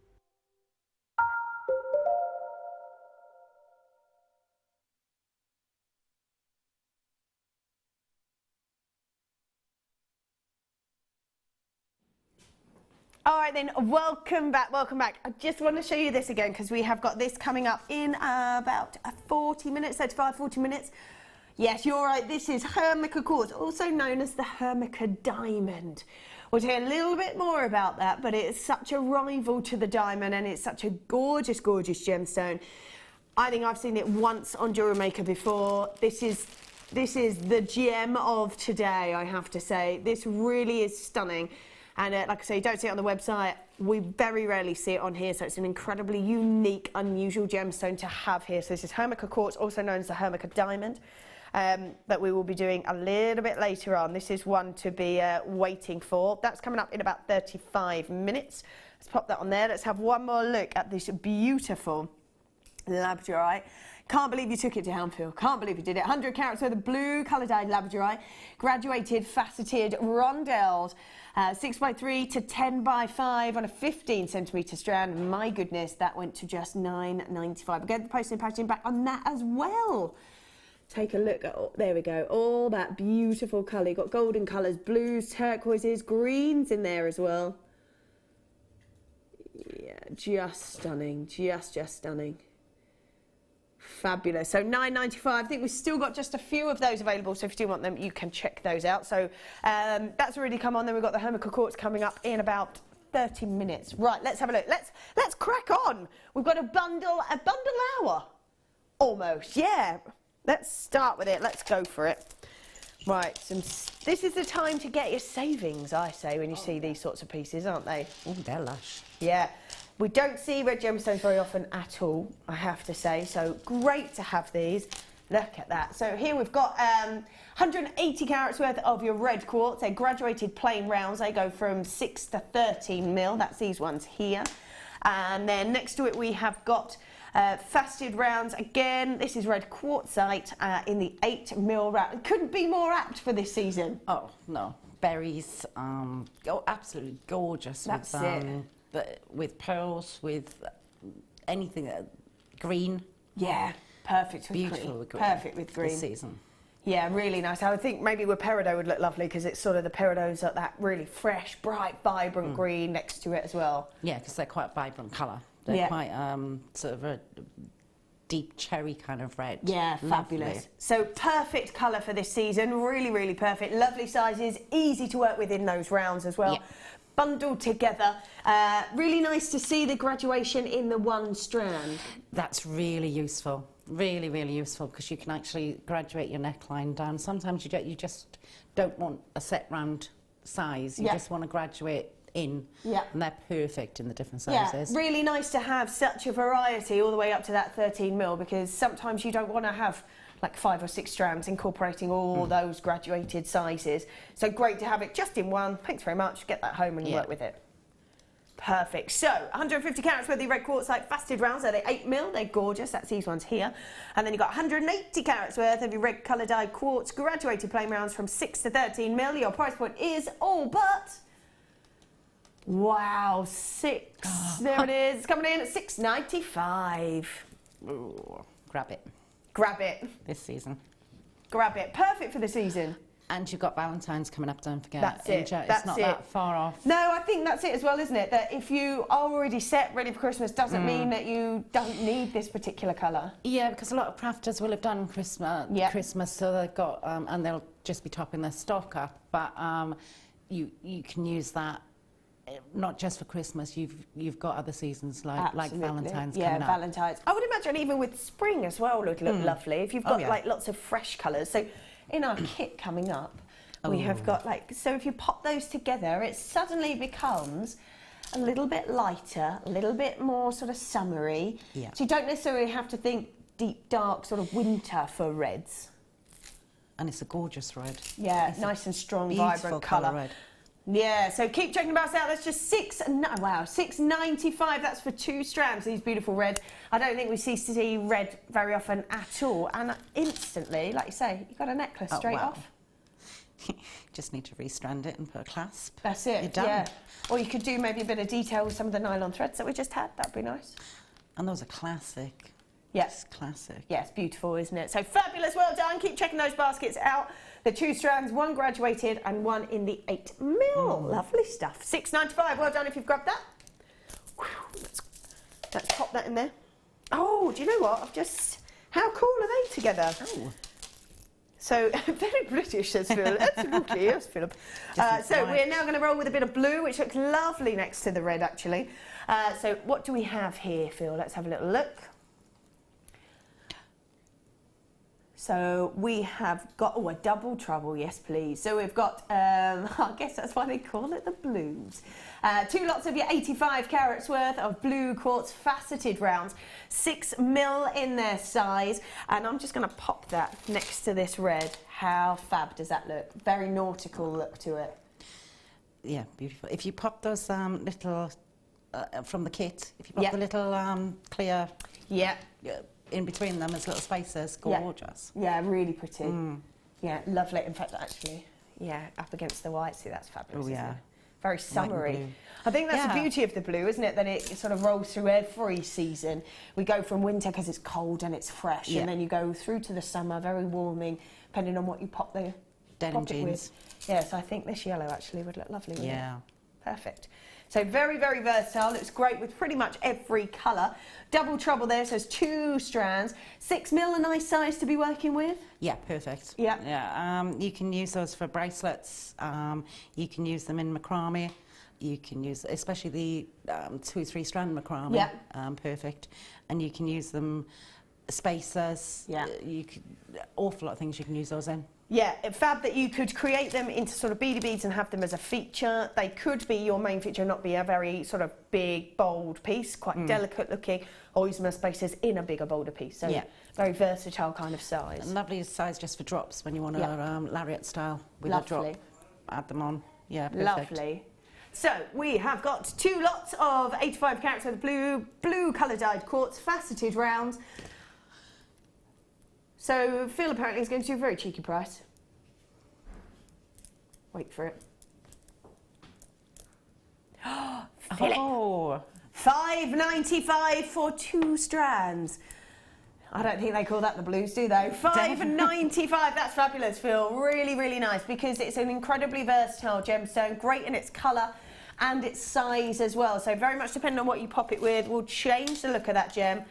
All right then, welcome back, welcome back. I just want to show you this again because we have got this coming up in about 40 minutes, 35, 40 minutes. Yes, you're right, this is Hermica quartz, also known as the Hermica diamond. We'll tell you a little bit more about that, but it's such a rival to the diamond and it's such a gorgeous, gorgeous gemstone. I think I've seen it once on Jewellery Maker before. This is the gem of today, I have to say. This really is stunning. And like I say, you don't see it on the website. We very rarely see it on here, so it's an incredibly unique, unusual gemstone to have here. So this is Hermica quartz, also known as the Hermica diamond, that we will be doing a little bit later on. This is one to be waiting for. That's coming up in about 35 minutes. Let's pop that on there. Let's have one more look at this beautiful labradorite. Can't believe you took it to Helmfield. Can't believe you did it. 100 carats worth of blue colour-dyed labradorite, graduated faceted rondelles, 6x3 to 10x5 on a 15cm strand. My goodness, that went to just $9.95. Again, the posting and packaging back on that as well. Take a look at, there we go, all that beautiful colour. You've got golden colours, blues, turquoises, greens in there as well. Yeah, just stunning, just stunning. Fabulous. So $9.95. I think we've still got just a few of those available, so if you do want them, you can check those out. So that's already come on. Then we've got the Hermica quartz coming up in about 30 minutes. Right, let's have a look. Let's crack on. We've got a bundle hour, almost. Yeah. Let's start with it. Let's go for it. Right, this is the time to get your savings, I say, when you see these sorts of pieces, aren't they? Oh, they're lush. Yeah. We don't see red gemstones very often at all, I have to say, so great to have these. Look at that. So here we've got 180 carats worth of your red quartz. They're graduated plain rounds. They go from 6 to 13 mil. That's these ones here. And then next to it we have got Faceted rounds, again, this is red quartzite in the 8mm round. Couldn't be more apt for this season. Oh, no. Berries, absolutely gorgeous. That's With pearls, with anything, green. Yeah, perfect with Beautiful green. with green. Perfect with green. This season. Yeah, really nice. I would think maybe with peridot would look lovely because it's sort of the peridots at that really fresh, bright, vibrant green next to it as well. Yeah, because they're quite vibrant colour. They're quite sort of a deep cherry kind of red. Yeah, fabulous. Lovely. So perfect colour for this season. Really, really perfect. Lovely sizes, easy to work with in those rounds as well. Yeah. Bundled together. Really nice to see the graduation in the one strand. That's really useful. Really, really useful because you can actually graduate your neckline down. Sometimes you just don't want a set round size. You just want to graduate in. Yeah. And they're perfect in the different sizes. Yeah, really nice to have such a variety all the way up to that 13mm because sometimes you don't want to have like 5 or 6 strands incorporating all those graduated sizes. So great to have it just in one. Thanks very much. Get that home and work with it. Perfect. So 150 carats worth of red quartzite faceted rounds. They're 8mm. They're gorgeous. That's these ones here. And then you've got 180 carats worth of your red colour dyed quartz graduated plain rounds from 6 to 13mm. Your price point is all but... Wow, 6. There it is. It's coming in at $6.95. Ooh, grab it. Grab it. This season. Grab it. Perfect for the season. And you've got Valentine's coming up, don't forget. That's it. It's not that far off. No, I think that's it as well, isn't it? That if you are already set, ready for Christmas, doesn't mean that you don't need this particular colour. Yeah, because a lot of crafters will have done Christmas, so they've got, and they'll just be topping their stock up. But you can use that. Not just for Christmas, you've got other seasons like Valentine's coming up. Yeah, Valentine's. I would imagine even with spring as well would look lovely if you've got like lots of fresh colours. So in our kit coming up, we have got so if you pop those together, it suddenly becomes a little bit lighter, a little bit more sort of summery. Yeah. So you don't necessarily have to think deep, dark sort of winter for reds. And it's a gorgeous red. Yeah, it's nice and strong, vibrant colour. Red. Yeah, so keep checking us out. That's just $6.95. That's for 2 strands. These beautiful reds. I don't think we see red very often at all. And instantly, like you say, you got a necklace straight off. Just need to restrand it and put a clasp. That's it. You're done. Yeah. Or you could do maybe a bit of detail with some of the nylon threads that we just had. That'd be nice. And those are classic. Yes. Classic. Yes, beautiful, isn't it? So fabulous. Well done. Keep checking those baskets out. The 2 strands, 1 graduated and 1 in the 8mm. Lovely stuff. $6.95. Well done if you've grabbed that. Whew, let's pop that in there. Oh, do you know what? How cool are they together? Oh. So, very British, says Phil. Absolutely, yes, Philip. So we're now going to roll with a bit of blue, which looks lovely next to the red, actually. So what do we have here, Phil? Let's have a little look. So we have got, a double trouble, yes please. So we've got, I guess that's why they call it the blues. 2 lots of your 85 carats worth of blue quartz faceted rounds, 6mm in their size. And I'm just going to pop that next to this red. How fab does that look? Very nautical look to it. Yeah, beautiful. If you pop those little, from the kit, if you pop the little clear... Yeah. In between them as little spaces, gorgeous. Yeah, really pretty. Yeah, lovely. In fact, actually, up against the white, see, that's fabulous. Oh, yeah. Isn't it? Very summery. I think that's the beauty of the blue, isn't it? That it sort of rolls through every season. We go from winter because it's cold and it's fresh, and then you go through to the summer, very warming, depending on what you pop the denim jeans. With. Yeah, so I think this yellow actually would look lovely. Yeah. Perfect. So very, very versatile. Looks great with pretty much every colour. Double trouble there, so it's 2 strands. 6mm, a nice size to be working with. Yeah, perfect. Yeah. Yeah. You can use those for bracelets. You can use them in macrame. You can use, especially the 2 or 3 strand macrame. Yeah. Perfect. And you can use them spacers. Yeah. You could, awful lot of things you can use those in. Yeah, fab that you could create them into sort of beady beads and have them as a feature. They could be your main feature, not be a very sort of big, bold piece, quite delicate looking, or use them as spacers in a bigger, bolder piece. So very versatile kind of size. And lovely size just for drops when you want a lariat style with a drop. Add them on. Yeah, perfect. Lovely. So we have got 2 lots of 85 carats with blue colour dyed quartz, faceted rounds. So Phil apparently is going to do a very cheeky price. Wait for it. Philip, Oh, $5.95 for 2 strands. I don't think they call that the blues, do they? $5.95, that's fabulous, Phil. Really, really nice, because it's an incredibly versatile gemstone, great in its colour and its size as well. So very much depending on what you pop it with will change the look of that gem.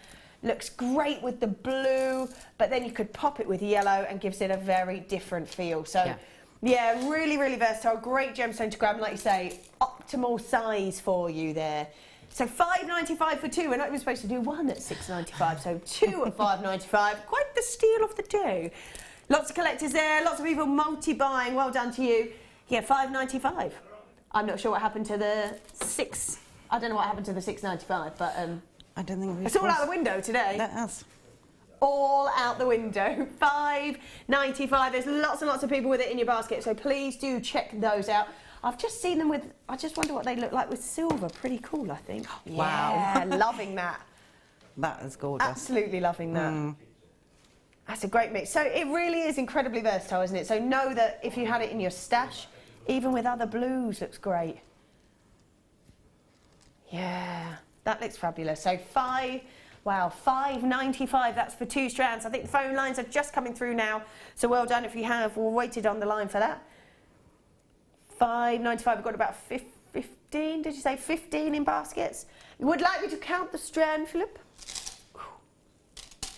Looks great with the blue, but then you could pop it with yellow and gives it a very different feel. So yeah, really, really versatile, great gemstone to grab, and like you say, optimal size for you there. So $5.95 for 2. We're not even supposed to do 1 at $6.95, so 2 at $5.95. Quite the steal of the day. Lots of collectors there, lots of people multi-buying. Well done to you. Yeah, $5.95. I'm not sure what happened to the 6. I don't know what happened to the $6.95, but I don't think it's all out the window today. That has. All out the window. $5.95. There's lots and lots of people with it in your basket, so please do check those out. I've just seen them with, I just wonder what they look like with silver. Pretty cool, I think. Wow. Yeah, loving that. That is gorgeous. Absolutely loving that. That's a great mix. So it really is incredibly versatile, isn't it? So know that if you had it in your stash, even with other blues, looks great. Yeah, that looks fabulous. So $5.95, that's for 2 strands. I think the phone lines are just coming through now, so well done if you have waited on the line for that. $5.95, we've got about 15, did you say 15 in baskets? You would like me to count the strand, Philip?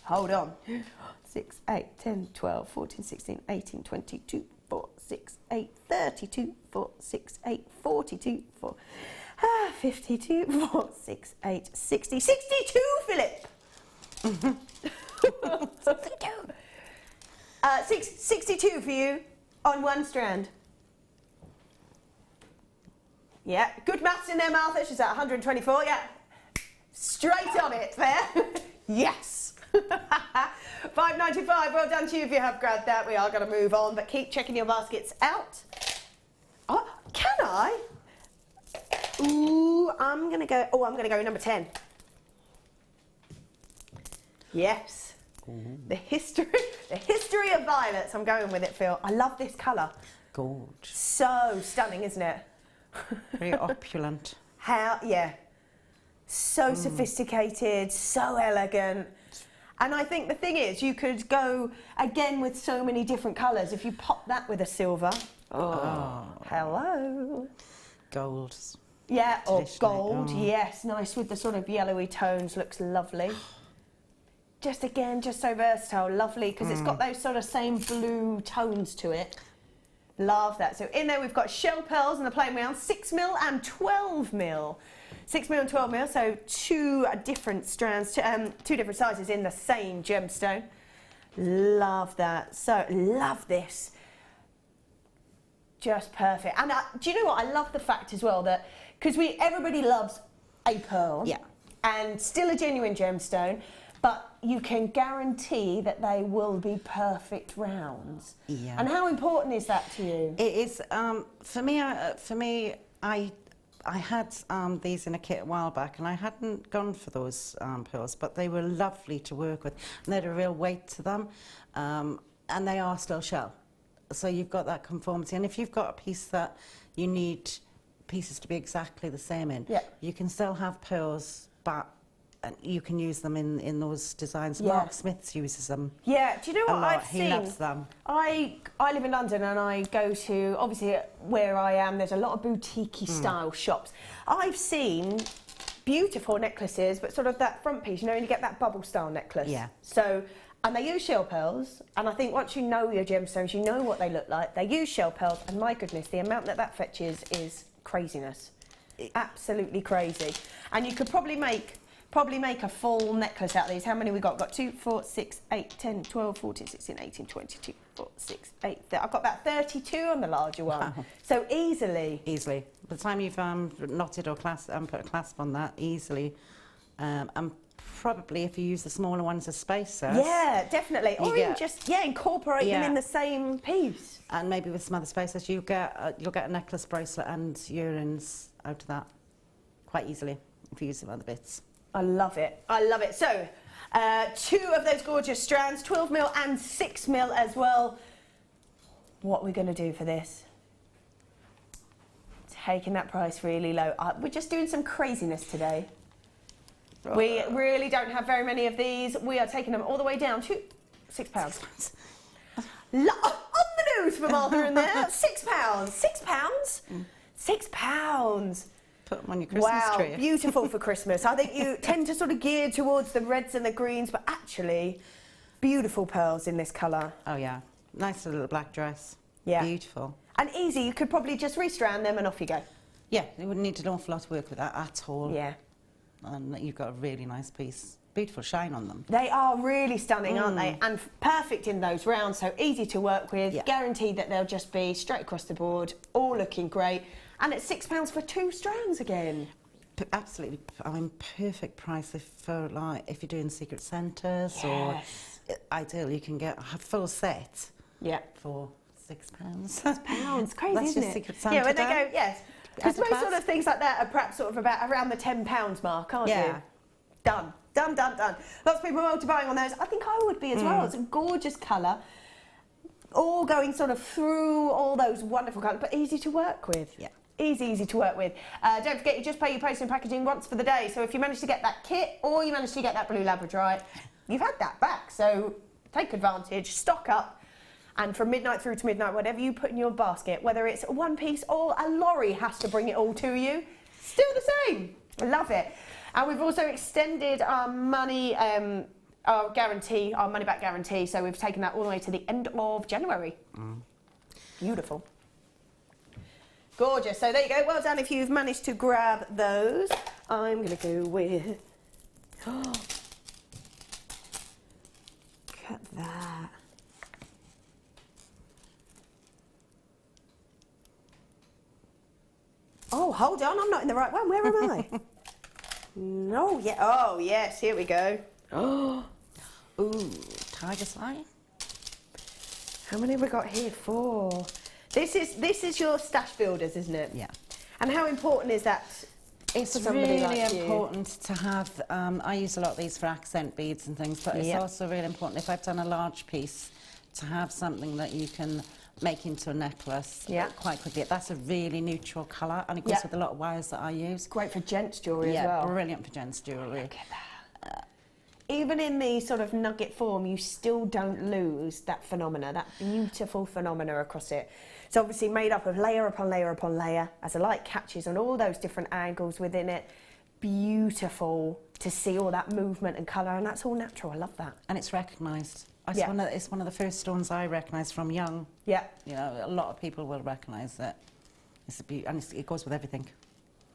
Hold on. 6, 8, 10, 12, 14, 16, 18, 22, 4, 6, 8, 32, 4, 6, 8, 42, 4, 52, 4, 6, 8, 60, 62, Philip! 62 for you on 1 strand. Yeah, good maths in there, Martha. She's at 124, yeah. Straight on it there. Yes. $5.95, well done to you if you have grabbed that. We are going to move on, but keep checking your baskets out. Oh, can I? Ooh, I'm going to go number 10. Yes. The history of violets. I'm going with it, Phil. I love this colour. Gorgeous. So stunning, isn't it? Very opulent. So sophisticated, so elegant. And I think the thing is, you could go again with so many different colours. If you pop that with a silver, hello. Gold. Yeah, or gold, yes, nice with the sort of yellowy tones, looks lovely. Just again, just so versatile, lovely, because it's got those sort of same blue tones to it. Love that. So in there we've got shell pearls and the plain round, 6mm and 12mm. 6mm and 12mm, so 2 different strands, 2 different sizes in the same gemstone. Love that. So love this. Just perfect. And do you know what? I love the fact as well that, because everybody loves a pearl. Yeah. And still a genuine gemstone, but you can guarantee that they will be perfect rounds. Yeah. And how important is that to you? It is. For me, I had these in a kit a while back, and I hadn't gone for those pearls, but they were lovely to work with, and they had a real weight to them, and they are still shell. So you've got that conformity, and if you've got a piece that you need pieces to be exactly the same in, you can still have pearls, but you can use them in those designs. Mark Smiths uses them. Yeah, do you know what I've seen? He loves them. I live in London, and I go to, obviously where I am, there's a lot of boutique-y style shops. I've seen beautiful necklaces, but sort of that front piece, you know, and you get that bubble style necklace. Yeah. So, and they use shell pearls, and I think once you know your gemstones, you know what they look like. They use shell pearls, and my goodness, the amount that fetches is craziness. Absolutely crazy. And you could probably make a full necklace out of these. How many we got? We've got 2, 4, 6, 8, 10, 12, 14, 16, 18, 22, 4, 6, 8. I've got about 32 on the larger one. Wow. So easily. Easily. By the time you've knotted or put a clasp on that, easily. I'm probably if you use the smaller ones as spacers. Yeah, definitely. You Or even get- just, incorporate them in the same piece. And maybe with some other spacers, you'll get a necklace, bracelet and earrings out of that quite easily if you use some other bits. I love it. I love it. So, 2 of those gorgeous strands, 12mm and 6mm as well. What are we going to do for this? Taking that price really low. We're just doing some craziness today. We really don't have very many of these. We are taking them all the way down to £6. On the nose for Martha in there. £6. £6? £6. Put them on your Christmas tree. Wow, beautiful for Christmas. I think you tend to sort of gear towards the reds and the greens, but actually, beautiful pearls in this colour. Oh yeah, nice little black dress. Yeah. Beautiful. And easy, you could probably just restrand them and off you go. Yeah, you wouldn't need an awful lot of work with that at all. Yeah. And you've got a really nice piece. Beautiful shine on them. They are really stunning, aren't they? And perfect in those rounds, so easy to work with. Yeah. Guaranteed that they'll just be straight across the board, all looking great. And it's £6 for 2 strands again. Absolutely, I mean, perfect price if you're doing secret centres or ideal. You can get a full set. Yeah. For £6. £6, crazy, That's isn't your it? secret Santa Yeah, when they done. go, yes. Because At the most sort class. of things like that are perhaps sort of about around the £10 mark, aren't you? Yeah. Done. Done, done, done. Lots of people are multi-buying on those. I think I would be as well. It's a gorgeous colour. All going sort of through all those wonderful colours, but easy to work with. Yeah. Easy to work with. Don't forget, you just pay your postage and packaging once for the day. So if you manage to get that kit or you manage to get that blue Labradorite, you've had that back. So take advantage, stock up, and from midnight through to midnight, whatever you put in your basket, whether it's one piece or a lorry has to bring it all to you, still the same. I love it. And we've also extended our money, our guarantee, our money back guarantee. So we've taken that all the way to the end of January. Beautiful. Gorgeous. So there you go. Well done if you've managed to grab those. I'm going to go with... Look at that. Oh, hold on. I'm not in the right one. Where am I? No. Yeah. Oh, yes. Here we go. Oh. Ooh, tiger's eye. How many have we got here? 4. This is your stash builders, isn't it? Yeah. And how important is that? It's for somebody really like you? important to have, I use a lot of these for accent beads and things, but it's Yep. also really important if I've done a large piece to have something that you can make into a necklace Yep. quite quickly. That's a really neutral colour and it goes Yep. with a lot of wires that I use. Great for gents jewellery Yeah, as well. brilliant for gents jewellery. Look at that. Even in the sort of nugget form, you still don't lose that phenomena, that beautiful phenomena across it. It's obviously made up of layer upon layer upon layer as the light catches on all those different angles within it. Beautiful to see all that movement and colour, and that's all natural. I love that. And it's recognised. It's, Yeah. it's one of the first stones I recognised from young. Yeah. You know, a lot of people will recognise it. It's a and it goes with everything.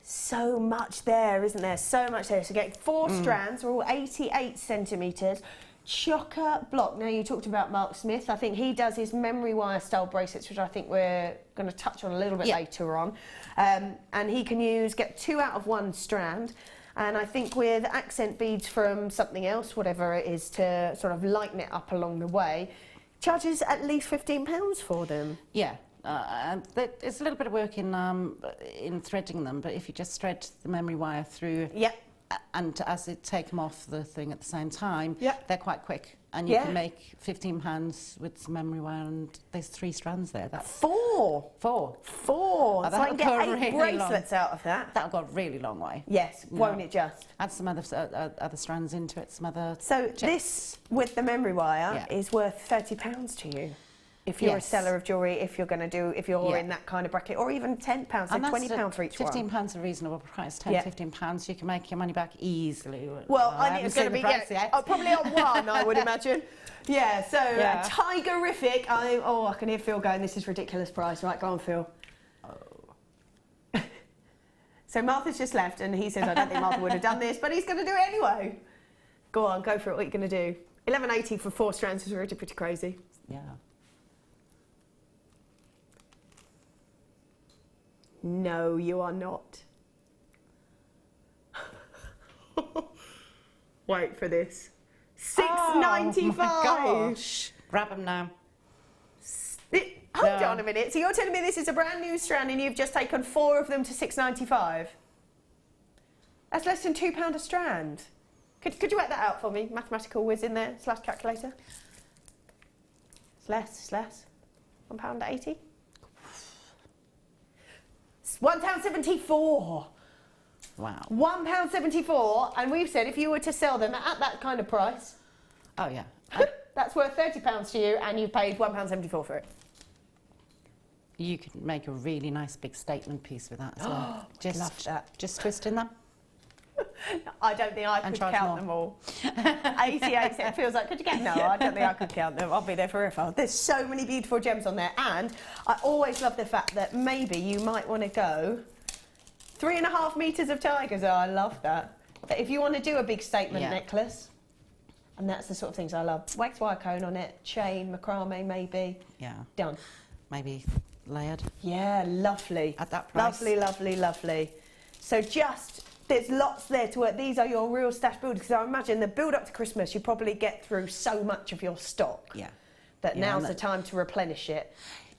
So much there, isn't there? So much there. So getting 4 strands, we're all 88 centimetres. Chocker block. Now, you talked about Mark Smith. I think he does his memory wire style bracelets, which I think we're going to touch on a little bit later on. And he can get 2 out of 1 strand. And I think with accent beads from something else, whatever it is, to sort of lighten it up along the way, charges at least £15 for them. Yeah. It's a little bit of work in threading them, but if you just thread the memory wire through, Yep. and as it take them off the thing at the same time, Yep. they're quite quick, and you Yeah. can make 15 pounds with some memory wire, and there's 3 strands there. That's 4. 4. 4. Oh, So I can get that'll 8 go really bracelets out of that. That'll go a really long way. Yes, Yeah. won't it just? Add some other strands into it, some other. So chips. this, with the memory wire, Yeah. is worth £30 to you. If you're Yes. a seller of jewellery, if you're Yeah. in that kind of bracket, or even £10, so And that's £20 for each £15 one. a reasonable price. 10, Yeah. £15, you can make your money back easily. Well, I think haven't it's going seen to the be price yet. probably on 1, I would imagine. Yeah, so Yeah. Tigerific. I can hear Phil going, this is ridiculous price. Right, go on, Phil. So Martha's just left, and he says, I don't think Martha would have done this, but he's going to do it anyway. Go on, go for it. What are you going to do? £11.80 for 4 strands is already pretty crazy. Yeah. No, you are not. wait for this. £6.95. Oh my gosh. Grab them now. Hold on a minute. So you're telling me this is a brand new strand and you've just taken 4 of them to £6.95? That's less than £2 a strand. Could you work that out for me? Mathematical whiz in there, / calculator. It's less. £1.80. It's £1.74. Wow. £1.74, and we've said if you were to sell them at that kind of price, Oh yeah. that's worth £30 to you, and you've paid £1.74 for it. You could make a really nice big statement piece with that as well. Love that. Just twisting them. I don't think I could count them all. 88, it feels like, could you get? No, I don't think I could count them. I'll be there forever. There's so many beautiful gems on there, and I always love the fact that maybe you might want to go 3.5 metres of tigers. Oh, I love that. But if you want to do a big statement necklace, and that's the sort of things I love. Wax wire cone on it, chain, macrame maybe. Yeah. Done. Maybe layered. Yeah, lovely. At that price. Lovely, lovely, lovely. So there's lots there to work. These are your real stash builders, because I imagine the build up to Christmas, you probably get through so much of your stock. Yeah. That now's the time to replenish it.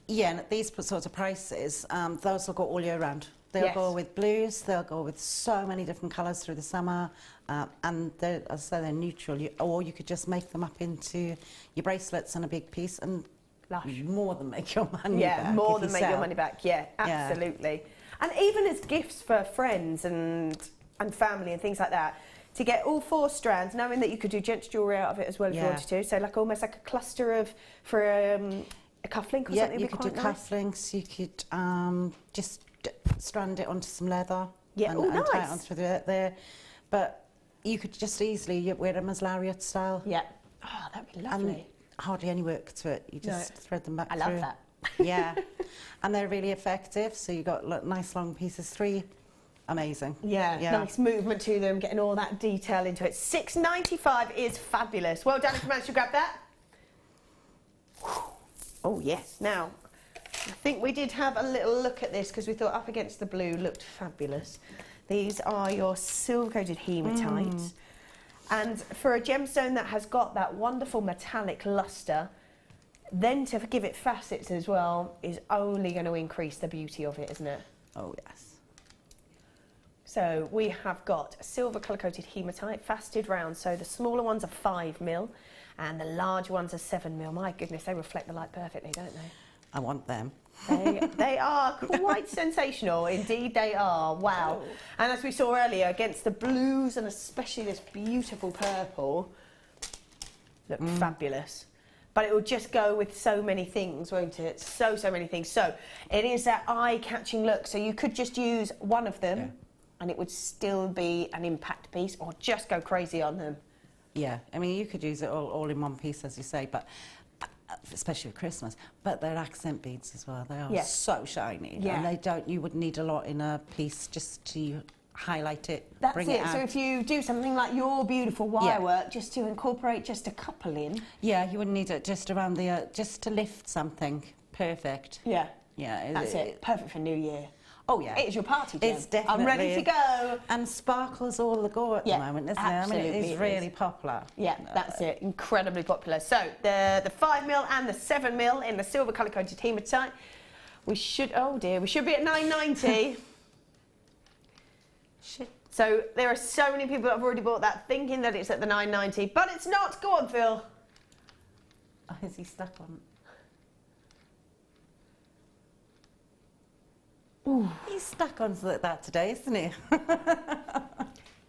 Yeah, and at these sorts of prices, those will go all year round. They'll go with blues, they'll go with so many different colours through the summer, and as I say, they're neutral. Or you could just make them up into your bracelets and a big piece, and more than make your money back. Yeah, more than make your money back. Yeah, absolutely. And even as gifts for friends and family and things like that, to get all 4 strands, knowing that you could do gents jewellery out of it as well if you wanted to. So like almost like a cluster for a cufflink or something. You could do cufflinks. You could just strand it onto some leather. Yeah, and tie it on through there. But you could just easily wear them as lariat style. Yeah. Oh, that'd be lovely. And hardly any work to it. You just thread them back through. I love that. Yeah. And they're really effective. So you've got nice long pieces. 3. Amazing. Yeah, nice movement to them, getting all that detail into it. £6.95 is fabulous. Well done if you managed to grab that. Oh, yes. Now, I think we did have a little look at this because we thought up against the blue looked fabulous. These are your silver-coated hematites. And for a gemstone that has got that wonderful metallic lustre, then to give it facets as well is only going to increase the beauty of it, isn't it? Oh, yes. So we have got silver colour-coated hematite, faceted round. So the smaller ones are 5mm and the large ones are 7mm. My goodness, they reflect the light perfectly, don't they? I want them. They are quite sensational. Indeed they are. Wow. Oh. And as we saw earlier, against the blues and especially this beautiful purple, look fabulous. But it will just go with so many things, won't it? So many things. So it is that eye-catching look. So you could just use one of them and it would still be an impact piece, or just go crazy on them. Yeah, I mean, you could use it all in one piece, as you say, but especially at Christmas. But they're accent beads as well. They are so shiny. Yeah. And you wouldn't need a lot in a piece just to highlight it, bring it out. So if you do something like your beautiful wire work, just to incorporate just a couple in. Yeah, you wouldn't need it just around the, just to lift something. Perfect. Yeah. Yeah. That's it. Perfect for New Year. Oh, yeah. It is your party gem. It's definitely. I'm ready to go. And sparkle's all the go at the moment, isn't it? I mean, it is really popular. Yeah, that's it. Incredibly popular. So, the 5mm and the 7mm in the silver colour-coated hematite. We should, oh dear, we should be at £9.90. Shit. So, there are so many people that have already bought that thinking that it's at the £9.90, but it's not. Go on, Phil. Oh, is he stuck on? Ooh. He's stuck on that today, isn't he?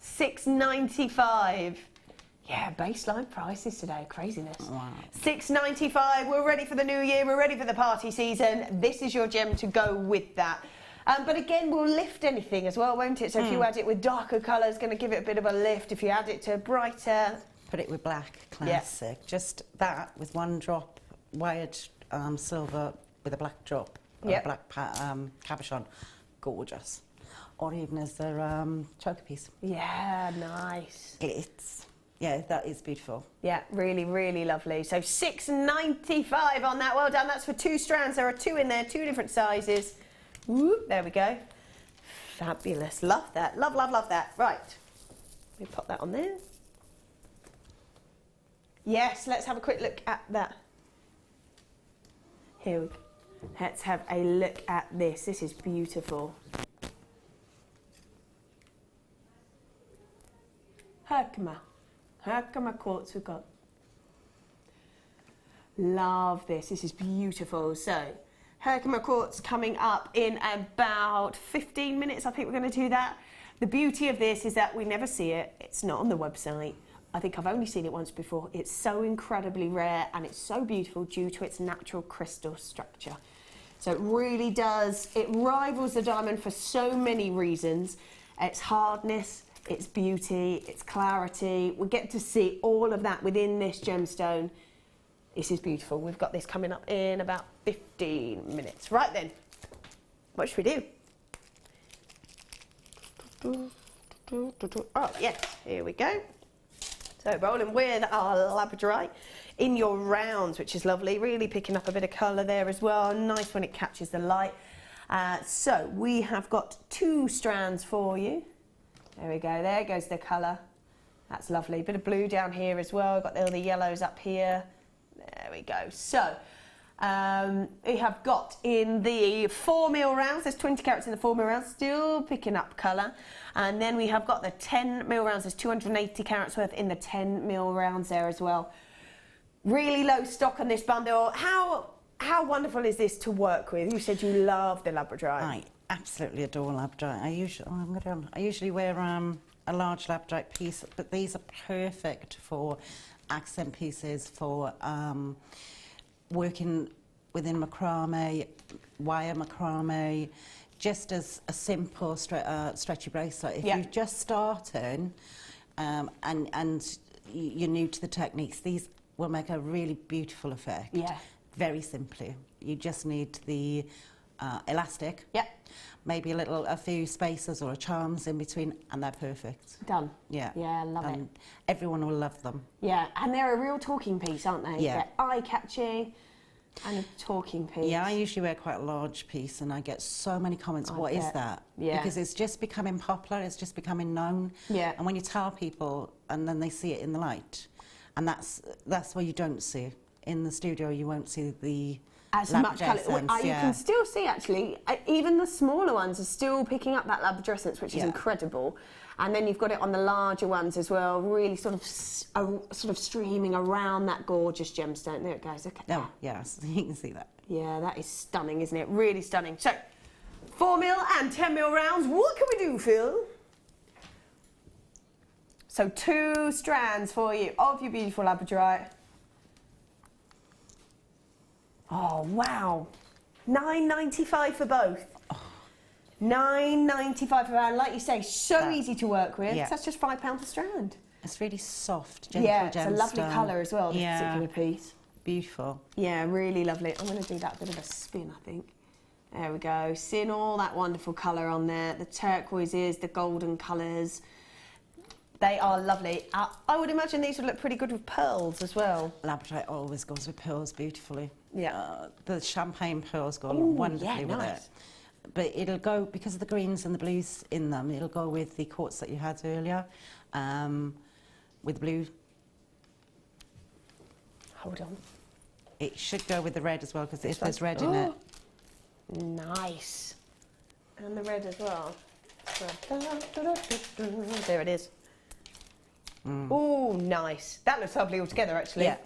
$6.95. Yeah, baseline prices today, craziness. Wow. $6.95. We're ready for the new year. We're ready for the party season. This is your gem to go with that. But again, we'll lift anything as well, won't it? So if you add it with darker colours, going to give it a bit of a lift. If you add it to brighter, put it with black, classic. Yeah. Just that with one drop wired silver with a black drop. A black cabochon, gorgeous. Or even as a choker piece. Yeah, nice. Glitz. Yeah, that is beautiful. Yeah, really, really lovely. So $6.95 on that. Well done. That's for 2 strands. There are 2 in there, 2 different sizes. Whoop, there we go. Fabulous. Love that. Love, love, love that. Right. We pop that on there. Yes, let's have a quick look at that. Here we go. Let's have a look at this. This is beautiful. Herkimer quartz we've got. Love this. This is beautiful. So, Herkimer quartz coming up in about 15 minutes. I think we're going to do that. The beauty of this is that we never see it. It's not on the website. I think I've only seen it once before. It's so incredibly rare and it's so beautiful due to its natural crystal structure. So it really does, it rivals the diamond for so many reasons. Its hardness, its beauty, its clarity. We get to see all of that within this gemstone. This is beautiful. We've got this coming up in about 15 minutes. Right then, what should we do? Oh yes, here we go. So rolling with our labradorite in your rounds, which is lovely. Really picking up a bit of colour there as well. Nice when it catches the light. So we have got 2 strands for you. There we go. There goes the colour. That's lovely. Bit of blue down here as well. Got all the yellows up here. There we go. So we have got in the 4mm rounds, there's 20 carats in the 4mm rounds, still picking up colour. And then we have got the 10mm rounds, there's 280 carats worth in the 10mm rounds there as well. Really low stock on this bundle. How wonderful is this to work with? You said you love the labradorite. I absolutely adore labradorite. I usually wear a large labradorite piece, but these are perfect for accent pieces, for working within macrame, wire macrame, just as a simple stretchy bracelet. If you're just starting and you're new to the techniques, these will make a really beautiful effect. Yeah. Very simply. You just need the elastic. Yeah. Maybe a few spaces or charms in between, and they're perfect. Done. Yeah. Yeah, love it. Everyone will love them. Yeah, and they're a real talking piece, aren't they? Yeah. They're eye-catching and a talking piece. Yeah, I usually wear quite a large piece, and I get so many comments, what is that? Yeah. Because it's just becoming popular, it's just becoming known. Yeah. And when you tell people, and then they see it in the light, and that's what you don't see. In the studio, you won't see the as much colour. You can still see, actually, even the smaller ones are still picking up that labradorescence, which is incredible. And then you've got it on the larger ones as well, really sort of streaming around that gorgeous gemstone. There it goes. Okay. Oh, yes, you can see that. Yeah, that is stunning, isn't it? Really stunning. So, 4mm and 10mm rounds. What can we do, Phil? So 2 strands for you of your beautiful labradorite. Oh, wow. $9.95 for both. Oh. $9.95 for round. Like you say, so easy to work with. Yeah. So that's just £5 a strand. It's really soft, gentle gemstone. It's a lovely colour as well, this particular piece. Beautiful. Yeah, really lovely. I'm going to do that bit of a spin, I think. There we go. Seeing all that wonderful colour on there. The turquoises, the golden colours. They are lovely. I would imagine these would look pretty good with pearls as well. Labradorite always goes with pearls beautifully. Yeah. The champagne pearls go wonderfully with it. But it'll go, because of the greens and the blues in them, it'll go with the quartz that you had earlier, with blue. Hold on. It should go with the red as well, because if there's red in it. Nice. And the red as well. There it is. Oh, nice. That looks lovely altogether, actually. Yeah.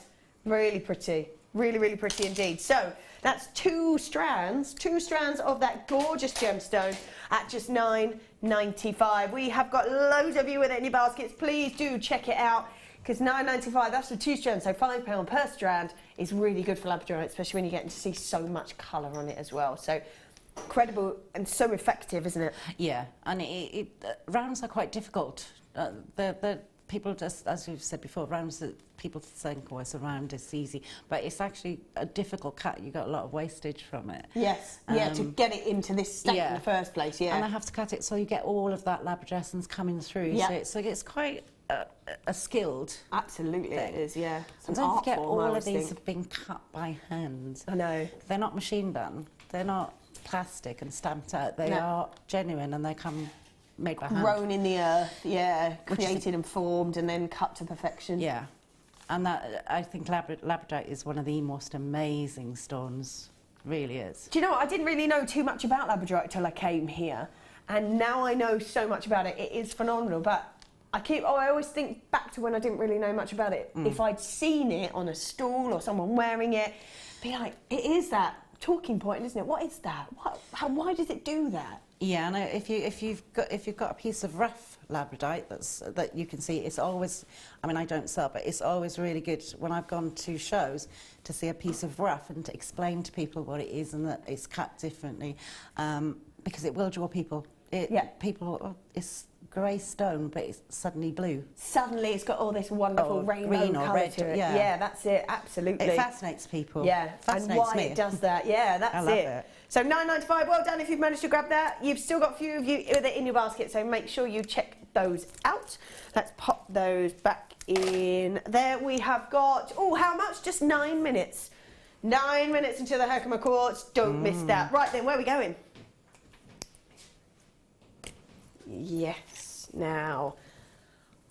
Really pretty. Really, really pretty indeed. So, that's 2 strands of that gorgeous gemstone at just $9.95. We have got loads of you with it in your baskets. Please do check it out, because $9.95, that's for 2 strands, so £5 per strand is really good for labradorite, especially when you're getting to see so much colour on it as well. So, incredible and so effective, isn't it? Yeah, and rounds are quite difficult. The people, just as we've said before, rounds that people think, oh, it's a round, it's easy, but it's actually a difficult cut. You got a lot of wastage from it. Yes, to get it into this state in the first place. Yeah, and I have to cut it so you get all of that labradorescence coming through. Yeah, so it's quite a skilled. Absolutely, thing. It is. Yeah, and don't forget, all of these have been cut by hand. I know. They're not machine done. They're not plastic and stamped out. They are genuine, and they come made by hand. Grown in the earth, created and formed and then cut to perfection. Yeah. And that, I think labradorite is one of the most amazing stones, really is. Do you know what? I didn't really know too much about labradorite till I came here, and now I know so much about it. It is phenomenal, but I always think back to when I didn't really know much about it. If I'd seen it on a stall or someone wearing it, be like, it is that talking point, isn't it? What is that? Why does it do that? Yeah, and if you've got a piece of rough labradorite that you can see, it's always, I mean, I don't sell, but it's always really good when I've gone to shows to see a piece of rough and to explain to people what it is and that it's cut differently, because it will draw people. It's grey stone, but it's suddenly blue. Suddenly it's got all this wonderful rainbow colour to it. Yeah, that's it, absolutely. It fascinates people. Yeah, fascinates and why me. it does that. Yeah, that's I love it. So £9.95, well done if you've managed to grab that. You've still got a few of you with it in your basket, so make sure you check those out. Let's pop those back in there. We have got, oh, how much? Just 9 minutes. 9 minutes until the Herkimer Quartz. Don't miss that. Right then, where are we going? Yes. Now,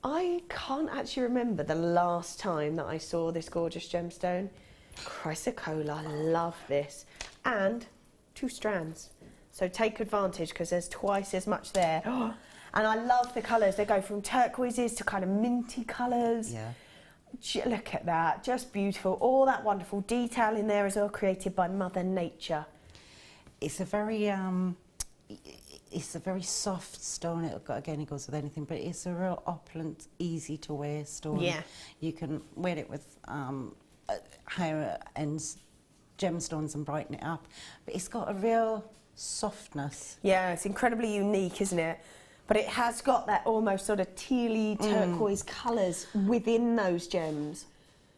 I can't actually remember the last time that I saw this gorgeous gemstone. Chrysocolla, love this. And 2 strands. So take advantage because there's twice as much there. And I love the colours. They go from turquoises to kind of minty colours. Yeah. Look at that, just beautiful. All that wonderful detail in there is all created by Mother Nature. It's a very soft stone. It goes with anything, but it's a real opulent, easy to wear stone. Yeah. You can wear it with higher end gemstones and brighten it up. But it's got a real softness. Yeah, it's incredibly unique, isn't it? But it has got that almost sort of tealy turquoise colours within those gems.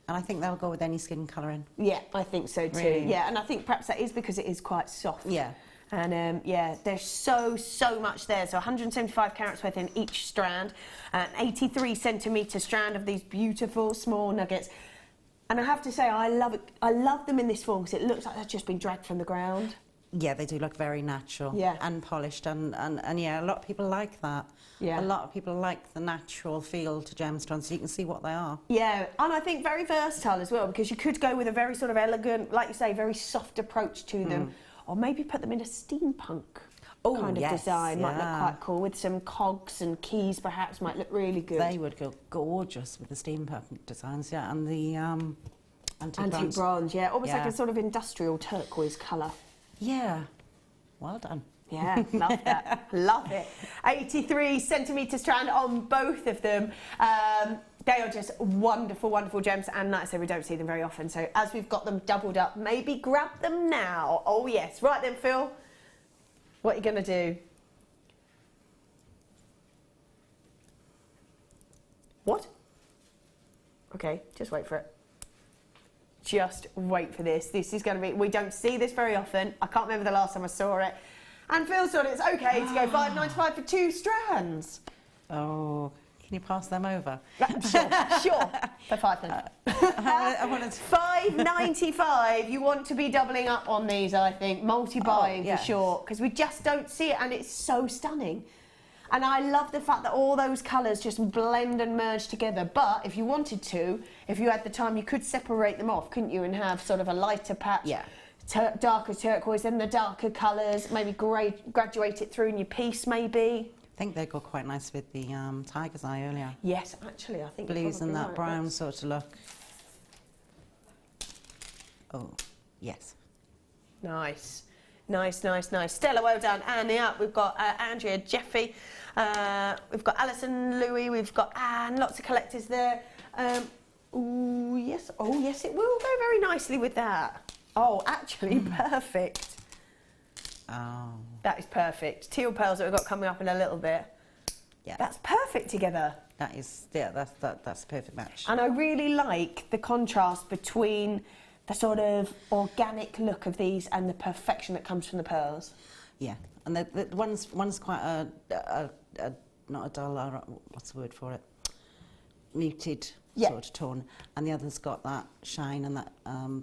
And I think they'll go with any skin colouring. Yeah, I think so too. Really? Yeah, and I think perhaps that is because it is quite soft. Yeah. And yeah, there's so much there. So 175 carats worth in each strand, an 83 centimetre strand of these beautiful small nuggets. And I have to say, I love it. I love them in this form because it looks like they've just been dragged from the ground. Yeah, they do look very natural. Yeah. And polished, and yeah, a lot of people like that. Yeah. A lot of people like the natural feel to gemstones, so you can see what they are. Yeah, and I think very versatile as well, because you could go with a very sort of elegant, like you say, very soft approach to them, or maybe put them in a steampunk kind of design. Might look quite cool, with some cogs and keys perhaps, might look really good. They would go gorgeous with the steampunk designs, yeah, and the antique bronze, yeah, almost like a sort of industrial turquoise colour. Yeah, well done. Yeah, love that. Love it. 83 centimetre strand on both of them. They are just wonderful, wonderful gems, and like I said, we don't see them very often, so as we've got them doubled up, maybe grab them now. Oh yes. Right then, Phil, what are you going to do? What? Okay, just wait for it. Just wait for this. This is going to be, we don't see this very often. I can't remember the last time I saw it. And Phil thought it's okay to go $5.95 for 2 strands. Oh, can you pass them over? Sure. For £5. I wanted to... $5.95. You want to be doubling up on these, I think. Multi-buying for sure. Because we just don't see it, and it's so stunning. And I love the fact that all those colours just blend and merge together. But if you wanted to, if you had the time, you could separate them off, couldn't you? And have sort of a lighter patch. Yeah. Darker turquoise, then the darker colours, maybe graduate it through in your piece, maybe. I think they go quite nice with the tiger's eye earlier. Yes, actually, I think blues and that right, brown sort of look. Oh, yes. Nice. Nice, nice, nice. Stella, well done. And up, we've got Andrea, Jeffy, we've got Alison, Louis, we've got Anne, lots of collectors there. Oh, yes, it will go very nicely with that. Oh, actually, perfect. Oh. That is perfect. Teal pearls that we've got coming up in a little bit. Yeah. That's perfect together. That is, yeah, that's a perfect match. And I really like the contrast between the sort of organic look of these and the perfection that comes from the pearls. Yeah, and the one's quite a not a dull, what's the word for it? Muted sort of tone, and the other's got that shine and that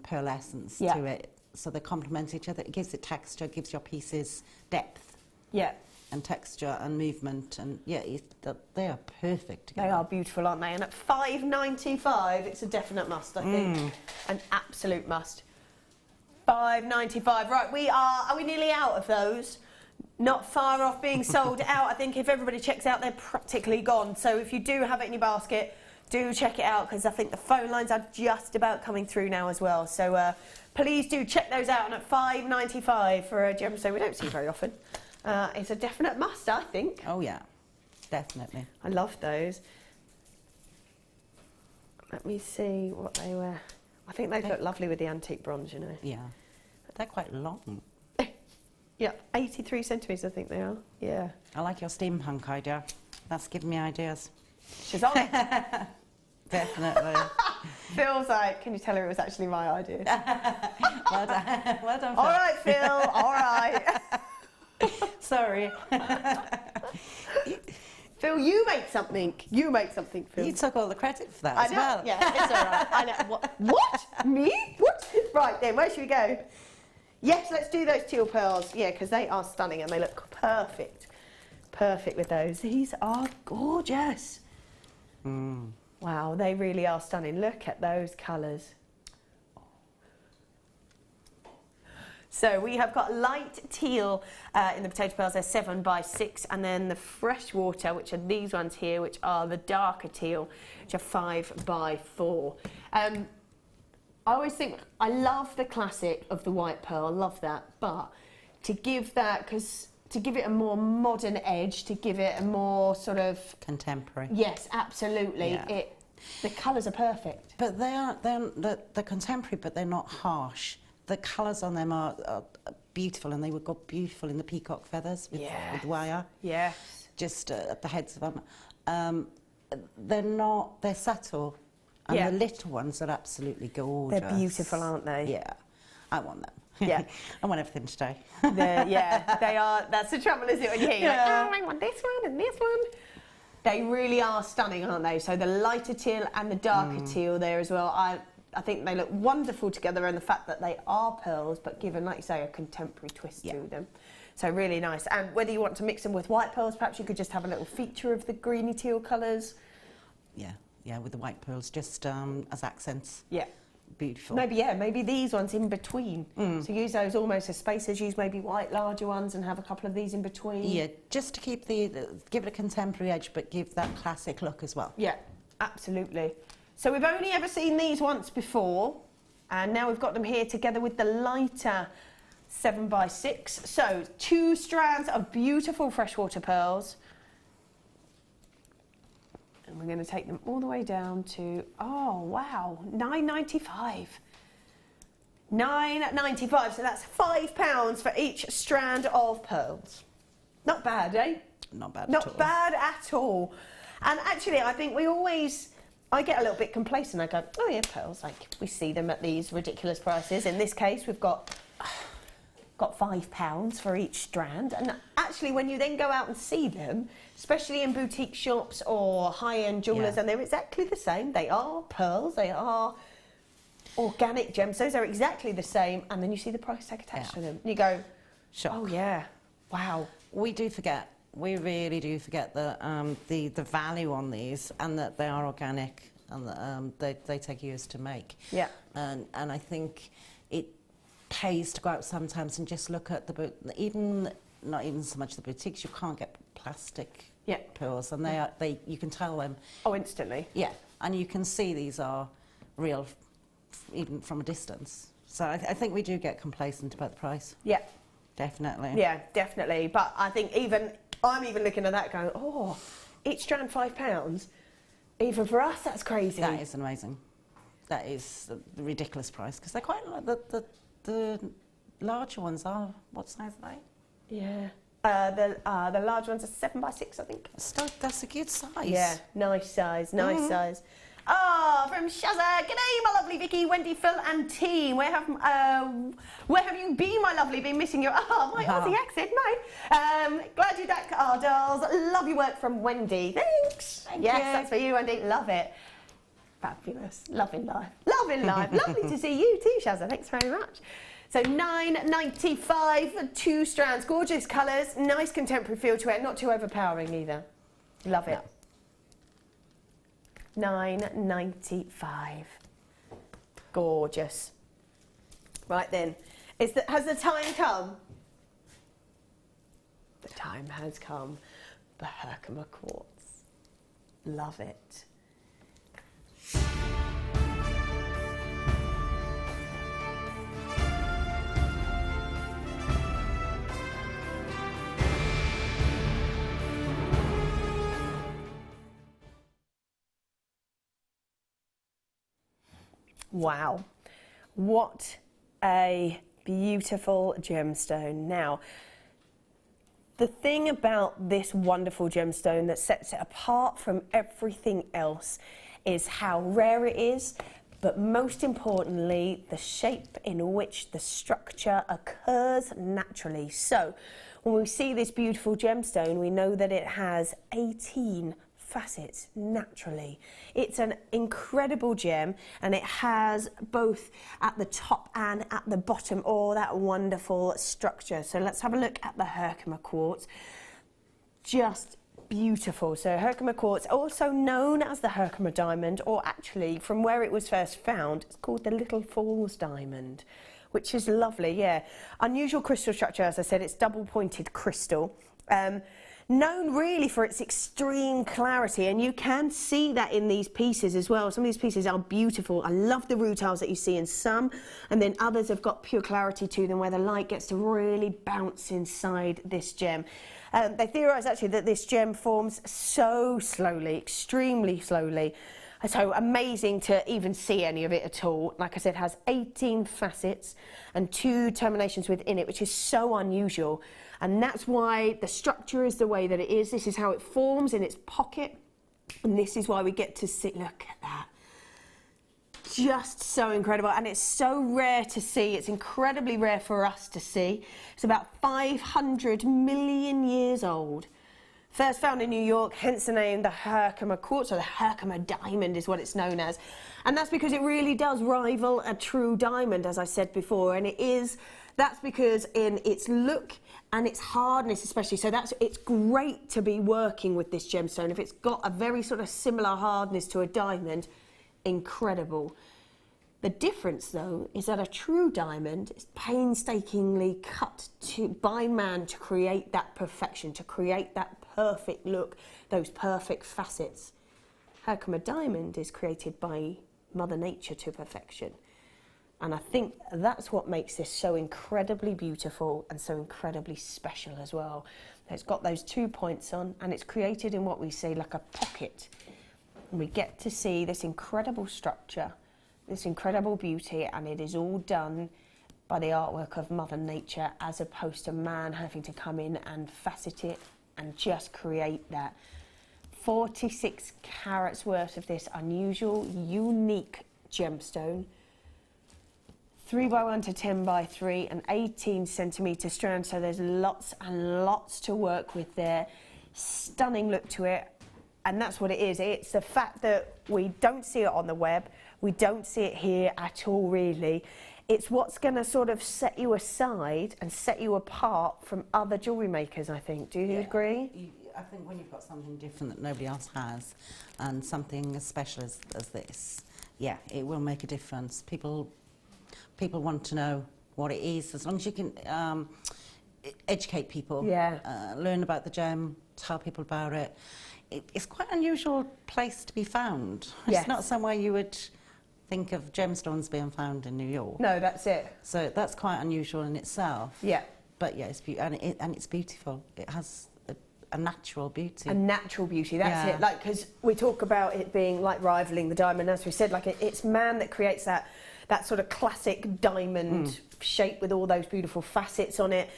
pearlescence to it. So they complement each other. It gives it texture, gives your pieces depth. Yeah. and texture and movement, and yeah, they are perfect together. They are beautiful, aren't they? And at £5.95, it's a definite must, I think. An absolute must. £5.95. Right, are we nearly out of those? Not far off being sold out. I think if everybody checks out, they're practically gone. So if you do have it in your basket, do check it out, because I think the phone lines are just about coming through now as well. So please do check those out. And at £5.95 for a gemstone we don't see very often, it's a definite must, I think. Oh yeah, definitely. I love those. Let me see what they were. I think they look lovely with the antique bronze, you know. Yeah, they're quite long. Yeah, 83 centimetres I think they are. Yeah. I like your steampunk idea. That's giving me ideas. She's on it. Definitely. Phil's like, can you tell her it was actually my idea? Well done. Well done, Phil. All right, Phil. All right. Sorry. Phil, you make something. You make something, Phil. You took all the credit for that I as know. well. Yeah, it's all right. I know. What? Me? What? Right then, where should we go? Yes, let's do those teal pearls. Yeah, because they are stunning and they look perfect. Perfect with those. These are gorgeous. Wow, they really are stunning. Look at those colours. So we have got light teal in the potato pearls. They're 7x6, and then the freshwater, which are these ones here, which are the darker teal, which are 5x4. I always think, I love the classic of the white pearl, love that, but to give that, to give it a more modern edge, to give it a more sort of... Contemporary. Yes, absolutely. Yeah. The colours are perfect. But they're contemporary, but they're not harsh. The colours on them are beautiful, and they would go beautiful in the peacock feathers with wire. Yes. Just at the heads of them. They're subtle. And Yeah. the little ones are absolutely gorgeous. They're beautiful, aren't they? Yeah, I want them. Yeah. I want everything today. Yeah, they are. That's the trouble, isn't it? When you hear, you're like, oh, I want this one and this one. They really are stunning, aren't they? So the lighter teal and the darker teal there as well. I think they look wonderful together, and the fact that they are pearls, but given, like you say, a contemporary twist to them. So really nice. And whether you want to mix them with white pearls, perhaps you could just have a little feature of the greeny teal colours. Yeah, with the white pearls, just as accents. Yeah. Beautiful. Maybe these ones in between. So use those almost as spaces. Use maybe white larger ones and have a couple of these in between. Yeah, just to keep give it a contemporary edge, but give that classic look as well. Yeah, absolutely. So we've only ever seen these once before, and now we've got them here together with the lighter 7x6. So 2 strands of beautiful freshwater pearls. And we're going to take them all the way down to, oh wow, £9.95. £9.95, so that's £5 for each strand of pearls. Not bad, eh? Not bad at all. Not bad at all. And actually, I think I get a little bit complacent. I go, oh yeah, pearls, like we see them at these ridiculous prices. In this case, we've got £5 for each strand. And actually, when you then go out and see them, especially in boutique shops or high-end jewellers, and they're exactly the same. They are pearls, they are organic gemstones, they're exactly the same, and then you see the price tag attached to them. And you go, oh yeah, wow. We really do forget the value on these, and that they are organic, and that they take years to make. Yeah. And I think it pays to go out sometimes and just look at not even so much the boutiques. You can't get plastic pearls, and you can tell them. Oh, instantly. Yeah, and you can see these are real, even from a distance. So I think we do get complacent about the price. Yeah. Definitely. Yeah, definitely. But I think I'm even looking at that going, oh, each strand £5. Even for us, that's crazy. That is amazing. That is a ridiculous price, because they're quite the larger ones are, what size are they? Yeah. The large ones are 7x6, I think. That's a good size. Yeah, nice size, nice size. Ah, from Shazza. G'day, my lovely Vicky, Wendy, Phil and team. Where have you been, my lovely? Been missing your... my Aussie accent, mate. Glad you're back, dolls. Love your work, from Wendy. Thanks. Thank yes, you. that's for you, Wendy. Love it. Fabulous. Loving life. Loving life. Lovely to see you too, Shazza. Thanks very much. So £9.95 for 2 strands. Gorgeous colours, nice contemporary feel to it, not too overpowering either. Love it. £9.95. Gorgeous. Right then, has the time come? The time has come. The Herkimer quartz. Love it. Wow, what a beautiful gemstone. Now, the thing about this wonderful gemstone that sets it apart from everything else is how rare it is, but most importantly, the shape in which the structure occurs naturally. So, when we see this beautiful gemstone, we know that it has 18 facets naturally. It's an incredible gem, and it has both at the top and at the bottom all that wonderful structure. So let's have a look at the Herkimer quartz. Just beautiful. So Herkimer quartz, also known as the Herkimer diamond, or actually from where it was first found, it's called the Little Falls diamond, which is lovely. Yeah, unusual crystal structure. As I said, it's double pointed crystal. Known really for its extreme clarity, and you can see that in these pieces as well. Some of these pieces are beautiful. I love the rutiles that you see in some, and then others have got pure clarity to them where the light gets to really bounce inside this gem. They theorise actually that this gem forms so slowly, extremely slowly. So amazing to even see any of it at all. Like I said, it has 18 facets and 2 terminations within it, which is so unusual. And that's why the structure is the way that it is. This is how it forms in its pocket. And this is why we get to see, look at that. Just so incredible. And it's so rare to see. It's incredibly rare for us to see. It's about 500 million years old. First found in New York, hence the name the Herkimer quartz, or the Herkimer diamond is what it's known as. And that's because it really does rival a true diamond, as I said before. And that's because in its look and its hardness especially. So it's great to be working with this gemstone. If it's got a very sort of similar hardness to a diamond, incredible. The difference, though, is that a true diamond is painstakingly cut by man to create that perfection, to create that perfect look, those perfect facets. Herkimer diamond is created by Mother Nature to perfection. And I think that's what makes this so incredibly beautiful and so incredibly special as well. It's got those 2 points on, and it's created in what we see like a pocket. And we get to see this incredible structure, this incredible beauty, and it is all done by the artwork of Mother Nature, as opposed to man having to come in and facet it and just create that. 46 carats worth of this unusual, unique gemstone. 3x1 to 10x3 and 18 centimetre strand, so there's lots and lots to work with there. Stunning look to it, and that's what it is. It's the fact that we don't see it on the web, we don't see it here at all really. It's what's going to sort of set you aside and set you apart from other jewellery makers, I think. Do you agree? I think when you've got something different that nobody else has, and something as special as this, yeah, it will make a difference. People want to know what it is, as long as you can educate people, learn about the gem, tell people about it. It's quite an unusual place to be found. Yes. It's not somewhere you would think of gemstones being found in New York. No, that's it. So that's quite unusual in itself. Yeah. But yeah, and it's beautiful. It has a natural beauty. A natural beauty, that's it. Like, because we talk about it being like rivaling the diamond, as we said, like it's man that creates that sort of classic diamond shape with all those beautiful facets on it.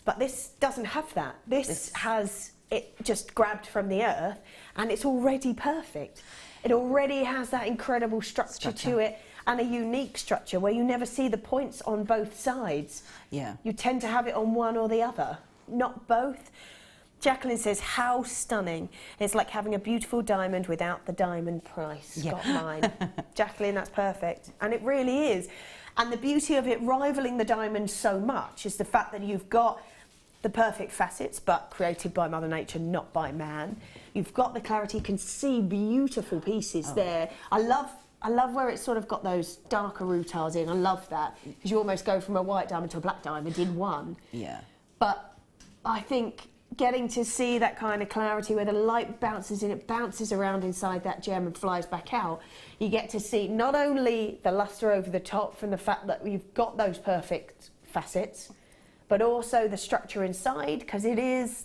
But this doesn't have that. This has it just grabbed from the earth, and it's already perfect. It already has that incredible structure to it, and a unique structure where you never see the points on both sides. Yeah. You tend to have it on one or the other, not both. Jacqueline says, how stunning. It's like having a beautiful diamond without the diamond price. Yeah. Got mine. Jacqueline, that's perfect. And it really is. And the beauty of it rivaling the diamond so much is the fact that you've got the perfect facets, but created by Mother Nature, not by man. You've got the clarity, you can see beautiful pieces there. I love where it's sort of got those darker routars in. I love that, because you almost go from a white diamond to a black diamond in one. Yeah. But I think getting to see that kind of clarity where the light bounces in, it bounces around inside that gem and flies back out, you get to see not only the lustre over the top from the fact that you've got those perfect facets, but also the structure inside, because it is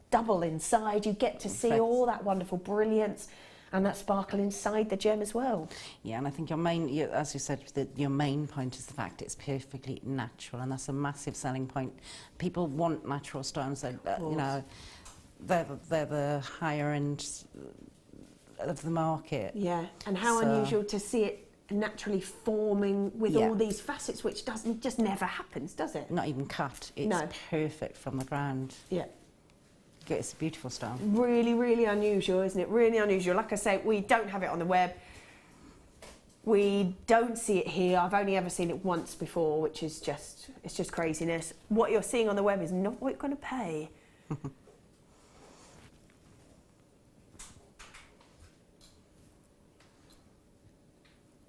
double inside. You get to see all that wonderful brilliance and that sparkle inside the gem as well. Yeah, and I think as you said, your main point is the fact it's perfectly natural, and that's a massive selling point. People want natural stones. You know, they're the higher end of the market. Yeah, and how unusual to see it naturally forming with all these facets, which just never happens, does it? Not even cut. It's perfect from the ground. Yeah. It's a beautiful stone. Really, really unusual, isn't it? Really unusual. Like I say, we don't have it on the web. We don't see it here. I've only ever seen it once before, which is just craziness. What you're seeing on the web is not what you're going to pay.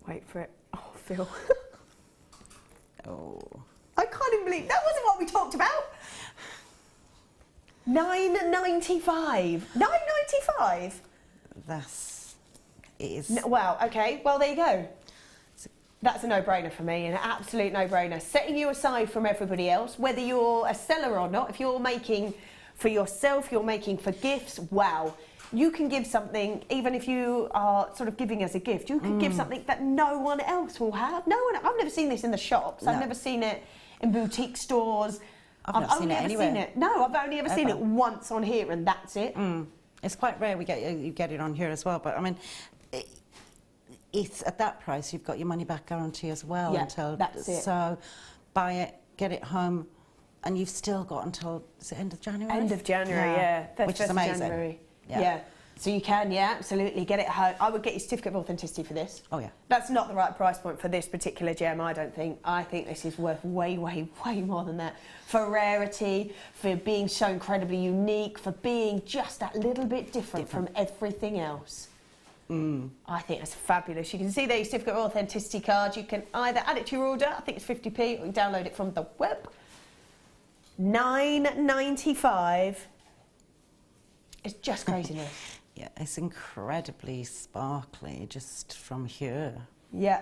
Wait for it. Oh, Phil. Oh. I can't even believe that wasn't what we talked about. $9.95. $9.95. It is. Wow. Okay. Well, there you go. That's a no-brainer for me, an absolute no-brainer. Setting you aside from everybody else, whether you're a seller or not, if you're making for yourself, you're making for gifts, wow. You can give something, even if you are sort of giving as a gift, you can give something that no one else will have. I've never seen this in the shops. No. I've never seen it in boutique stores. I've only ever seen it. No, I've only ever seen it once on here, and that's it. It's quite rare you get it on here as well, but I mean, it's at that price, you've got your money back guarantee as well. Yeah, until that's it. So buy it, get it home, and you've still got until, is it end of January? End of January, yeah. Which is amazing. January. Yeah. So you can, absolutely, get it home. I would get your certificate of authenticity for this. Oh, yeah. That's not the right price point for this particular gem, I don't think. I think this is worth way, way, way more than that. For rarity, for being so incredibly unique, for being just that little bit different. From everything else. I think that's fabulous. You can see there your certificate of authenticity card. You can either add it to your order, I think it's 50p, or you can download it from the web. $9.95. It's just craziness. Yeah, it's incredibly sparkly just from here. Yeah,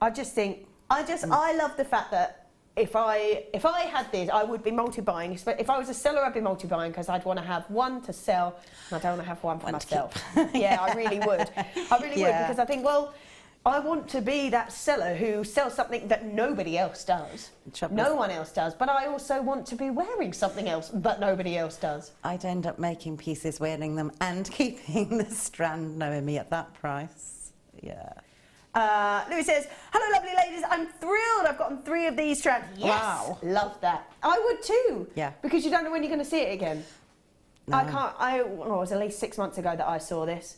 I love the fact that if I had this, I would be multi-buying. If I was a seller, I'd be multi-buying, because I'd want to have one to sell, and I don't want to have one for myself. Yeah, I really would. I really would, because I think, well, I want to be that seller who sells something that nobody else does. No one else does. But I also want to be wearing something else that nobody else does. I'd end up making pieces, wearing them, and keeping the strand, knowing me at that price. Yeah. Louis says, hello lovely ladies, I'm thrilled I've gotten 3 of these strands. Yes, wow. Love that. I would too. Yeah. Because you don't know when you're going to see it again. No. It was at least 6 months ago that I saw this.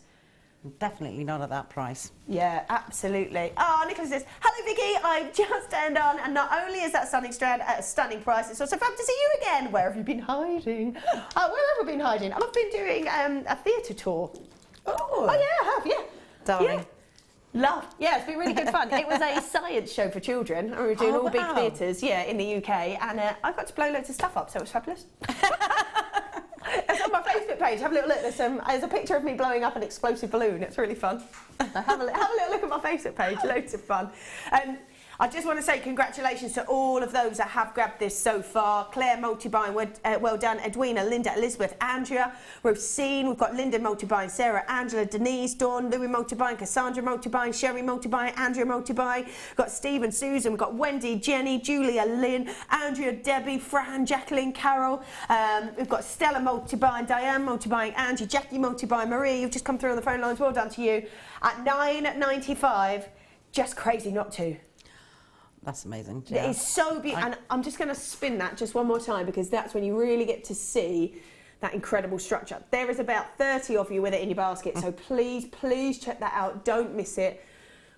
Definitely not at that price. Yeah, absolutely. Oh, Nicholas says, hello Vicky, I've just turned on, and not only is that stunning strand at a stunning price, it's also fun to see you again. Where have you been hiding? Where have I been hiding? I've been doing a theatre tour. Oh yeah, I have, yeah. Darling. Yeah. Yeah, it's been really good fun. It was a science show for children, and we were doing all big theatres, in the UK, and I got to blow loads of stuff up, so it was fabulous. It's on my Facebook page. Have a little look. There's a picture of me blowing up an explosive balloon. It's really fun. Have a little look at my Facebook page. Loads of fun. I just want to say congratulations to all of those that have grabbed this so far. Claire multi-buying, well done. Edwina, Linda, Elizabeth, Andrea, Rosine. We've got Linda multi-buying, Sarah, Angela, Denise, Dawn, Louis multi-buying, Cassandra multi-buying, Sherry multi-buying, Andrea multi-buying. We've got Stephen, Susan. We've got Wendy, Jenny, Julia, Lynn, Andrea, Debbie, Fran, Jacqueline, Carol. We've got Stella multi-buying, Diane multi-buying, Angie, Jackie multi-buying, Marie. You've just come through on the phone lines. Well done to you. At $9.95, just crazy not to. That's amazing. Yeah. It is so beautiful. And I'm just going to spin that just one more time, because that's when you really get to see that incredible structure. There is about 30 of you with it in your basket, so please, please check that out. Don't miss it.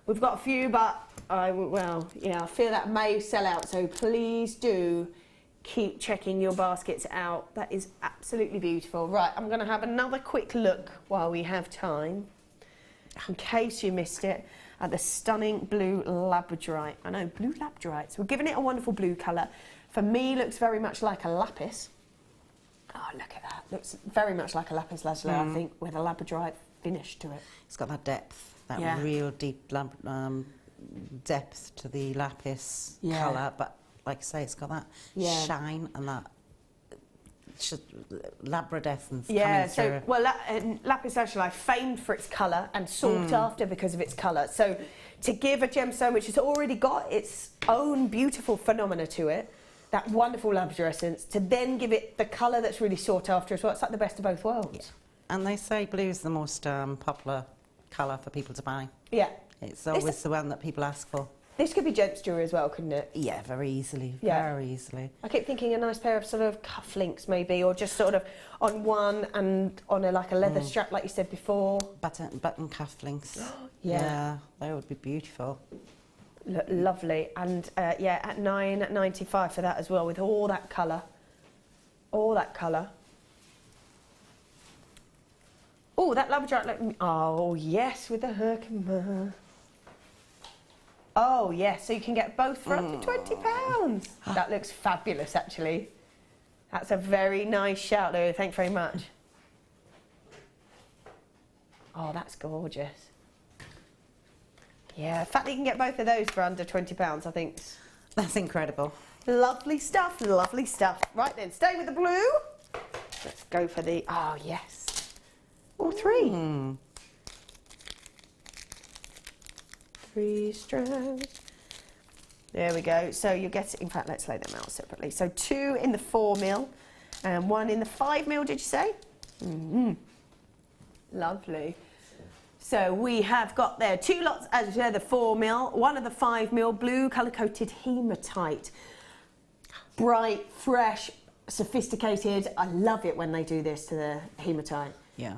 We've got a few, but Well, yeah, I feel that may sell out, so please do keep checking your baskets out. That is absolutely beautiful. Right, I'm going to have another quick look while we have time, in case you missed it, at the stunning blue labradorite. I know, blue labradorite. So we're giving it a wonderful blue colour. For me, looks very much like a lapis. Oh, look at that. Looks very much like a lapis lazuli, I think, with a labradorite finish to it. It's got that depth, that real deep depth to the lapis colour, but like I say, it's got that shine and that labradescence coming through. Well, lapis lazuli, famed for its colour and sought after because of its colour. So to give a gemstone which has already got its own beautiful phenomena to it, that wonderful labradorescence, to then give it the colour that's really sought after as well, it's like the best of both worlds. Yeah. And they say blue is the most popular colour for people to buy. Yeah. It's always the one that people ask for. This could be gents jewellery as well, couldn't it? Yeah, very easily, very easily. I keep thinking a nice pair of sort of cufflinks maybe, or just sort of on one and on like a leather strap like you said before. Button cufflinks. Yeah, they would be beautiful. Look, lovely. And yeah, at $9.95 for that as well, with all that colour. All that colour. Oh, that labradorite, oh yes, with the Herkimer. Oh yes, so you can get both for up to £20. That looks fabulous, actually. That's a very nice shout, Lou. Thanks very much. Oh, that's gorgeous. Yeah, the fact that you can get both of those for under £20, I think. That's incredible. Lovely stuff, lovely stuff. Right then, stay with the blue. Let's go for the, oh yes. All three. 3 strands. There we go. So you get, in fact, let's lay them out separately. So 2 in the 4mm and 1 in the 5mm, did you say? Lovely. So we have got there 2 lots, as you said, the 4mm, 1 of the 5mm, blue colour-coated hematite. Bright, fresh, sophisticated. I love it when they do this to the hematite. Yeah.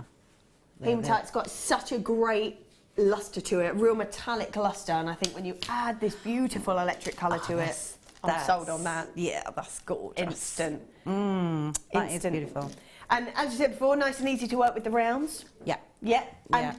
Hematite's got such a great lustre to it, real metallic lustre, and I think when you add this beautiful electric colour to it, I'm sold on that. Yeah, that's gorgeous. Instant. That is beautiful. And as you said before, nice and easy to work with the rounds. Yeah. Yeah. And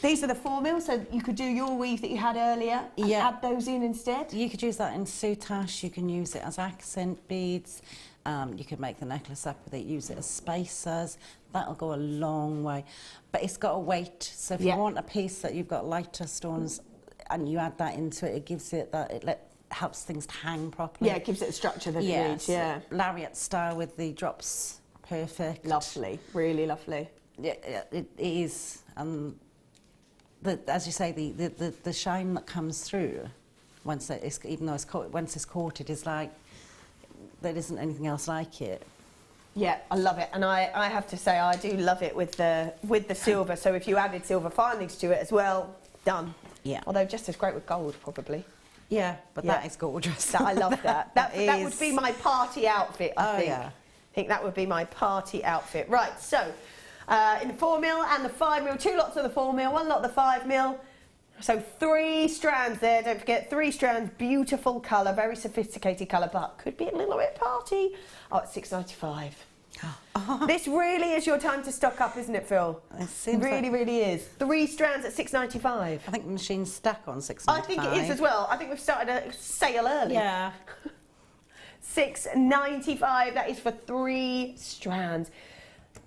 these are the 4mm, so you could do your weave that you had earlier and add those in instead. You could use that in soutache, you can use it as accent beads, you could make the necklace up with it, use it as spacers. That'll go a long way. But it's got a weight, so if you want a piece that you've got lighter stones and you add that into it, it gives it that, helps things to hang properly. Yeah, it gives it a structure that it needs, Lariat style with the drops, perfect. Lovely, really lovely. Yeah, it is. As you say, the shine that comes through, once it's, even though it's once it's coated, is like, there isn't anything else like it. Yeah, I love it, and I have to say I do love it with the silver. So if you added silver filings to it as well, done. Yeah. Although just as great with gold, probably. Yeah, but that is gorgeous. I love that. That would be my party outfit, I think. Yeah. I think that would be my party outfit. Right, so in the 4mm and the 5mm, 2 lots of the 4mm, 1 lot of the 5mm. So 3 strands there, don't forget, 3 strands, beautiful colour, very sophisticated colour, but could be a little bit party. Oh, it's $6.95. This really is your time to stock up, isn't it, Phil? It seems really, really is. 3 strands at $6.95. I think the machine's stuck on $6.95. I think it is as well. I think we've started a sale early. Yeah. $6.95, that is for 3 strands.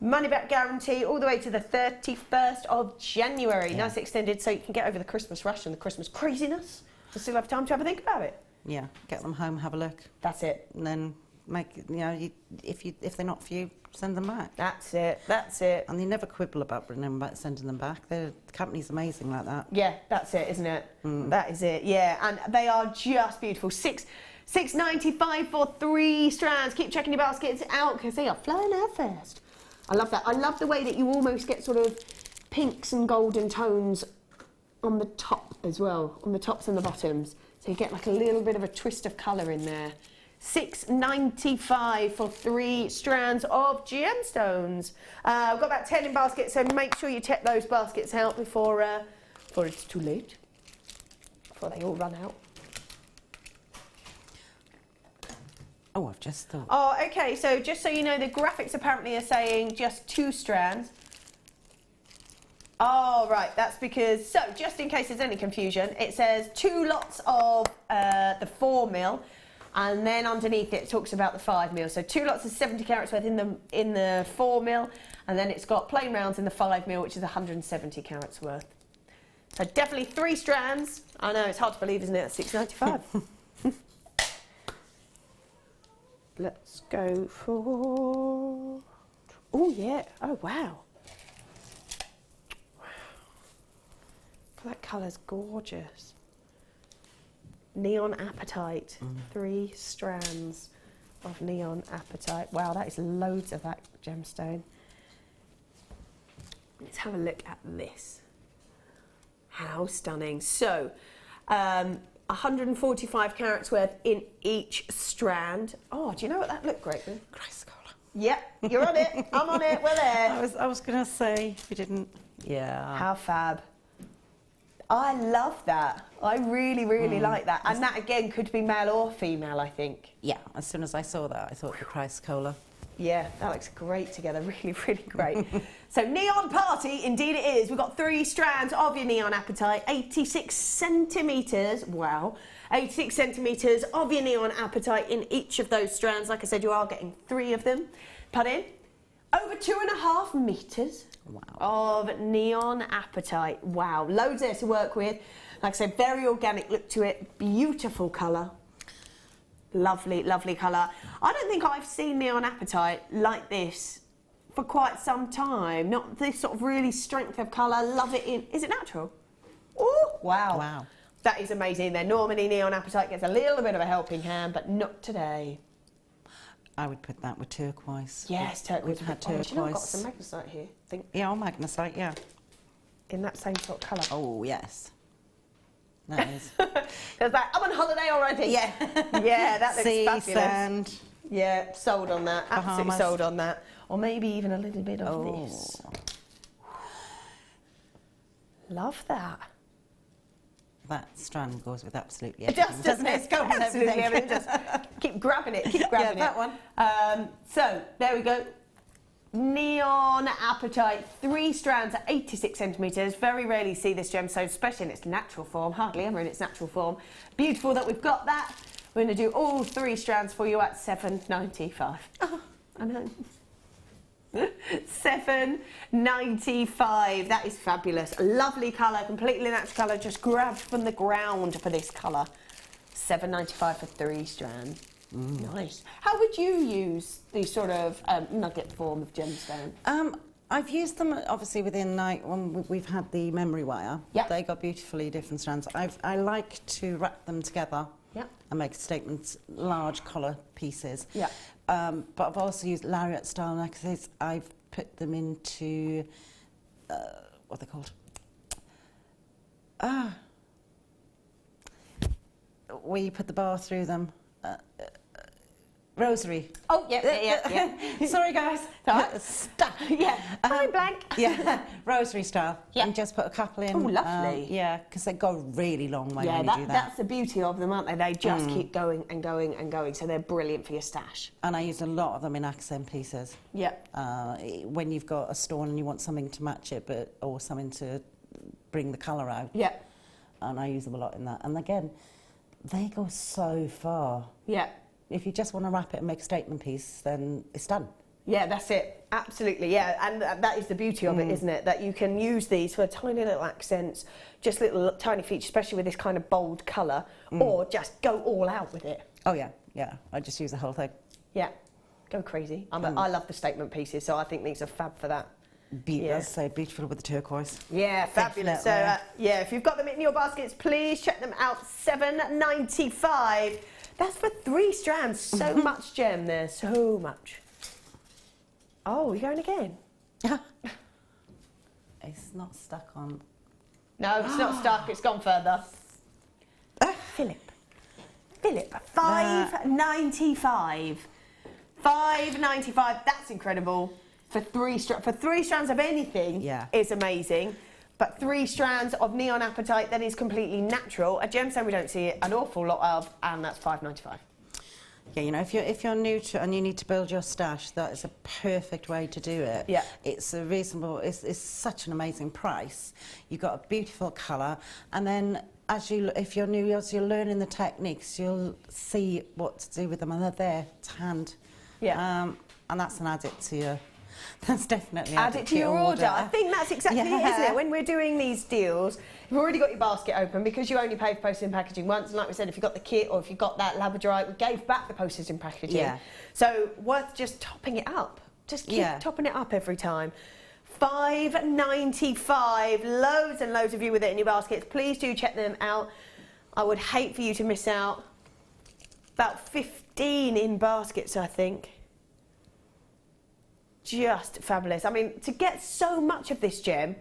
Money back guarantee all the way to the 31st of January. Nice extended, so you can get over the Christmas rush and the Christmas craziness. You still have time to have a think about it. Yeah, get them home, have a look. That's it. And then make, if they're not for you, send them back. That's it, that's it. And they never quibble about bringing them back, sending them back. The company's amazing like that. Yeah, that's it, isn't it? That is it, yeah. And they are just beautiful. $6.95 for 3 strands. Keep checking your baskets out because they are flying out fast. I love that. I love the way that you almost get sort of pinks and golden tones on the top as well, on the tops and the bottoms. So you get like a little bit of a twist of colour in there. $6.95 for 3 strands of gemstones. I've got about 10 in baskets, so make sure you check those baskets out before it's too late. before they all run out. Oh, I've just thought. Oh, okay, so just so you know, the graphics apparently are saying just 2 strands. Oh, right, that's because, so just in case there's any confusion, it says 2 lots of the 4mm, and then underneath it talks about the 5mm. So 2 lots of 70 carats worth in the 4mm, and then it's got plain rounds in the 5mm, which is 170 carats worth. So definitely 3 strands. I know, it's hard to believe, isn't it, at £6.95. Let's go for... Oh, yeah. Oh, wow. That colour's gorgeous. Neon Apatite. 3 strands of Neon Apatite. Wow, that is loads of that gemstone. Let's have a look at this. How stunning. So, 145 carats worth in each strand. Oh, do you know what that looked great with? Christ, Cola. Yep, you're on it. I'm on it. We're there. I was going to say, if you didn't... Yeah. How fab. I love that. I really, really like that. And that, again, could be male or female, I think. Yeah, as soon as I saw that, I thought the Christ Cola. Yeah, that looks great together. Really, really great. So, Neon Party, indeed it is. We've got 3 strands of your Neon Apatite, 86 centimetres. Wow. 86 centimetres of your Neon Apatite in each of those strands. Like I said, you are getting 3 of them put in. Over 2.5 metres. Wow. Of Neon Apatite. Wow, loads there to work with. Like I said, very organic look to it. Beautiful colour. Lovely, lovely colour. I don't think I've seen Neon Apatite like this for quite some time. Not this sort of really strength of colour. Love it in... Is it natural? Oh, wow. Wow. That is amazing then. Normally Neon Apatite gets a little bit of a helping hand, but not today. I would put that with turquoise. Yes, turquoise. We've had Oh, do you know I've got turquoise. some magnesite here? Think Yeah, on magnesite, yeah. in that same sort of colour. Oh, yes. That is. There's that. I'm on holiday already. Yeah. Yeah, that looks Sea, fabulous. sand. Yeah, sold on that. Absolutely Bahamas. sold on that. Or maybe even a little bit of this. Love that. That strand goes with absolutely It everything, does, doesn't it? It's going with Absolutely everything. everything. Just keep grabbing it. Keep grabbing Yeah, it. that one. So there we go. Neon Apatite, 3 strands at 86 centimetres. Very rarely see this gemstone, especially in its natural form. Hardly ever in its natural form. Beautiful that we've got that. We're going to do all 3 strands for you at $7.95. Oh, I know. $7.95. That is fabulous. Lovely colour, completely natural colour, just grabbed from the ground for this colour. $7.95 for 3 strands. Nice. How would you use these sort of nugget form of gemstone? I've used them obviously within like when we've had the memory wire. Yeah. They got beautifully different strands. I like to wrap them together. Yeah. And make statements, large collar pieces. Yeah. But I've also used lariat style necklaces. I've put them into what are they called? Where you put the bar through them. Rosary. Oh, yeah. Sorry, guys. Stuck. Yeah. Point blank. Yeah, rosary style. Yeah. And just put a couple in. Oh, lovely. Yeah, because they go a really long way when you do that. That's the beauty of them, aren't they? They just keep going and going and going, so they're brilliant for your stash. And I use a lot of them in accent pieces. Yeah. When you've got a stone and you want something to match it, or something to bring the colour out. Yeah. And I use them a lot in that. And again, they go so far. Yeah. If you just want to wrap it and make a statement piece, then it's done. Yeah, that's it. Absolutely, yeah. And that is the beauty of it, isn't it? That you can use these for tiny little accents, just little tiny features, especially with this kind of bold colour, or just go all out with it. Oh, yeah, yeah. I just use the whole thing. Yeah, go crazy. I love the statement pieces, so I think these are fab for that. As I say, beautiful with the turquoise. Yeah, fabulous. So, yeah, if you've got them in your baskets, please check them out. $7.95. That's for 3 strands. So much gem there, so much. Oh, you're going again? It's not stuck on. No, it's not stuck. It's gone further. Philip, $5.95. $5.95. That's incredible. For 3 strands of anything, Yeah. is amazing. But 3 strands of neon apatite that is completely natural. A gemstone we don't see an awful lot of, and that's $5.95. Yeah, you know, if you're new to and you need to build your stash, that is a perfect way to do it. Yeah. It's a reasonable, it's such an amazing price. You've got a beautiful colour, and then if you're new, as you're learning the techniques, you'll see what to do with them, and they're there to hand. Yeah. And that's an added to your. That's definitely Add it to your order. I think that's exactly it, isn't it? When we're doing these deals, you've already got your basket open because you only pay for postage and packaging once. And like we said, if you've got the kit or if you've got that Labradorite, we gave back the postage and packaging. Yeah. So worth just topping it up. Just keep topping it up every time. $5.95. Loads and loads of you with it in your baskets. Please do check them out. I would hate for you to miss out. About 15 in baskets, I think. Just fabulous. I mean, to get so much of this gem,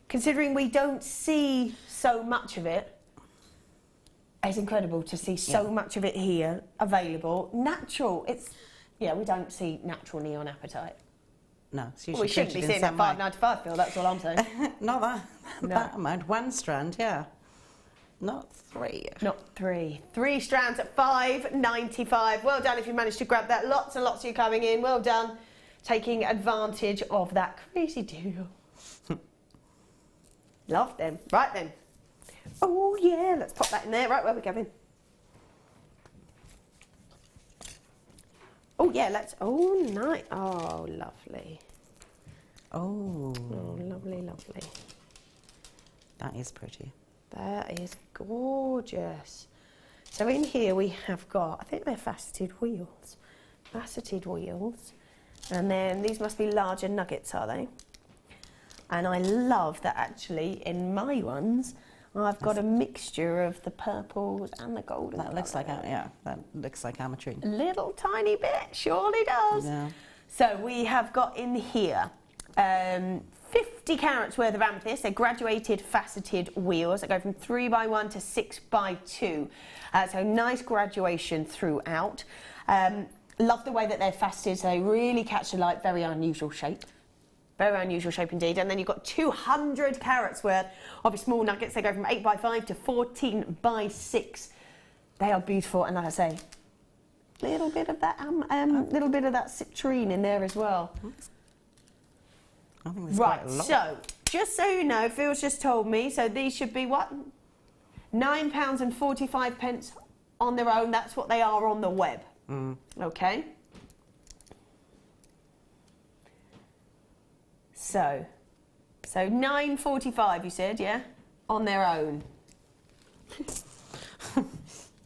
considering we don't see so much of it, it's incredible to see so much of it here available. Natural. We don't see natural neon apatite. No, it's Well, we shouldn't be seeing that $5.95, Phil, that's all I'm saying. Not that amount. 1 strand, yeah. Not 3. Not 3. 3 strands at $5.95. Well done if you managed to grab that. Lots and lots of you coming in. Well done. Taking advantage of that crazy deal. Love them. Right then. Oh yeah, let's pop that in there. Right, where we're going. Oh yeah, oh nice. Oh, lovely. Oh, lovely, lovely. That is pretty. That is gorgeous. So in here we have got, I think they're faceted wheels. Faceted wheels. And then these must be larger nuggets, are they? And I love that actually in my ones, I've got a mixture of the purples and the golden. That looks like, that looks like ametrine. A little tiny bit, surely does. Yeah. So we have got in here 50 carats worth of amethyst. They're graduated faceted wheels that go from 3x1 to 6x2. So nice graduation throughout. Love the way that they're faceted, so they really catch the light. Very unusual shape. Very unusual shape indeed. And then you've got 200 carats worth of your small nuggets. They go from 8x5 to 14x6. They are beautiful, and like I say, little bit of that citrine in there as well. I think there's right, quite a lot. so just so you know, Phil's just told me, so these should be what? £9.45 on their own. That's what they are on the web. Okay. So £9.45 you said, yeah? On their own.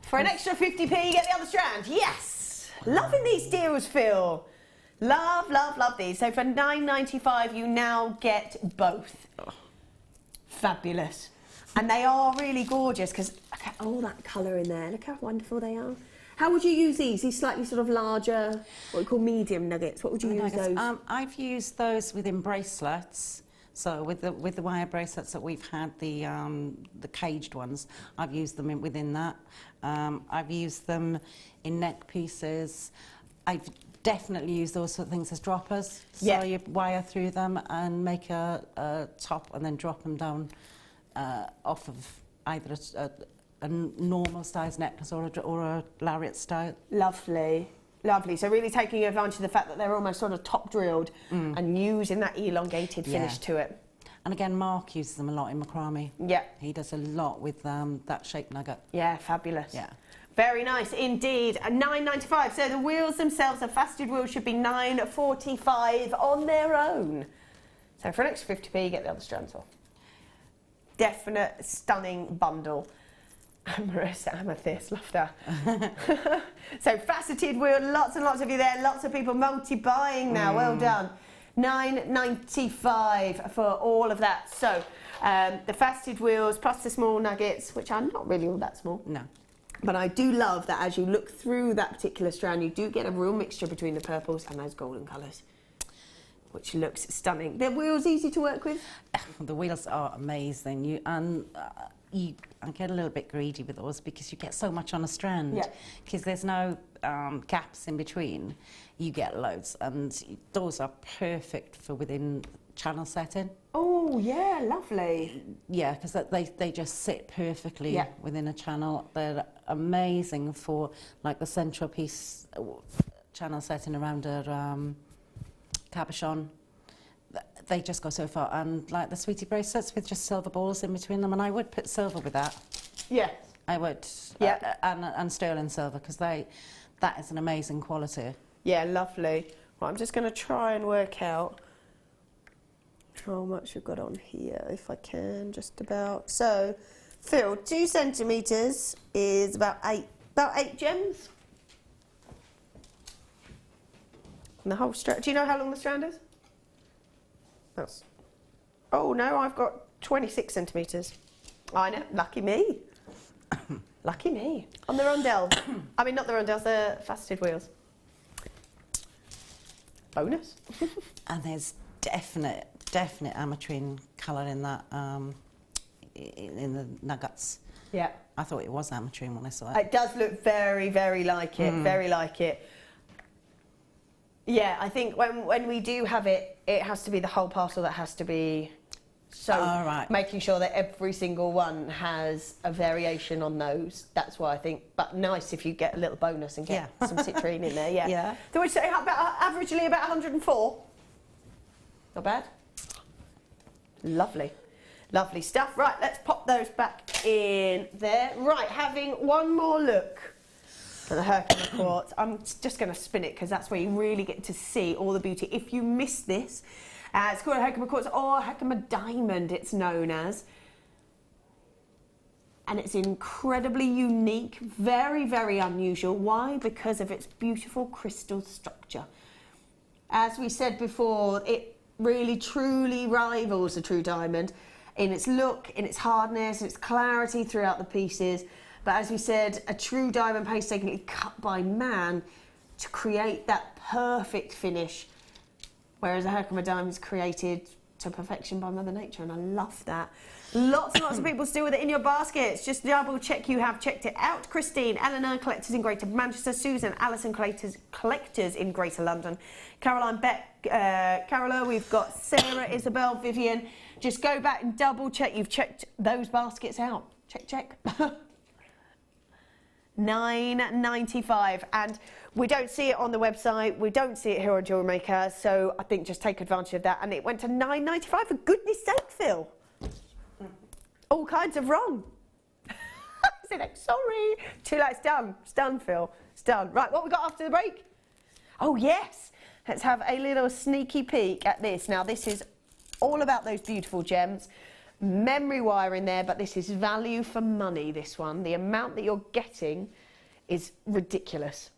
For an extra 50p you get the other strand. Yes! Loving these deals, Phil. Love, love, love these. So for £9.95 you now get both. Fabulous. And they are really gorgeous because look at all that colour in there. Look how wonderful they are. How would you use these? These slightly sort of larger, what we call medium nuggets. What would you use those? I've used those within bracelets. So with the wire bracelets that we've had, the caged ones, I've used them within that. I've used them in neck pieces. I've definitely used those sort of things as droppers. So you wire through them and make a top and then drop them down off of either a normal size necklace or a lariat style. Lovely. Lovely. So really taking advantage of the fact that they're almost sort of top drilled and using that elongated finish to it. And again, Mark uses them a lot in macrame. Yeah. He does a lot with that shaped nugget. Yeah, fabulous. Yeah. Very nice indeed. £9.95. So the wheels themselves, the faceted wheels, should be £9.45 on their own. So for an extra 50p, you get the other strands off. Definite stunning bundle. Amorous amethyst, love that. So faceted wheel, lots and lots of you there, lots of people multi-buying now, well done. £9.95 for all of that. So the faceted wheels plus the small nuggets, which are not really all that small. No. But I do love that as you look through that particular strand, you do get a real mixture between the purples and those golden colours, which looks stunning. The wheels easy to work with? The wheels are amazing. I get a little bit greedy with those because you get so much on a strand. Yeah. Because there's no gaps in between. You get loads, and those are perfect for within channel setting. Oh, Oh, yeah, lovely. Yeah, because they just sit perfectly Yeah. within a channel. They're amazing for like the central piece channel setting around a cabochon. They just go so far. And like the sweetie bracelets with just silver balls in between them, and I would put silver with that. Yeah. I would. Yeah. And sterling silver, because that is an amazing quality. Yeah, lovely. Right, I'm just going to try and work out how much we've got on here, if I can, just about. So, Phil, 2 centimetres is about eight gems. And the whole strand. Do you know how long the strand is? That's. Oh no, I've got 26 centimetres. I know, lucky me. Lucky me. On the rondelles. I mean, not the rondelles, the faceted wheels. Bonus. And there's definite ametrine colour in that, in the nuggets. Yeah. I thought it was ametrine when I saw it. It does look very, very like it. Very like it. Yeah, I think when we do have it, it has to be the whole parcel that has to be. So right. making sure that every single one has a variation on those. That's why I think. But nice if you get a little bonus and get some citrine in there. Yeah. Yeah. So we'd say about averagely about 104. Not bad. Lovely. Lovely stuff. Right, let's pop those back in there. Right, having one more look at the Herkimer quartz. I'm just going to spin it because that's where you really get to see all the beauty. If you miss this, it's called a Herkimer quartz or Herkimer diamond, it's known as. And it's incredibly unique, very, very unusual. Why? Because of its beautiful crystal structure. As we said before, it really truly rivals a true diamond in its look, in its hardness, in its clarity throughout the pieces. But as we said, a true diamond painstakingly cut by man to create that perfect finish, whereas a Herkimer diamond is created to perfection by Mother Nature, and I love that. Lots and lots of people still with it in your baskets. Just double check you have checked it out. Christine, Eleanor, collectors in Greater Manchester. Susan, Alison, collectors in Greater London. Caroline, Beck, Carola, we've got Sarah, Isabel, Vivian. Just go back and double check you've checked those baskets out. Check, check. $9.95, and we don't see it on the website, we don't see it here on Jewellery Maker, so I think just take advantage of that. And it went to $9.95, for goodness sake, Phil. All kinds of wrong. I said, I'm sorry. Too late, it's done. It's done, Phil. It's done. Right, what we got after the break? Oh, yes. Let's have a little sneaky peek at this. Now, this is all about those beautiful gems. Memory wire in there, but this is value for money, this one. The amount that you're getting is ridiculous.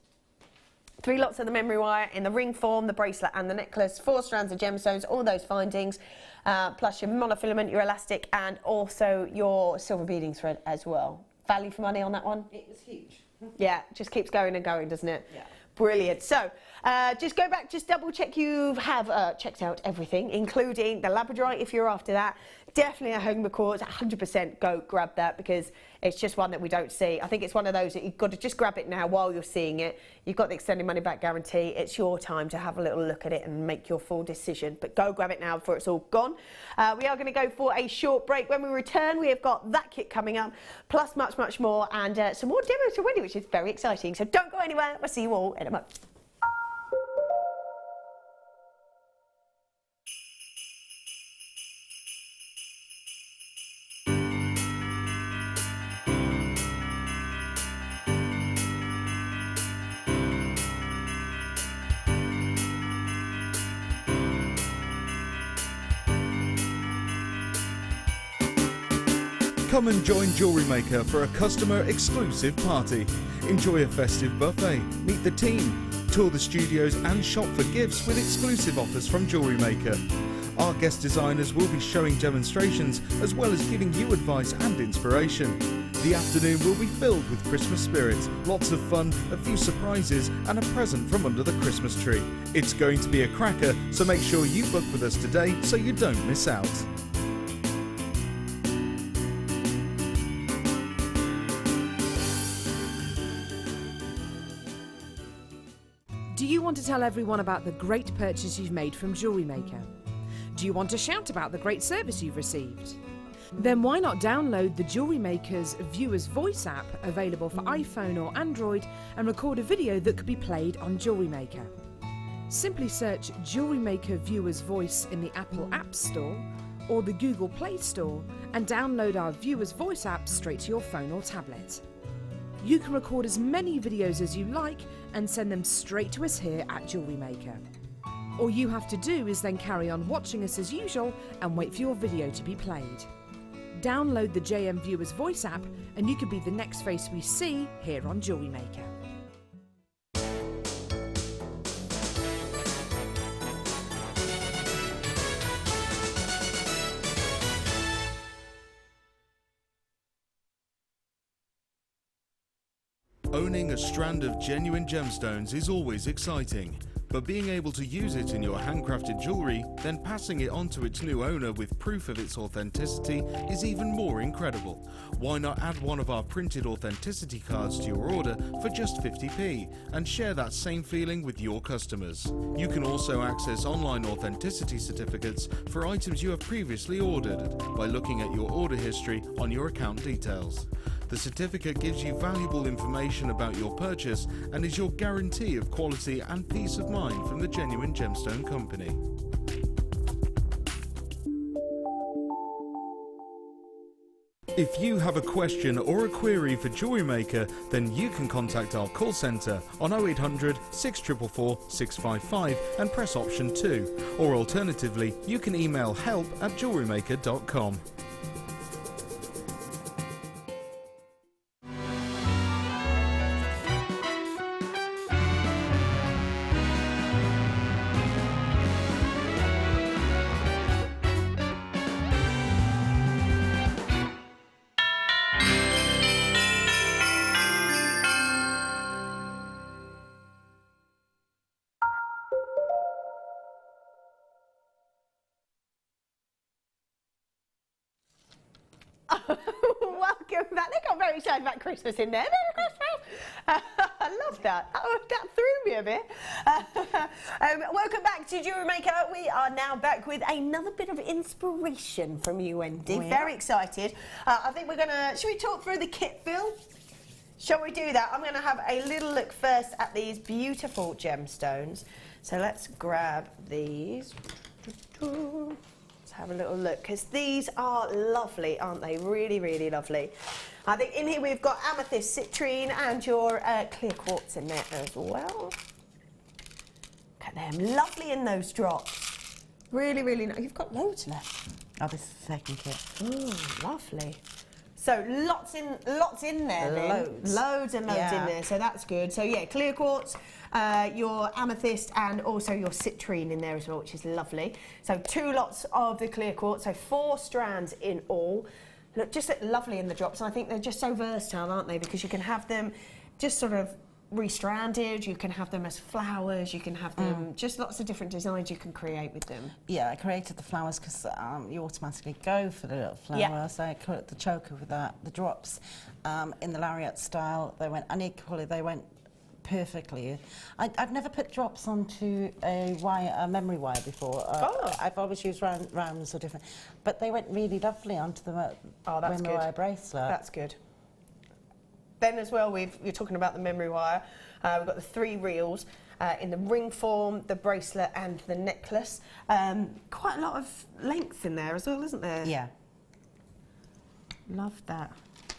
3 lots of the memory wire in the ring form, the bracelet and the necklace, 4 strands of gemstones, all those findings, plus your monofilament, your elastic, and also your silver beading thread as well. Value for money on that one? It was huge. Yeah, just keeps going and going, doesn't it? Yeah. Brilliant. So, just go back, just double check you have checked out everything, including the labradorite if you're after that. Definitely a Herkimer quartz, 100% go grab that because it's just one that we don't see. I think it's one of those that you've got to just grab it now while you're seeing it. You've got the extended money back guarantee. It's your time to have a little look at it and make your full decision. But go grab it now before it's all gone. We are going to go for a short break. When we return, we have got that kit coming up, plus much, much more, and some more demos for Wendy, which is very exciting. So don't go anywhere. We'll see you all in a moment. Come and join Jewellery Maker for a customer exclusive party. Enjoy a festive buffet, meet the team, tour the studios and shop for gifts with exclusive offers from Jewellery Maker. Our guest designers will be showing demonstrations as well as giving you advice and inspiration. The afternoon will be filled with Christmas spirit, lots of fun, a few surprises and a present from under the Christmas tree. It's going to be a cracker, so make sure you book with us today so you don't miss out. Do you want to tell everyone about the great purchase you've made from Jewellery Maker? Do you want to shout about the great service you've received? Then why not download the Jewellery Maker's Viewer's Voice app, available for iPhone or Android, and record a video that could be played on Jewellery Maker. Simply search Jewellery Maker Viewer's Voice in the Apple App Store or the Google Play Store and download our Viewer's Voice app straight to your phone or tablet. You can record as many videos as you like and send them straight to us here at Jewellery Maker. All you have to do is then carry on watching us as usual and wait for your video to be played. Download the JM Viewer's Voice app and you could be the next face we see here on Jewellery Maker. Owning a strand of genuine gemstones is always exciting, but being able to use it in your handcrafted jewellery, then passing it on to its new owner with proof of its authenticity is even more incredible. Why not add one of our printed authenticity cards to your order for just 50p and share that same feeling with your customers? You can also access online authenticity certificates for items you have previously ordered by looking at your order history on your account details. The certificate gives you valuable information about your purchase and is your guarantee of quality and peace of mind from the Genuine Gemstone Company. If you have a question or a query for Jewellery Maker, then you can contact our call centre on 0800 644 655 and press option 2, or alternatively you can email help@jewellerymaker.com. Welcome back. They got very excited about Christmas in there. Merry Christmas! I love that. Oh, that threw me a bit. Welcome back to Jewellery Maker. We are now back with another bit of inspiration from you, Wendy. Oh, yeah. Very excited. I think we're going to... Should we talk through the kit, Phil? Shall we do that? I'm going to have a little look first at these beautiful gemstones. So let's grab these. Have a little look, because these are lovely, aren't they? Really, really lovely. I think in here we've got amethyst, citrine, and your clear quartz in there as well. Look at them, lovely in those drops. Really, really nice. You've got loads left. Oh, this is the second kit. Oh, lovely. So lots in there then. Loads and loads in there, so that's good. So yeah, clear quartz, your amethyst, and also your citrine in there as well, which is lovely. So 2 lots of the clear quartz, so 4 strands in all. Look, just look lovely in the drops, and I think they're just so versatile, aren't they? Because you can have them just sort of restranded, you can have them as flowers, you can have them just lots of different designs you can create with them. Yeah, I created the flowers because you automatically go for the little flower. Yeah. So I created the choker with the drops in the lariat style. They went unequally, they went perfectly. I've never put drops onto a memory wire before. I've always used rounds or different, but they went really lovely onto the memory wire bracelet. That's good. Then as well, you're talking about the memory wire. We've got the 3 reels in the ring form, the bracelet, and the necklace. Quite a lot of length in there as well, isn't there? Yeah. Love that.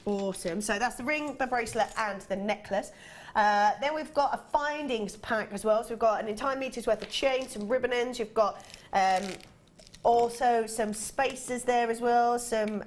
Awesome. So that's the ring, the bracelet, and the necklace. Then we've got a findings pack as well. So we've got an entire meter's worth of chain, some ribbon ends. You've got also some spacers there as well, some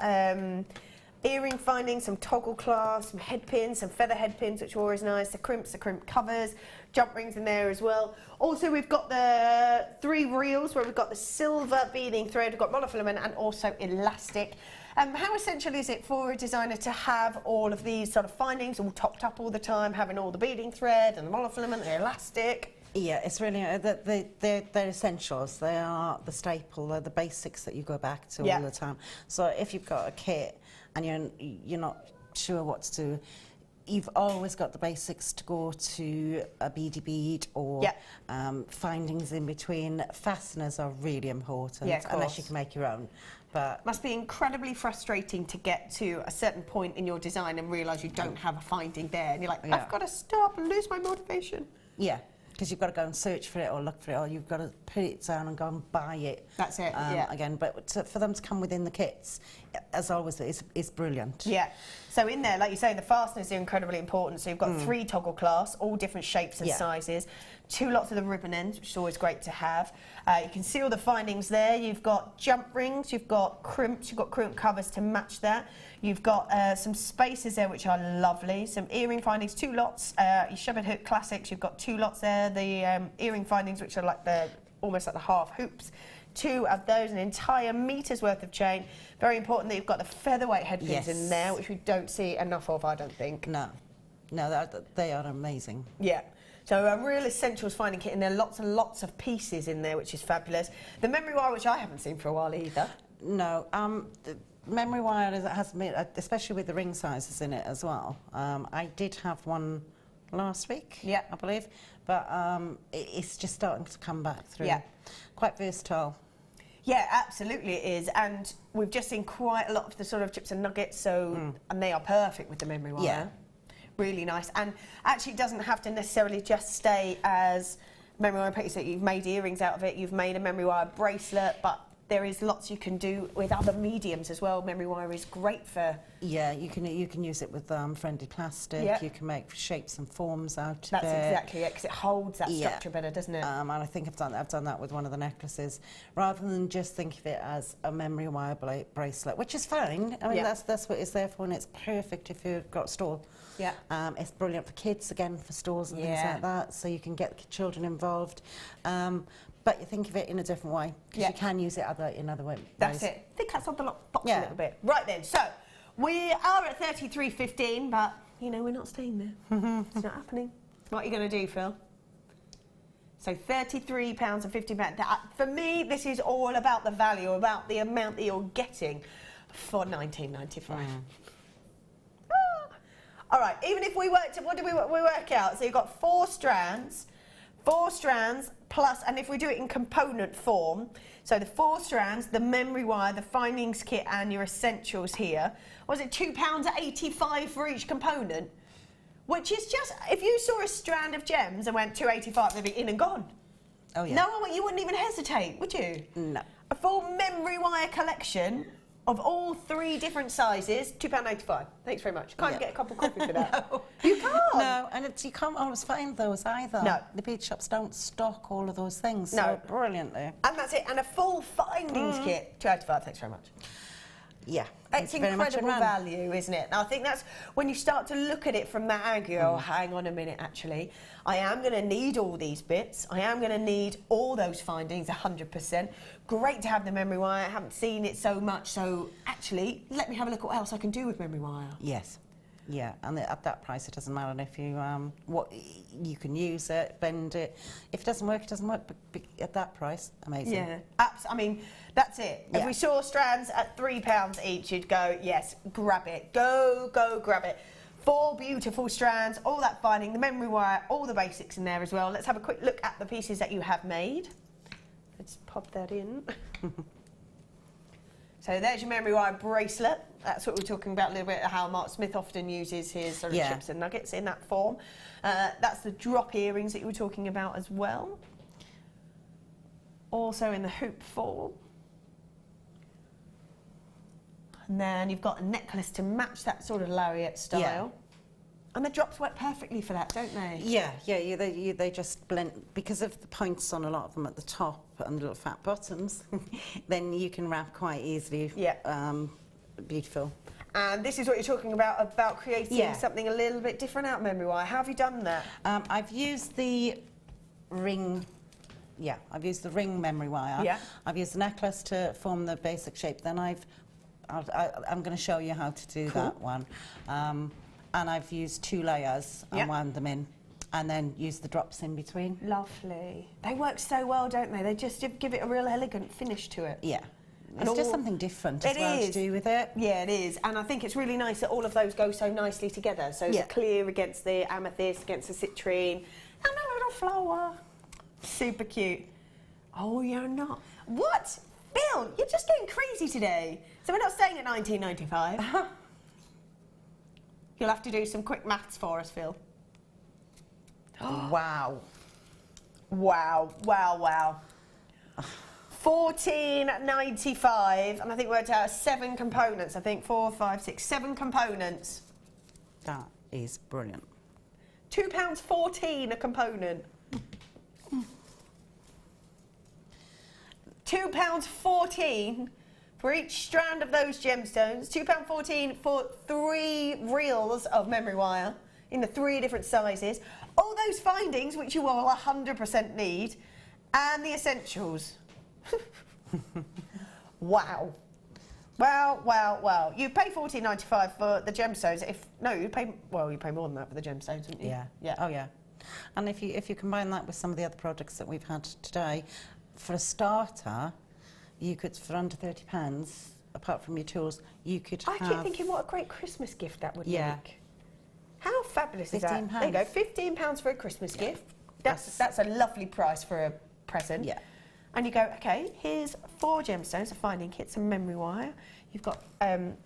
earring findings, some toggle clasps, some head pins, some feather head pins, which are always nice, the crimp covers, jump rings in there as well. Also, we've got the 3 reels where we've got the silver beading thread, we've got monofilament and also elastic. How essential is it for a designer to have all of these sort of findings all topped up all the time, having all the beading thread and the monofilament, the elastic? Yeah, it's really, they're essentials. They are the staple, they're the basics that you go back to all the time. So if you've got a kit and you're not sure what to do, you've always got the basics to go to a beady bead or findings in between. Fasteners are really important, unless you can make your own. But must be incredibly frustrating to get to a certain point in your design and realise you don't have a finding there, and you're like, I've got to stop and lose my motivation. Yeah, because you've got to go and search for it or look for it, or you've got to put it down and go and buy it. That's it. Again, but for them to come within the kits, as always, is brilliant. Yeah. So in there, like you say, the fasteners are incredibly important. So you've got 3 toggle clasps, all different shapes and sizes, 2 lots of the ribbon ends, which is always great to have. You can see all the findings there. You've got jump rings, you've got crimps, you've got crimp covers to match that. You've got some spaces there, which are lovely. Some earring findings, 2 lots. Your Shepherd Hook Classics, you've got 2 lots there. The earring findings, which are like almost like the half hoops. 2 of those, an entire metre's worth of chain. Very important that you've got the featherweight head pins in there, which we don't see enough of, I don't think. No, they are amazing. Yeah. So a real essentials finding kit in there, lots and lots of pieces in there, which is fabulous. The memory wire, which I haven't seen for a while either. No, the memory wire has been, especially with the ring sizes in it as well. I did have one last week, I believe, but it's just starting to come back through. Yeah. Quite versatile. Yeah, absolutely it is, and we've just seen quite a lot of the sort of chips and nuggets, so and they are perfect with the memory wire. Yeah. Really nice, and actually it doesn't have to necessarily just stay as memory wire pieces. You've made earrings out of it, you've made a memory wire bracelet, but there is lots you can do with other mediums as well. Memory wire is great for... Yeah, you can use it with friendly plastic. Yeah. You can make shapes and forms out of it. That's exactly it, because it holds that structure better, doesn't it? And I think I've done that with one of the necklaces, rather than just think of it as a memory wire bracelet, which is fine. I mean, that's what it's there for, and it's perfect if you've got a store. Yeah. It's brilliant for kids, again, for stores and things like that, so you can get children involved. But you think of it in a different way, because you can use it in other ways. That's it. I think that's on the box a little bit. Right then, so we are at 33.15, but you know we're not staying there. It's not happening. What are you going to do, Phil? So £33.50. For me, this is all about the value, about the amount that you're getting for £19.95. All right. Even if we worked, what did we work out? So you've got 4 strands. 4 strands plus, and if we do it in component form, so the 4 strands, the memory wire, the findings kit, and your essentials here, was it £2.85 for each component? Which is just, if you saw a strand of gems and went £2.85, they'd be in and gone. Oh yeah. No, you wouldn't even hesitate, would you? No. A full memory wire collection of all 3 different sizes, £2.85. Thanks very much. Can't get a cup of coffee for that. No. You can't. No, and you can't always find those either. No. The bead shops don't stock all of those things. No. So brilliantly. And that's it. And a full findings kit, £2.85. Thanks very much. Yeah. It's incredible value, isn't it? And I think that's when you start to look at it from that angle, oh, hang on a minute, actually. I am going to need all these bits. I am going to need all those findings, 100%. Great to have the memory wire. I haven't seen it so much, so actually, let me have a look at what else I can do with memory wire. Yes. Yeah, and at that price, it doesn't matter if you you can use it, bend it. If it doesn't work, it doesn't work. But at that price, amazing. Yeah, I mean, that's it. Yeah. If we saw strands at £3 each, you'd go, yes, grab it. Go, grab it. 4 beautiful strands, all that finding, the memory wire, all the basics in there as well. Let's have a quick look at the pieces that you have made. Let's pop that in. So there's your memory wire bracelet. That's what we're talking about a little bit, how Mark Smith often uses his sort of chips and nuggets in that form. That's the drop earrings that you were talking about as well. Also in the hoop form. And then you've got a necklace to match that sort of lariat style. Yeah. And the drops work perfectly for that, don't they? Yeah, they just blend, because of the points on a lot of them at the top and the little fat bottoms, then you can wrap quite easily. Yeah. Beautiful. And this is what you're talking about creating something a little bit different out of memory wire. How have you done that? I've used the ring. Yeah, I've used the ring memory wire. Yeah. I've used the necklace to form the basic shape. Then I'm going to show you how to do that one. And I've used 2 layers and wound them in, and then used the drops in between. Lovely. They work so well, don't they? They just give it a real elegant finish to it. Yeah. It's just something different as well to do with it. Yeah, it is. And I think it's really nice that all of those go so nicely together. So the clear against the amethyst, against the citrine, and a little flower. Super cute. Oh, you're not. What? Phil, you're just getting crazy today. So we're not staying at 1995. You'll have to do some quick maths for us, Phil. Wow. Wow, wow, wow. 14.95, and I think we worked out 7 components. I think 4, 5, 6, 7 components. That is brilliant. £2.14 a component. £2.14 for each strand of those gemstones. £2.14 for 3 reels of memory wire in the 3 different sizes. All those findings, which you will 100% need, and the essentials. Wow. Well, well, well. You pay $14.95 for the gemstones. You pay more than that for the gemstones, wouldn't you? Yeah. Yeah. Oh, yeah. And if you combine that with some of the other products that we've had today, for a starter, you could, for under £30, apart from your tools, you could have... I keep thinking what a great Christmas gift that would make. How fabulous is that? £15. There you go, £15 for a Christmas gift. That's a lovely price for a present. Yeah. And you go, okay, here's 4 gemstones, a finding kit, some memory wire. You've got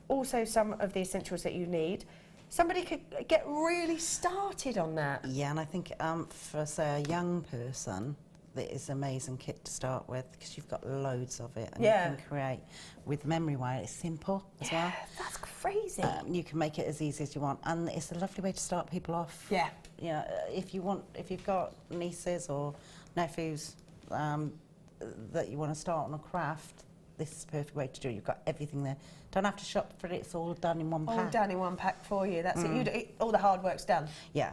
also some of the essentials that you need. Somebody could get really started on that. Yeah, and I think for, say, a young person, that is an amazing kit to start with, because you've got loads of it, and you can create with memory wire. It's simple as well. That's crazy. You can make it as easy as you want, and it's a lovely way to start people off. Yeah. You know, if you've got nieces or nephews that you want to start on a craft, this is the perfect way to do it. You've got everything there. Don't have to shop for it. It's all done in one pack. All done in one pack for you. That's it. All the hard work's done. Yeah.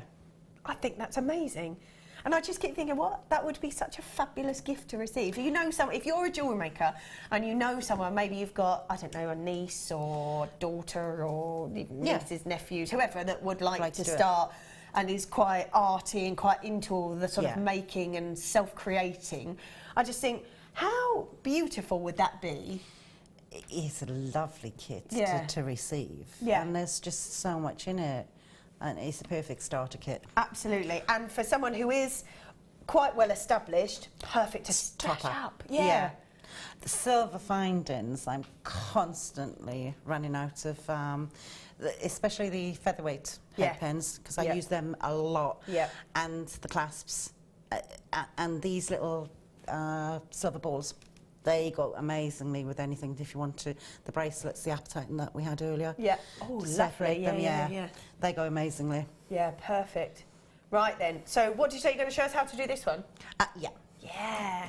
I think that's amazing. And I just keep thinking, what? That would be such a fabulous gift to receive. You know, if you're a jewellery maker and you know someone, maybe you've got, I don't know, a niece or daughter or nieces, nephews, whoever that would like to start and is quite arty and quite into all the sort of making and self-creating. I just think, how beautiful would that be? It is a lovely kit to receive. Yeah. And there's just so much in it. And it's a perfect starter kit. Absolutely. And for someone who is quite well established, perfect to stack up. Yeah. The silver findings, I'm constantly running out of, especially the featherweight head pens, because I use them a lot. Yeah. And the clasps, and these little silver balls. They go amazingly with anything. If you want to, the bracelets, the apatite that we had earlier. Yeah. Oh, lovely. Yeah. They go amazingly. Yeah, perfect. Right then. So, what did you say you're going to show us how to do this one? Yeah. Yeah.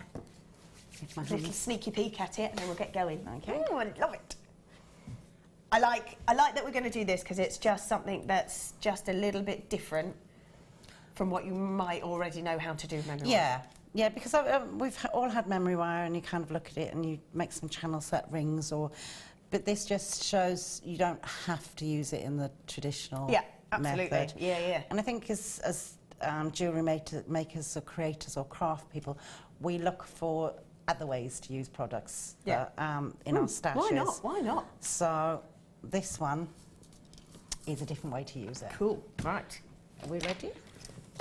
A little sneaky peek at it, and then we'll get going. Okay. Oh, I love it. I like that we're going to do this because it's just something that's just a little bit different from what you might already know how to do manually. Yeah. Yeah, because we've all had memory wire, and you kind of look at it and you make some channel set rings, but this just shows you don't have to use it in the traditional method. Yeah. And I think as jewellery makers or creators or craft people, we look for other ways to use products in our stashes. Why not? So this one is a different way to use it. Cool. Right. Are we ready?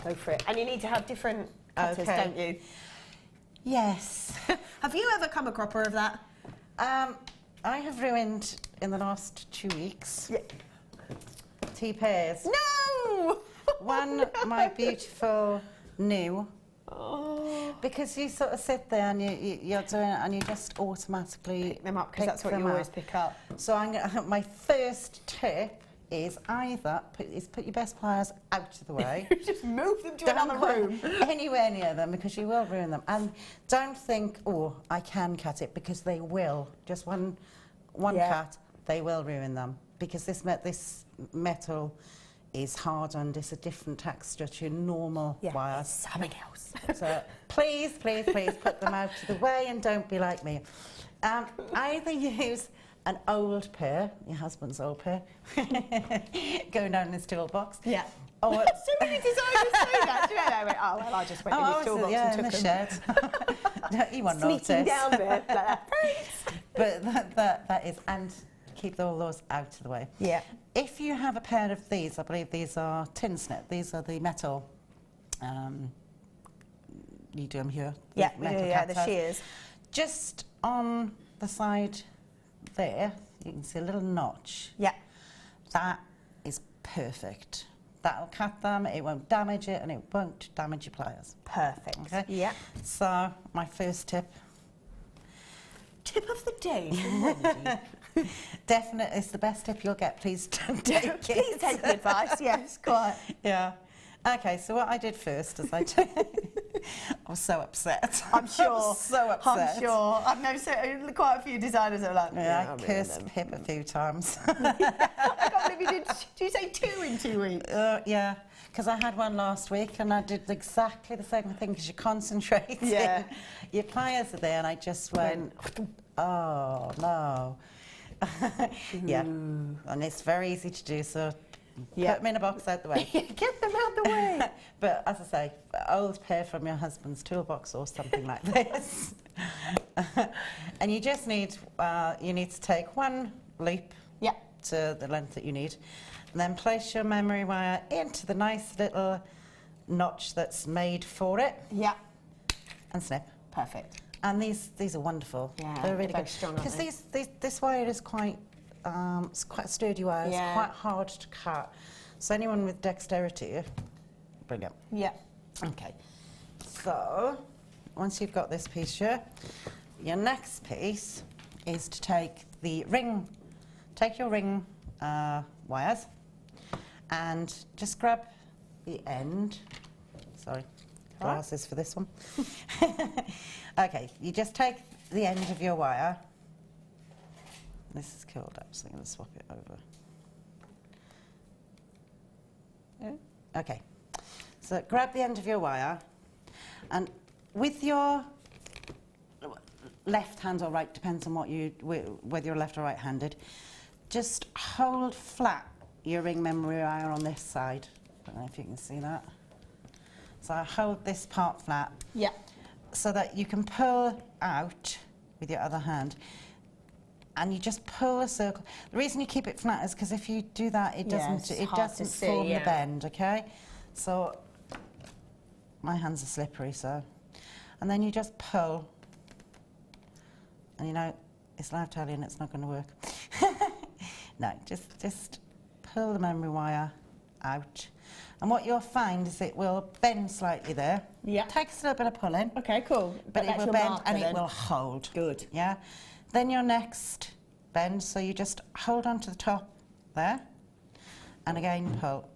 Go for it. And you need to have different cutters, don't you? Yes. Have you ever come a cropper of that? I have ruined in the last 2 weeks 2 pairs. No! One, my beautiful new. Oh. Because you sort of sit there and you're doing it and you just automatically pick them up, because that's what you always pick up. So my first tip is either put your best pliers out of the way. Just move them to another room. Anywhere near them, because you will ruin them. And don't think, oh, I can cut it, because they will. Just one cut, they will ruin them. Because this metal is hardened. It's a different texture to your normal wires. Something else. So please put them out of the way and don't be like me. Either use an old pair, your husband's old pair, going down in his toolbox. Yeah. Or so many designers say that. Do you know? Went, oh, well, I just went in his toolbox and took in the them. shed. He won't notice. Sneaking down there. But that is, and keep all those out of the way. Yeah. If you have a pair of these, I believe these are tin snip. These are the metal. You do them here. Yeah, metal the cat shears. Just on the side there, you can see a little notch. Yeah. That is perfect. That'll cut them, it won't damage it, and it won't damage your pliers. Perfect. Okay? Yeah. So, my first tip. Tip of the day from Wendy. Definitely, it's the best tip you'll get. Please don't take it. Please take the advice. Yes, quite. Yeah. Okay, so what I did first is I was so upset. I'm sure. I was so upset. I'm sure. I've known quite a few designers that are like, Yeah, I cursed Pip a few times. I can't believe you did. Did you say 2 in 2 weeks? Yeah, because I had one last week and I did exactly the same thing because you concentrate. Yeah. Your pliers are there and I just went, oh, no. Yeah, and it's very easy to do, so put them in a box out the way. Get them out the way. But as I say, old pair from your husband's toolbox or something like this. And you just need, you need to take one loop to the length that you need, and then place your memory wire into the nice little notch that's made for it. Yeah. And snip. Perfect. And these are wonderful. Yeah, they're really very good. strong, Because aren't this wire is quite, it's quite a sturdy wire. Yeah. It's quite hard to cut. So anyone with dexterity, brilliant. Yeah. Okay. So once you've got this piece here, your next piece is to take the ring. Take your ring wires and just grab the end. Sorry. Glasses for this one. Okay, you just take the end of your wire. This is curled up, so I'm going to swap it over. Yeah. Okay, so grab the end of your wire, and with your left hand or right, depends on what you, whether you're left or right-handed, just hold flat your ring memory wire on this side. I don't know if you can see that. So I hold this part flat. Yeah. So that you can pull out with your other hand, and you just pull a circle. The reason you keep it flat is because if you do that, it doesn't form the bend. Okay. So my hands are slippery, so, and then you just pull, and you know it's loud telling it's not going to work. No, just pull the memory wire out. And what you'll find is it will bend slightly there. Yeah. Takes a little bit of pulling. Okay, cool. But it will bend and it will hold. Good. Yeah. Then your next bend, so you just hold on to the top there, and again pull.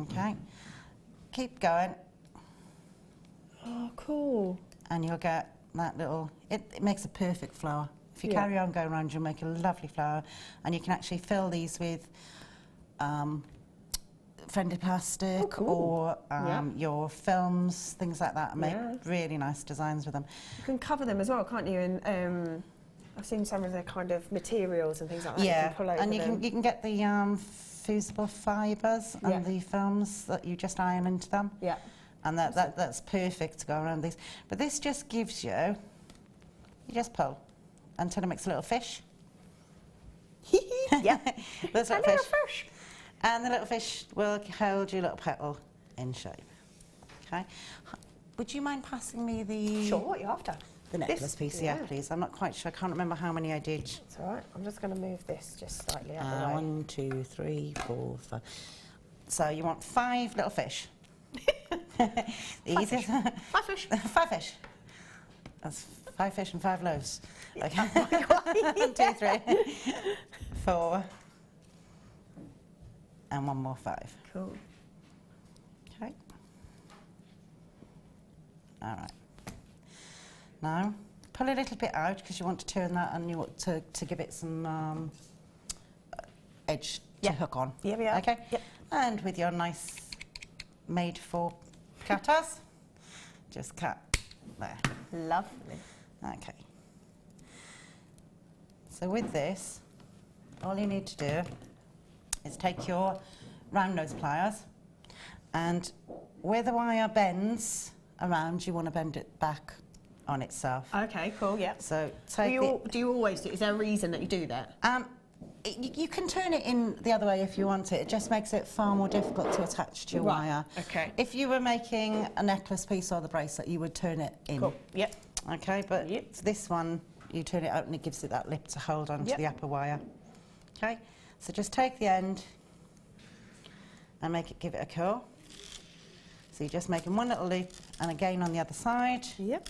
Okay. Keep going. Oh, cool. And you'll get that little, it makes a perfect flower. If you carry on going around, you'll make a lovely flower, and you can actually fill these with friendly plastic or your films, things like that, and make really nice designs with them. You can cover them as well, can't you? And I've seen some of the kind of materials and things like that. Yeah, you can pull over and them. you can get the fusible fibres and the films that you just iron into them. Yeah. And that's perfect to go around these. But this just gives you just pull until it makes a little fish. Yeah. There's a little fish. And the little fish will hold your little petal in shape. Okay. Would you mind passing me the... Sure, what are you after? The necklace piece, yeah, please. I'm not quite sure. I can't remember how many I did. It's all right. I'm just going to move this just slightly out the way. 1, 2, 3, 4, 5. So you want 5 little fish. The easiest. 5 fish. 5 fish. That's 5 fish and 5 loaves. Okay. 1, 2, 3, 4, and 1 more 5. Cool. Okay. All right. Now, pull a little bit out because you want to turn that and you want to give it some edge to hook on. Yeah, yeah. Okay? Yep. And with your nice made for cutters, just cut there. Lovely. Okay. So with this, all you need to do is take your round nose pliers, and where the wire bends around, you want to bend it back on itself. Okay, cool, yeah. So Do take you always do, is there a reason that you do that? you can turn it in the other way if you want it. It just makes it far more difficult to attach to your wire. Okay. If you were making a necklace piece or the bracelet, you would turn it in. Cool, yep. Okay, but this one, you turn it out and it gives it that lip to hold on to the upper wire. Okay, so just take the end and give it a curl. So you're just making one little loop and again on the other side. Yep.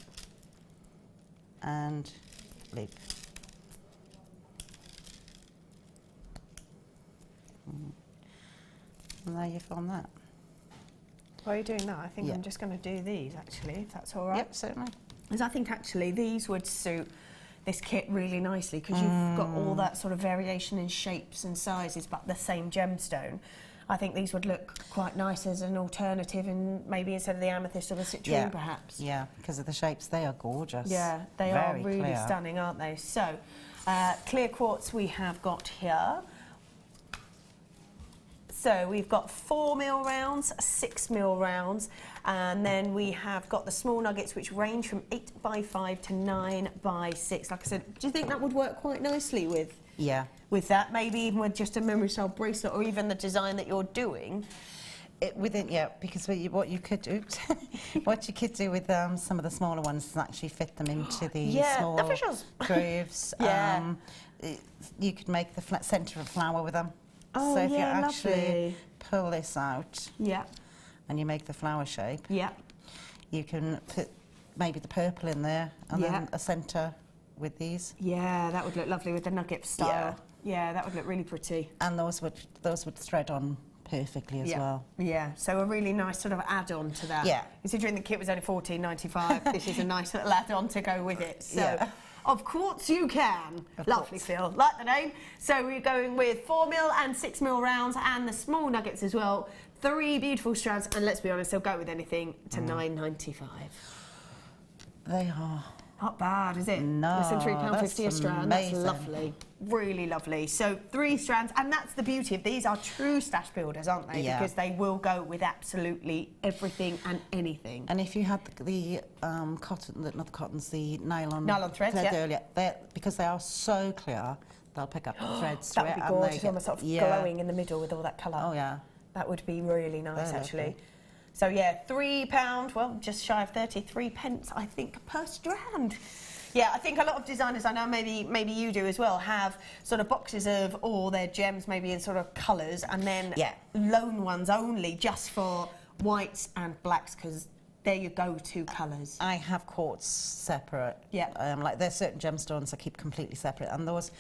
And loop. And there you've done that. While you're doing that, I think Yeah. I'm just going to do these actually, if that's all right. Yep, certainly. Because I think actually these would suit this kit really nicely because you've got all that sort of variation in shapes and sizes but the same gemstone. I think these would look quite nice as an alternative and maybe instead of the amethyst or the citrine perhaps. Yeah, because of the shapes, they are gorgeous. Yeah, they Very are really clear. stunning, aren't they? So, clear quartz we have got here. So we've got 4mm rounds, 6mm rounds, and then we have got the small nuggets which range from 8x5 to 9x6. Like I said, do you think that would work quite nicely with? Yeah. With that, maybe even with just a memory style bracelet or even the design that you're doing? Because what you could do, what you could do with some of the smaller ones is actually fit them into the small grooves. You could make the centre of a flower with them. Oh, so if you yeah, actually lovely. pull this out, and you make the flower shape, you can put maybe the purple in there and then a centre with these. Yeah, that would look lovely with the nugget style. Yeah, that would look really pretty. And those would thread on perfectly as well. Yeah, so a really nice sort of add-on to that. Yeah. Considering the kit was only $14.95, this is a nice little add-on to go with it. So, of course you can. Lovely, Phil. Like the name. So we're going with 4mm and 6mm rounds and the small nuggets as well. 3 beautiful strands, and let's be honest, they'll go with anything to $9.95. They are. Not bad, is it? No, Less than £3.50 a strand. amazing. That's lovely. Really lovely. So 3 strands, and that's the beauty of these are true stash builders, aren't they? Yeah. Because they will go with absolutely everything and anything. And if you had the cotton, not the cottons, the nylon threads, earlier, because they are so clear, they'll pick up the threads. That would be and gorgeous, they almost sort of glowing in the middle with all that colour. Oh yeah. That would be really nice, They're actually. lovely. So yeah, £3, well, just shy of 33 pence, I think, per strand. Yeah, I think a lot of designers, I know maybe you do as well, have sort of boxes of all their gems, maybe in sort of colours, and then lone ones only, just for whites and blacks, because they're your go-to colours. I have quartz separate. Yeah. Like there's certain gemstones I keep completely separate, and those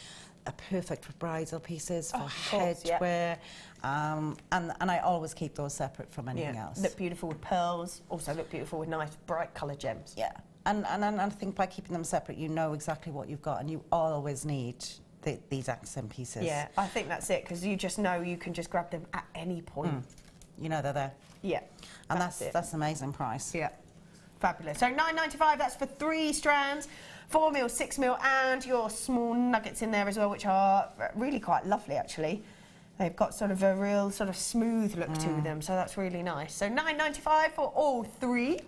are perfect for bridal pieces, for headwear, and I always keep those separate from anything else. Look beautiful with pearls, also look beautiful with nice bright coloured gems. Yeah. And I think by keeping them separate, you know exactly what you've got, and you always need these accent pieces. Yeah, I think that's it, because you just know you can just grab them at any point. You know they're there. Yeah. And that's an amazing price. Yeah. Fabulous. So $9.95, that's for 3 strands, 4mm, 6mm, and your small nuggets in there as well, which are really quite lovely, actually. They've got sort of a real sort of smooth look to them, so that's really nice. So $9.95 for all 3.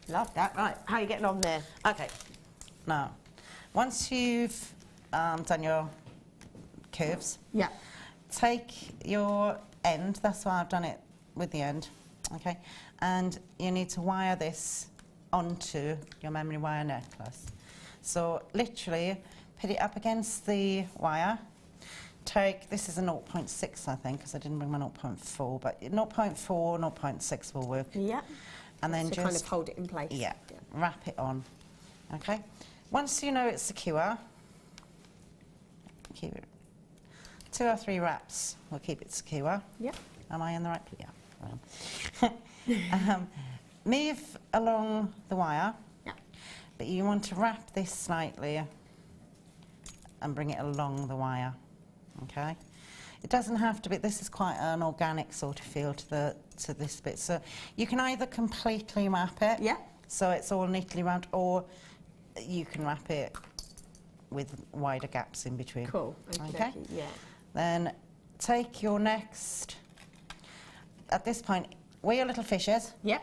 Love that. Right, how are you getting on there? Okay. Now, once you've done your curves, take your end. That's why I've done it with the end. Okay, and you need to wire this onto your memory wire necklace. So literally, put it up against the wire. This is a 0.6, I think, because I didn't bring my 0.4, but 0.4, 0.6 will work. Yeah. And then just kind of hold it in place. Yeah, wrap it on. Okay. Once you know it's secure, keep it. 2 or 3 wraps will keep it secure. Yep. Am I in the right place? Yeah. Move along the wire. Yeah. But you want to wrap this slightly and bring it along the wire. Okay. It doesn't have to be. This is quite an organic sort of feel to this bit. So you can either completely wrap it. Yeah. So it's all neatly wrapped, or you can wrap it with wider gaps in between. Cool. Okay. Yeah. Then take your next. At this point, where your little fish is. Yeah.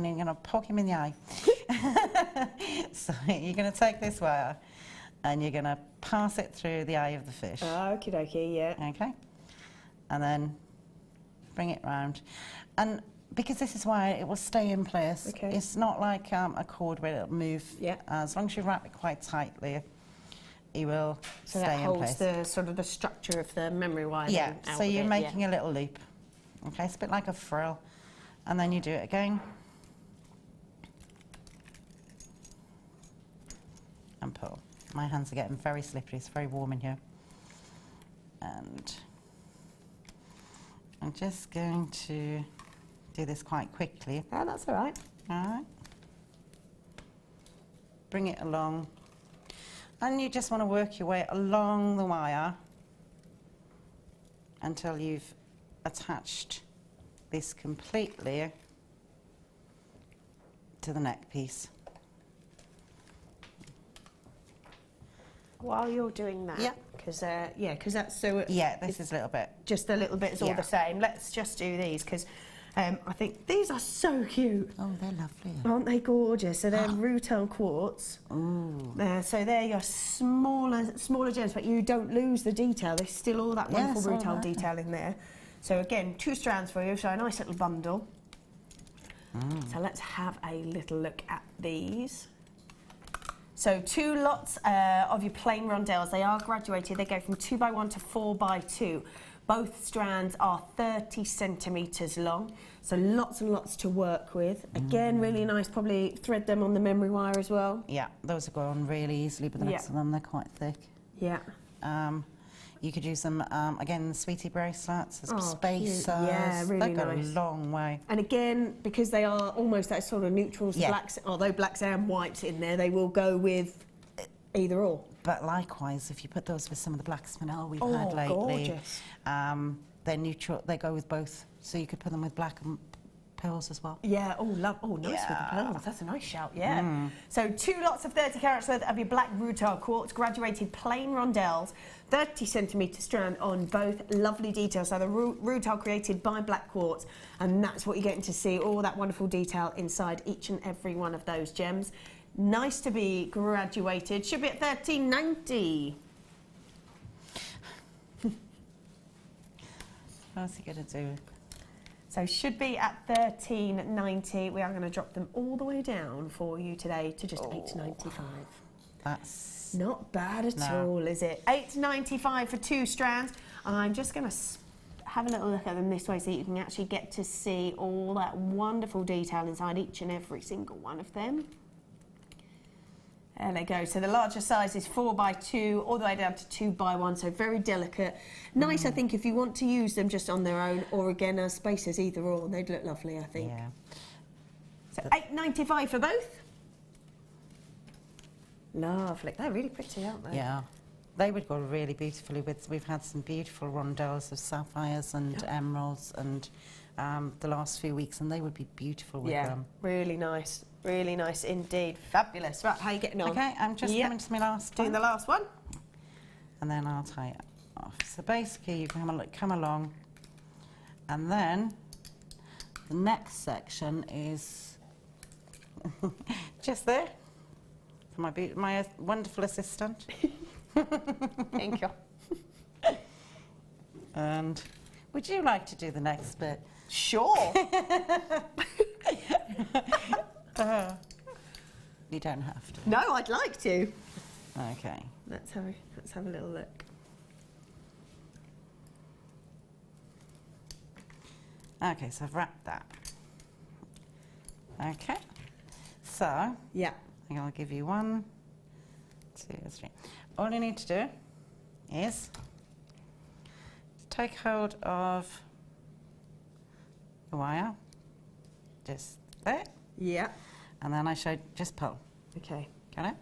and you're going to poke him in the eye. So you're going to take this wire and you're going to pass it through the eye of the fish. Okie dokie, yeah. Okay. And then bring it round. And because this is why it will stay in place, Okay. it's not like a cord where it'll move. Yeah. As long as you wrap it quite tightly, it will So stay that in holds place. the sort of the structure of the memory wire. Yeah, then out so of you're it, making a little loop. Okay, it's a bit like a frill. And then you do it again. And pull. My hands are getting very slippery, it's very warm in here. And I'm just going to do this quite quickly. Oh, that's all right. All right. Bring it along. And you just want to work your way along the wire until you've attached this completely to the neck piece. While you're doing that, Yeah. because that's so. Yeah, this is a little bit. Just a little bit is all Yeah. the same. Let's just do these because I think these are so cute. Oh, they're lovely. Aren't they gorgeous? So they're rutile quartz. Ooh. So they're your smaller gems, but you don't lose the detail. There's still all that wonderful Yes, all rutile right. detail in there. So again, 2 strands for you, so a nice little bundle. So let's have a little look at these. So 2 lots of your plain rondelles. They are graduated. They go from 2x1 to 4x2. Both strands are 30 centimetres long, so lots and lots to work with. Again, really nice. Probably thread them on the memory wire as well. Yeah, those are going really easily, but the next Yeah. of them, they're quite thick. Yeah. You could use them, again, sweetie bracelets, as Oh, spacers. cute. Yeah, really They've got nice. a long way. And again, because they are almost that sort of neutrals, Yeah. blacks, although blacks and whites in there, they will go with either or. But likewise, if you put those with some of the black spinel we've Oh, had lately, gorgeous. they're neutral. They go with both, so you could put them with black and pearls as well. Yeah, nice with the Yeah. pearls. That's a nice shout, yeah. So 2 lots of 30 carats worth of your black rutile quartz, graduated plain rondelles, 30 centimetre strand on both. Lovely details. So the rutile created by black quartz, and that's what you're getting to see, all that wonderful detail inside each and every one of those gems. Nice to be graduated. Should be at $13.90. What's he going to do? So should be at $13.90. We are going to drop them all the way down for you today to just $8.95. That's Not bad at No. all, is it? $8.95 for 2 strands. I'm just going to have a little look at them this way so you can actually get to see all that wonderful detail inside each and every single one of them. There they go. So the larger size is 4x2 all the way down to 2x1, so very delicate. Nice, I think, if you want to use them just on their own, or again as spacers, either or. They'd look lovely, I think. yeah. So $8.95 for both. Lovely. They're really pretty, aren't they? Yeah. They would go really beautifully with. We've had some beautiful rondelles of sapphires and emeralds, and the last few weeks, and they would be beautiful with them. Really nice. Really nice indeed. Fabulous. Right, how are you getting on? Okay, I'm just coming to my last Doing one, the last one. and then I'll tie it off. So basically, you come along, and then the next section is just there for my wonderful assistant. Thank you. And would you like to do the next bit? Sure. You don't have to. No, I'd like to. Okay. Let's have a little look. Okay, so I've wrapped that. Okay. So Yeah. I'll give you 1, 2, 3. All you need to do is take hold of the wire, just there, Yeah. and then I showed just pull. Okay. Got it?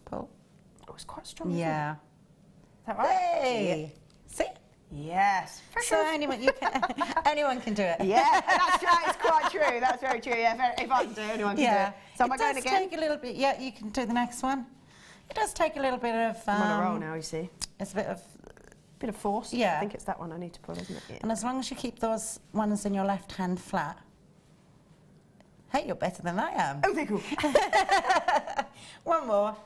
Pull. Oh, it's quite strong. Isn't it? Yeah. Is that right? Hey! See? Yes. So anyone can do it. Yeah, that's right. It's quite true. That's very true. Yeah, if I can do it, anyone can do it. So am I going does again? take a little bit. Yeah, you can do the next one. It does take a little bit of. I'm on a roll now, you see. It's a bit of Bit of force. Yeah. I think it's that one I need to pull, isn't it? Yeah. And as long as you keep those ones in your left hand flat. Hey, you're better than I am. Okay, cool. One more.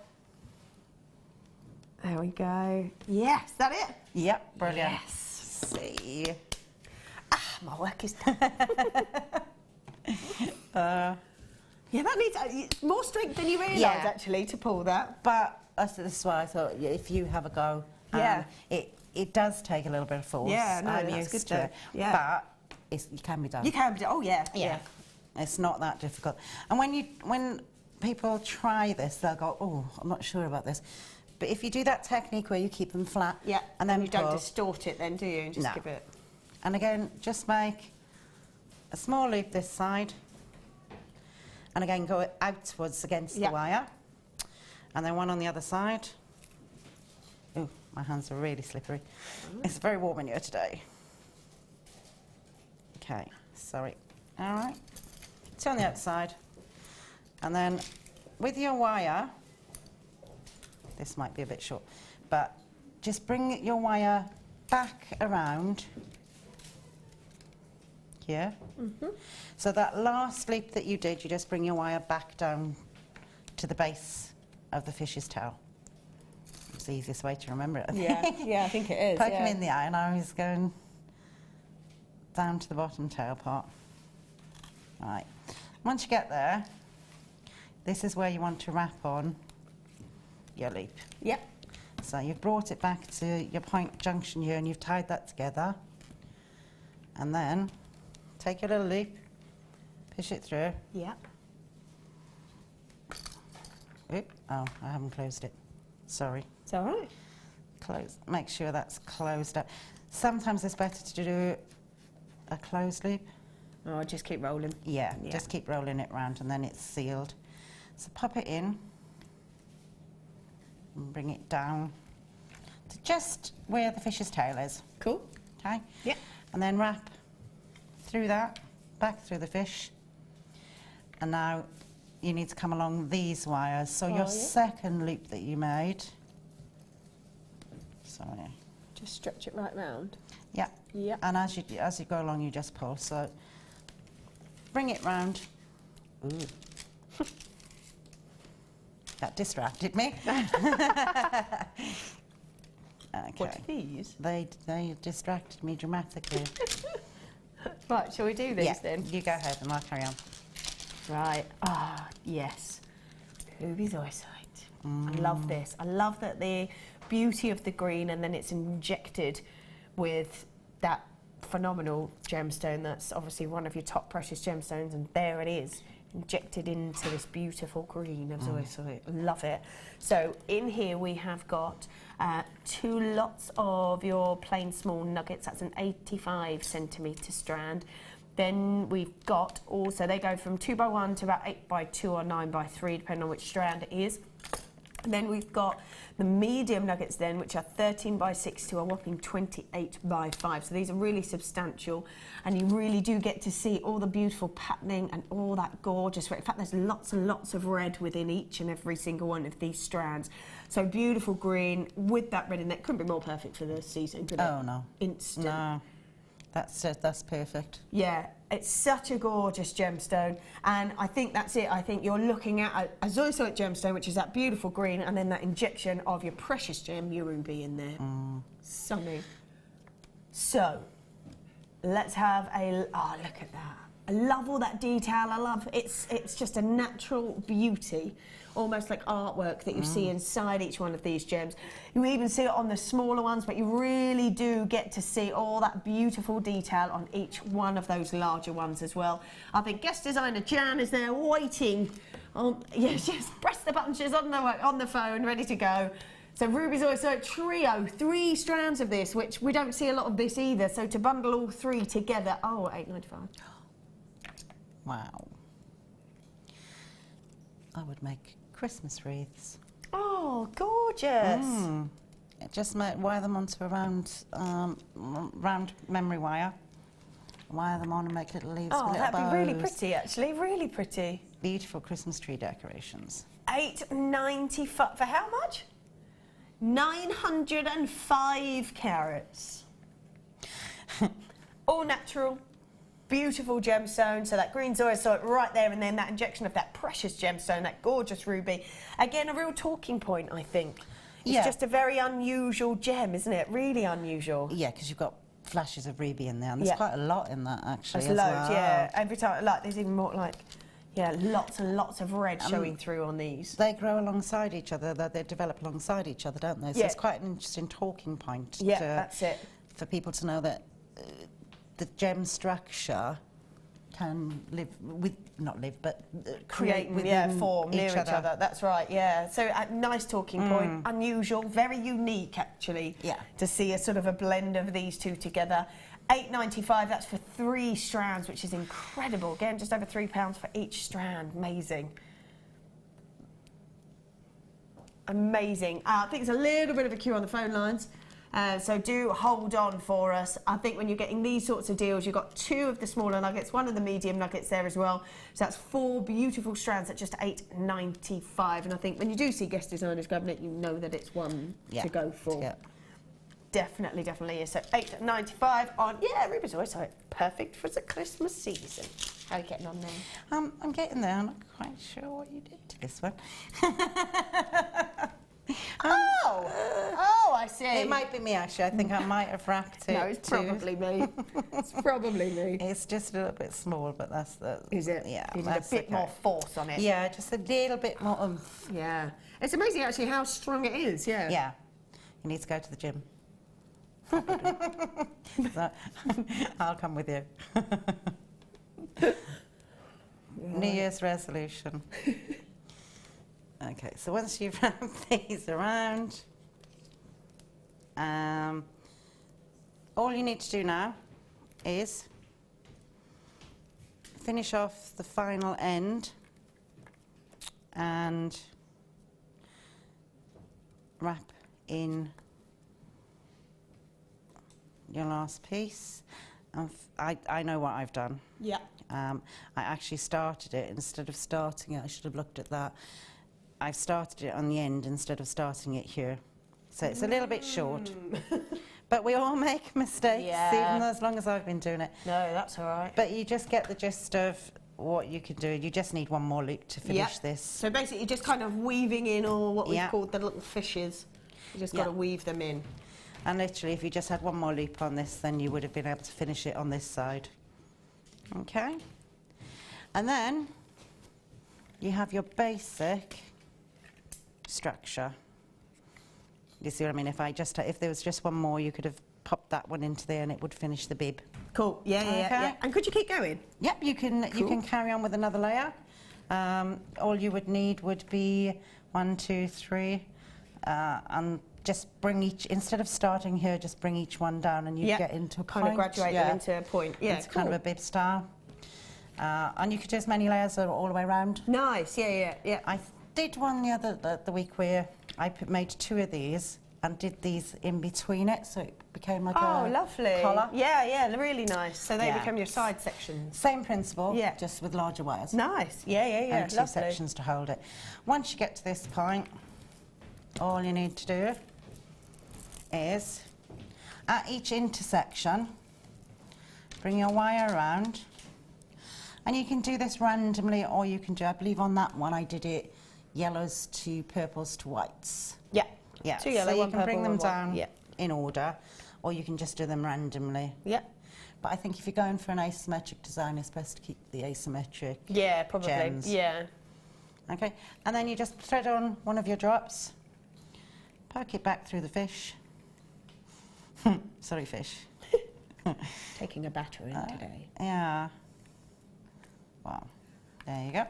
There we go. Yes, that it? Yep, brilliant. Yes. See. Ah, my work is done. Yeah, that needs more strength than you realise, Yeah. actually, to pull that. But this is why I thought if you have a go, Yeah. it does take a little bit of force. Yeah, no, I'm that's used good to it. though. Yeah. But it can be done. You can do. Oh, yeah. Yeah. It's not that difficult. And when people try this, they'll go, oh, I'm not sure about this. But if you do that technique where you keep them flat, Yeah. and then you don't pull, distort it then, do you? And just No. give it... and again, just make a small loop this side, and again go outwards against Yeah. the wire, and then one on the other side. Ooh, my hands are really slippery. It's very warm in here today. Okay, sorry. All right, two on the outside, and then with your wire, this might be a bit short, but just bring your wire back around here. So that last loop that you did, you just bring your wire back down to the base of the fish's tail. It's the easiest way to remember it, I think. Yeah, I think it is. Poke him in the eye, and I was going down to the bottom tail part. Right. Once you get there, this is where you want to wrap on your loop. Yep. So you've brought it back to your point junction here, and you've tied that together. And then take your little loop, push it through. Yep. Oop, oh, I haven't closed it. Sorry. It's all right. Close. Make sure that's closed up. Sometimes it's better to do a closed loop. Oh, just keep rolling. Yeah, Yeah. just keep rolling it round, and then it's sealed. So pop it in and bring it down to just where the fish's tail is. Cool. Okay? Yeah. And then wrap through that, back through the fish. And now you need to come along these wires. So your yeah. second loop that you made, sorry, Just stretch it right round. yeah. Yep. And as you go along, you just pull. So bring it round. Ooh. That distracted me. Okay. What's these? They distracted me dramatically. Right, shall we do these Yeah, then? you go ahead and I'll carry on. Right. Ah, yes. Ruby's eyesight. I love this. I love that the beauty of the green, and then it's injected with that phenomenal gemstone that's obviously one of your top precious gemstones, and there it is, injected into this beautiful green of zoisite. Love it. So in here we have got 2 lots of your plain small nuggets. That's an 85 centimetre strand. Then we've got also, they go from 2x1 to about 8x2 or 9x3, depending on which strand it is. And then we've got the medium nuggets then, which are 13x6 to a whopping 28x5. So these are really substantial, and you really do get to see all the beautiful patterning and all that gorgeous red. In fact, there's lots and lots of red within each and every single one of these strands. So beautiful green with that red in there. Couldn't be more perfect for the season, could it? Oh, no. Instant. No. That's perfect. Yeah, it's such a gorgeous gemstone, and I think that's it. I think you're looking at a zoisite gemstone, which is that beautiful green, and then that injection of your precious gem, your ruby, in there. Stunning. So, let's have a... Oh, look at that. I love all that detail. I love... It's just a natural beauty, almost like artwork that you see inside each one of these gems. You even see it on the smaller ones, but you really do get to see all that beautiful detail on each one of those larger ones as well. I think guest designer Jan is there waiting. Yeah, she's pressed the button. She's on the phone, ready to go. So Ruby's Zoisite Trio, 3 strands of this, which we don't see a lot of this either. So to bundle all 3 together, oh, $8.95. Wow. I would make Christmas wreaths. Oh, gorgeous. Just wire them onto a round memory wire. Wire them on and make little leaves with Oh, little that'd bows. be really pretty, actually. Really pretty. Beautiful Christmas tree decorations. $8.95 for how much? 905 carats. All natural, beautiful gemstone. So that green zoya saw it right there, and then that injection of that precious gemstone, that gorgeous ruby. Again, a real talking point, I think. It's just a very unusual gem, isn't it? Really unusual. Yeah, because you've got flashes of ruby in there, and there's quite a lot in that actually. There's loads, well. yeah. Every time, like, there's even more, like, yeah, lots and lots of red showing through on these. They grow alongside each other, they develop alongside each other, don't they? So it's quite an interesting talking point. Yeah, that's it. For people to know that the gem structure can live with, not live, but create within form near each other. That's right, yeah. So a nice talking point, unusual, very unique actually. Yeah. To see a sort of a blend of these two together. £8.95, that's for 3 strands, which is incredible. Again, just over £3 for each strand. Amazing. Amazing. I think there's a little bit of a queue on the phone lines. So do hold on for us. I think when you're getting these sorts of deals, you've got 2 of the smaller nuggets, 1 of the medium nuggets there as well. So that's 4 beautiful strands at just £8.95. And I think when you do see guest designers grabbing it, you know that it's one to go for. Yeah. Definitely, definitely is. So £8.95 on, ruby's always so perfect for the Christmas season. How are you getting on there? I'm getting there. I'm not quite sure what you did to this one. Oh, I see. It might be me actually. I think I might have wrapped it. No, it's probably me. It's probably me. It's just a little bit small, but that's the. Is it? Yeah, you need a bit more force on it. Yeah, just a little bit more oomph. Yeah, it's amazing actually how strong it is. Yeah. Yeah, you need to go to the gym. So, I'll come with you. New Year's resolution. Okay, so once you've wrapped these around, all you need to do now is finish off the final end and wrap in your last piece. I know what I've done. Yeah. I actually started it, instead of starting it, I should have looked at that. I've started it on the end instead of starting it here. So it's a little bit short. But we all make mistakes, even as long as I've been doing it. No, that's all right. But you just get the gist of what you can do. You just need 1 more loop to finish this. So basically just kind of weaving in all what we've called the little fishes. You just got to weave them in. And literally, if you just had 1 more loop on this, then you would have been able to finish it on this side. Okay? And then you have your basic structure. You see what I mean? If there was just 1 more, you could have popped that one into there and it would finish the bib. Cool. Yeah. And could you keep going? Yep, you can. Cool. You can carry on with another layer. All you would need would be 1, 2, 3, and just bring each, instead of starting here, just bring each one down and you get into a point. Kind of graduate them into a point. Yeah, it's kind of a bib style. And you could do as many layers all the way around. Nice. Yeah. I did one the week where I made 2 of these and did these in between it, so it became like a lovely collar. Yeah, they're really nice. So they become your side sections. Same principle, just with larger wires. Nice. Yeah. And 2 sections to hold it. Once you get to this point, all you need to do is at each intersection bring your wire around, and you can do this randomly, or you can do, I believe on that one I did it yellows to purples to whites. Yeah. 2 yellow, so you can bring them down in order, or you can just do them randomly. Yeah. But I think if you're going for an asymmetric design, it's best to keep the asymmetric probably gems. Yeah. Okay, and then you just thread on one of your drops, poke it back through the fish. Sorry, fish. Taking a batter in today. Yeah. Well, there you go.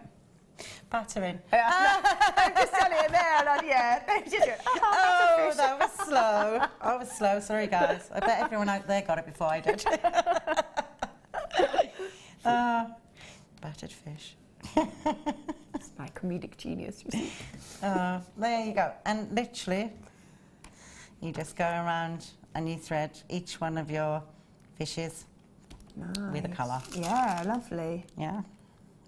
Batter in. I'm just telling you there, and that was slow. I was slow. Sorry, guys. I bet everyone out there got it before I did. Battered fish. It's my comedic genius, you see. There you go. And literally, you just go around and you thread each one of your fishes with a colour. Yeah, lovely. Yeah.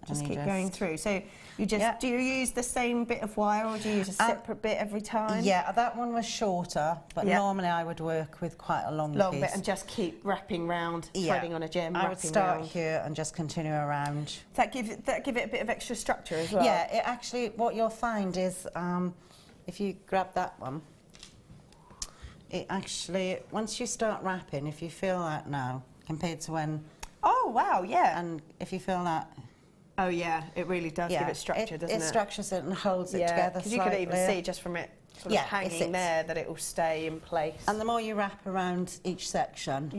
Just And you keep going through. So you just, do you use the same bit of wire or do you use a separate bit every time? Yeah, that one was shorter, but normally I would work with quite a long piece. bit and just keep wrapping round, threading on a gem, I would wrapping start round. here and just continue around. That give it a bit of extra structure as well? Yeah, it actually, what you'll find is, if you grab that one, it actually, once you start wrapping, if you feel that now, compared to when... Oh, wow, yeah. And if you feel that... Oh, yeah, it really does give it structure, doesn't it? It structures it and holds it together because you could even see just from it sort of hanging there that it will stay in place. And the more you wrap around each section,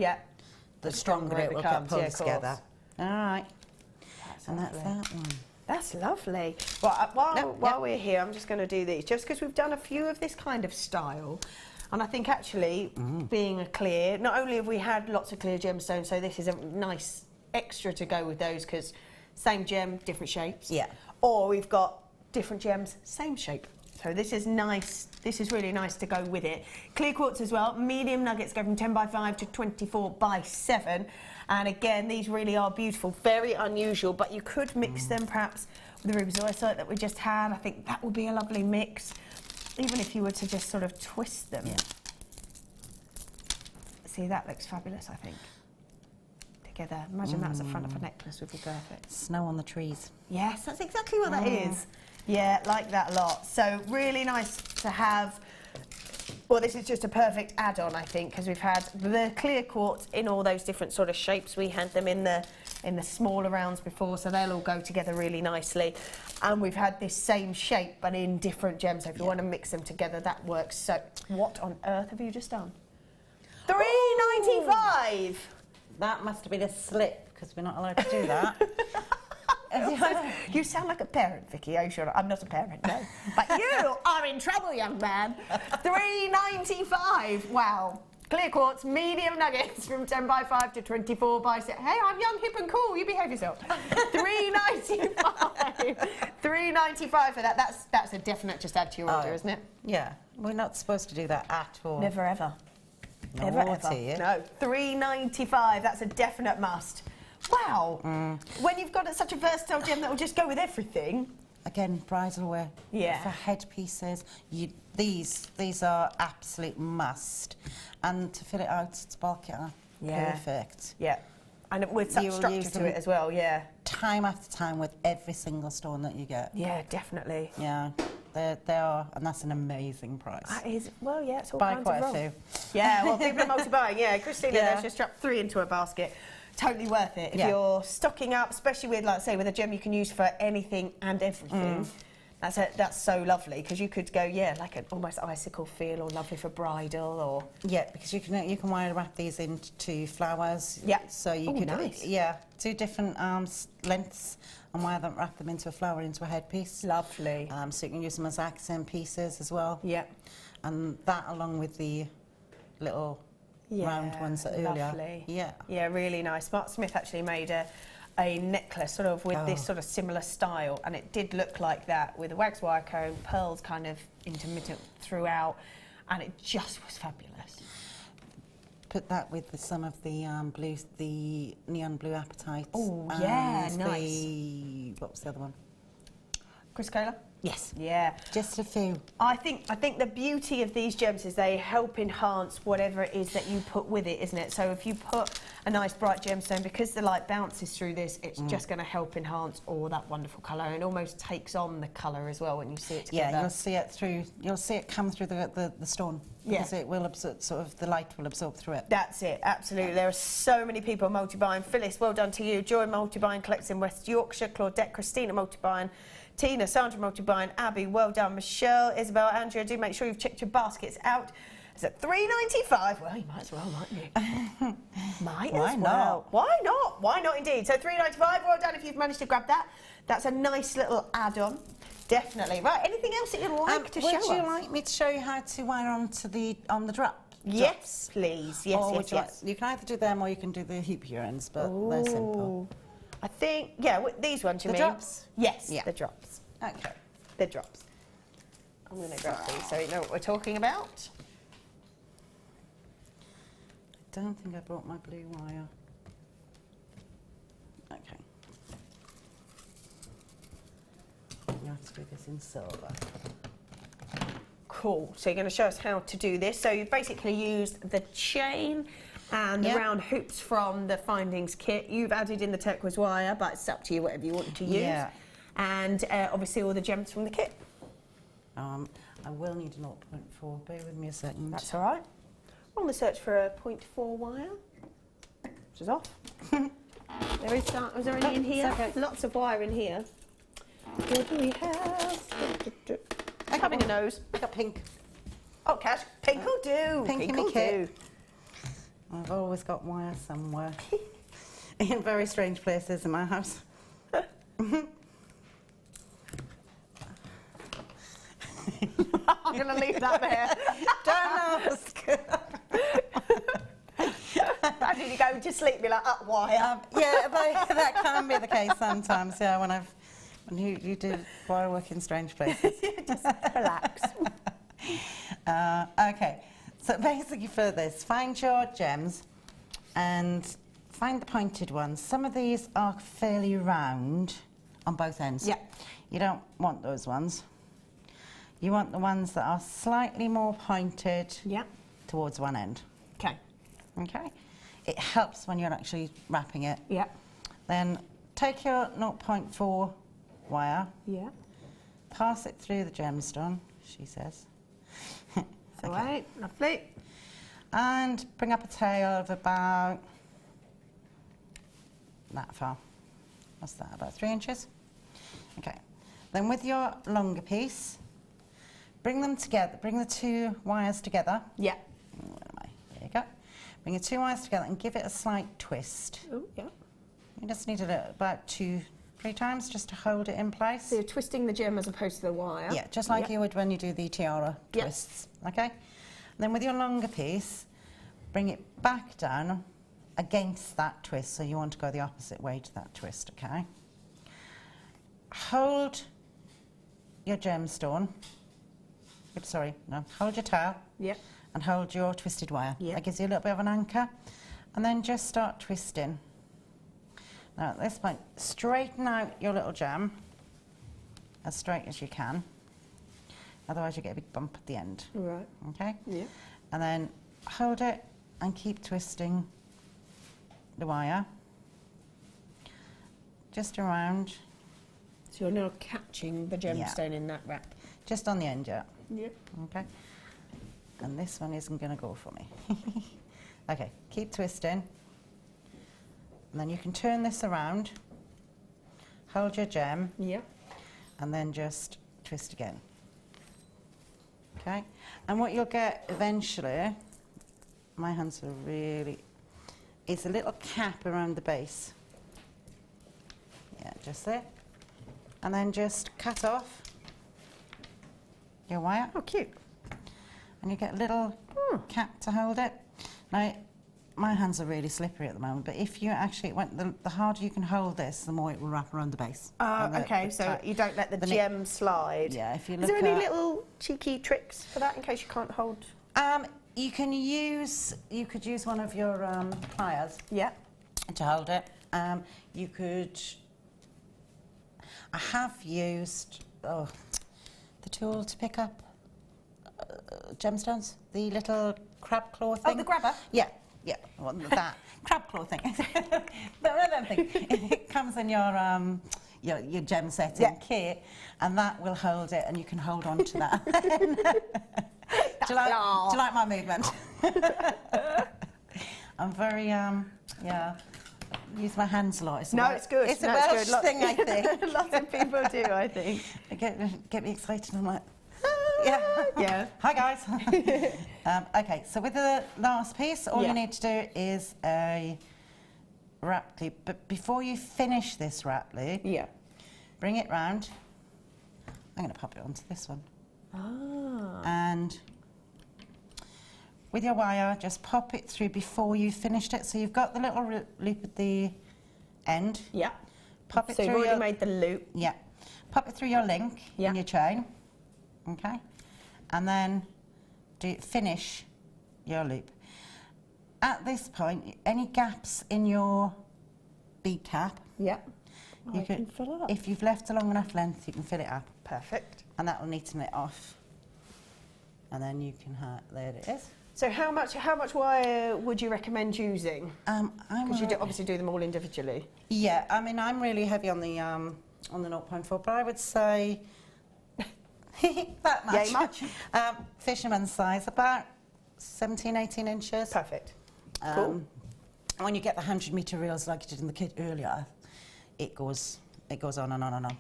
the stronger it will get pulled together. All right. And that's that one. That's lovely. Well, while we're here, I'm just going to do these, just because we've done a few of this kind of style. And I think actually, being a clear, not only have we had lots of clear gemstones, so this is a nice extra to go with those, because same gem, different shapes. Yeah. Or we've got different gems, same shape. So this is nice. This is really nice to go with it. Clear quartz as well. Medium nuggets go from 10 by 5 to 24 by 7. And again, these really are beautiful. Very unusual, but you could mix them perhaps with the rubizoisite that we just had. I think that would be a lovely mix, even if you were to just sort of twist them. Yeah. See, that looks fabulous, I think. Together. Imagine that's the front of a necklace would be perfect. Snow on the trees. Yes, that's exactly what that is. Yeah, like that a lot. So really nice to have. Well, this is just a perfect add-on, I think, because we've had the clear quartz in all those different sort of shapes. We had them in the smaller rounds before, so they'll all go together really nicely. And we've had this same shape, but in different gems. So if you want to mix them together, that works. So what on earth have you just done? $3.95. That must have been a slip, because we're not allowed to do that. You sound like a parent, Vicky. Are you sure? I'm not a parent, no. But you are in trouble, young man. $3.95. Wow. Clear quartz, medium nuggets from 10 by 5 to 24 by 6. Hey, I'm young, hip and cool. You behave yourself. $3.95. $3.95 for that. That's a definite just add to your order, isn't it? Yeah. We're not supposed to do that at all. Never ever. Never ever. No. $3.95. That's a definite must. Wow. When you've got such a versatile gem that will just go with everything. Again, bridal wear. Yeah. For headpieces, these are absolute must. And to fill it out, to bulk it up, perfect. Yeah. And with such structure to it as well, time after time with every single stone that you get. Yeah, definitely. Yeah. They are, and that's an amazing price. That is, well, yeah, it's all Buy kinds quite of a few. Yeah, well, people are multi-buying. Yeah, Christina, there's just strapped 3 into a basket. Totally worth it. If you're stocking up, especially with, like, say, with a gem you can use for anything and everything. That's so lovely, because you could go, like an almost icicle feel, or lovely for bridal, or because you can wire wrap these into flowers. Yeah. So you could do different lengths and wrap them into a flower, into a headpiece. Lovely. So you can use them as accent pieces as well. Yeah. And that, along with the little round ones earlier. Lovely. Yeah. Yeah, really nice. Mark Smith actually made a necklace sort of with this sort of similar style, and it did look like that, with a wax wire cone, pearls kind of intermittent throughout, and it just was fabulous. Put that with some of the the neon blue apatite. Oh yeah, and nice. What was the other one? Chrysocolla? Yes. Yeah. Just a few. I think the beauty of these gems is they help enhance whatever it is that you put with it, isn't it? So if you put a nice bright gemstone, because the light bounces through this, it's just going to help enhance all that wonderful colour, and almost takes on the colour as well when you see it together. Yeah, you'll see it come through the stone. Because it will absorb, sort of the light will absorb through it. That's it, absolutely. There are so many people multi-buying. Phyllis, well done to you. Joy multi-buying, collects in West Yorkshire. Claudette, Christina multi-buying. Tina, Sandra multi-buying. Abby, well done. Michelle, Isabel, Andrea, do make sure you've checked your baskets out. It's at $3.95. Well, you might as well, mightn't you? Why not? Why not? Why not indeed? So $3.95, well done if you've managed to grab that. That's a nice little add-on. Definitely. Right, anything else that you'd like to show us? Would you like me to show you how to wire on the drop? Yes, please. Yes, yes. You can either do them or you can do the hoopier ends, but they're simple. I think, these ones you mean? The drops? Yes, the drops. Okay. The drops. I'm going to grab these so you know what we're talking about. I don't think I brought my blue wire. Okay. let's do this in silver. Cool. So you're going to show us how to do this. So you've basically used the chain and the round hoops from the Findings kit. You've added in the turquoise wire, but it's up to you, whatever you want to use. Yeah. And obviously all the gems from the kit. I will need a 0.4. Bear with me a second. That's all right. We're on the search for a 0.4 wire, which is off. Is there any in here? Okay. Lots of wire in here. What do we have? Having a nose. I got pink. Oh, Cash, pink will do. Pink in will my kit. I've always got wire somewhere. In very strange places in my house. I'm going to leave that there. Don't ask. How did you go to sleep? Be like, up wire. Yeah, that can be the case sometimes. Yeah, when you do wire work in strange places. Just relax. Okay, so basically for this, find your gems and find the pointed ones. Some of these are fairly round on both ends. Yeah. You don't want those ones. You want the ones that are slightly more pointed towards one end. Okay. Okay? It helps when you're actually wrapping it. Yeah. Then take your 0.4 wire, pass it through the gemstone, she says. So right, lovely. And bring up a tail of about that far. What's that, about 3 inches? Okay. Then with your longer piece, bring them together, bring the 2 wires together. Yeah. Where am I? There you go. Bring your 2 wires together and give it a slight twist. Oh, yeah. You just need it about 2-3 times just to hold it in place. So you're twisting the gem as opposed to the wire. Yeah, just like you would when you do the tiara twists. Okay? And then with your longer piece, bring it back down against that twist. So you want to go the opposite way to that twist, okay? Hold your gemstone. Oops, sorry, no. Hold your tail. Yeah. And hold your twisted wire. Yeah. That gives you a little bit of an anchor. And then just start twisting. Now at this point, straighten out your little gem as straight as you can. Otherwise you get a big bump at the end. Right. Okay? Yeah. And then hold it and keep twisting the wire. Just around. So you're now catching the gemstone in that wrap. Just on the end, yeah. Yeah. Okay. And this one isn't going to go for me. Okay, keep twisting. And then you can turn this around, hold your gem, and then just twist again. Okay? And what you'll get eventually, my hands are really, is a little cap around the base. Yeah, just there. And then just cut off your wire. Oh, cute. And you get a little cap to hold it. Now, my hands are really slippery at the moment, but if you actually, the harder you can hold this, the more it will wrap around the base. Okay, so you don't let the gem slide. Yeah, if you Is look there any at, little cheeky tricks for that in case you can't hold? you could use one of your pliers. Yeah. To hold it. You could, I have used the tool to pick up gemstones, the little crab claw thing. Oh, the grabber? Yeah, well, that crab claw thing. That thing. It comes in your gem setting kit, and that will hold it, and you can hold on to that. do you like my movement? I'm very use my hands a lot. It's good. It's a Welsh thing, I think. Lots of people do, I think. They get me excited. I'm like, yeah. Hi guys. Okay, so with the last piece, all you need to do is a wrap loop. But before you finish this wrap loop, bring it round. I'm going to pop it onto this one. And with your wire, just pop it through before you finished it. So you've got the little loop at the end. Yeah. Pop it so through you've already made the loop. Yeah. Pop it through your link in your chain. Okay. And then finish your loop. At this point, any gaps in your bead cap, You can fill it up. If you've left a long enough length, you can fill it up. Perfect. And that will neaten it off. And then you can there it is. So how much wire would you recommend using? Because you obviously do them all individually. Yeah, I mean, I'm really heavy on the 0.4, but I would say that much. Yay much? Fisherman's size, about 17, 18 inches. Perfect. Cool. When you get the 100-metre reels like you did in the kit earlier, it goes on and on and on.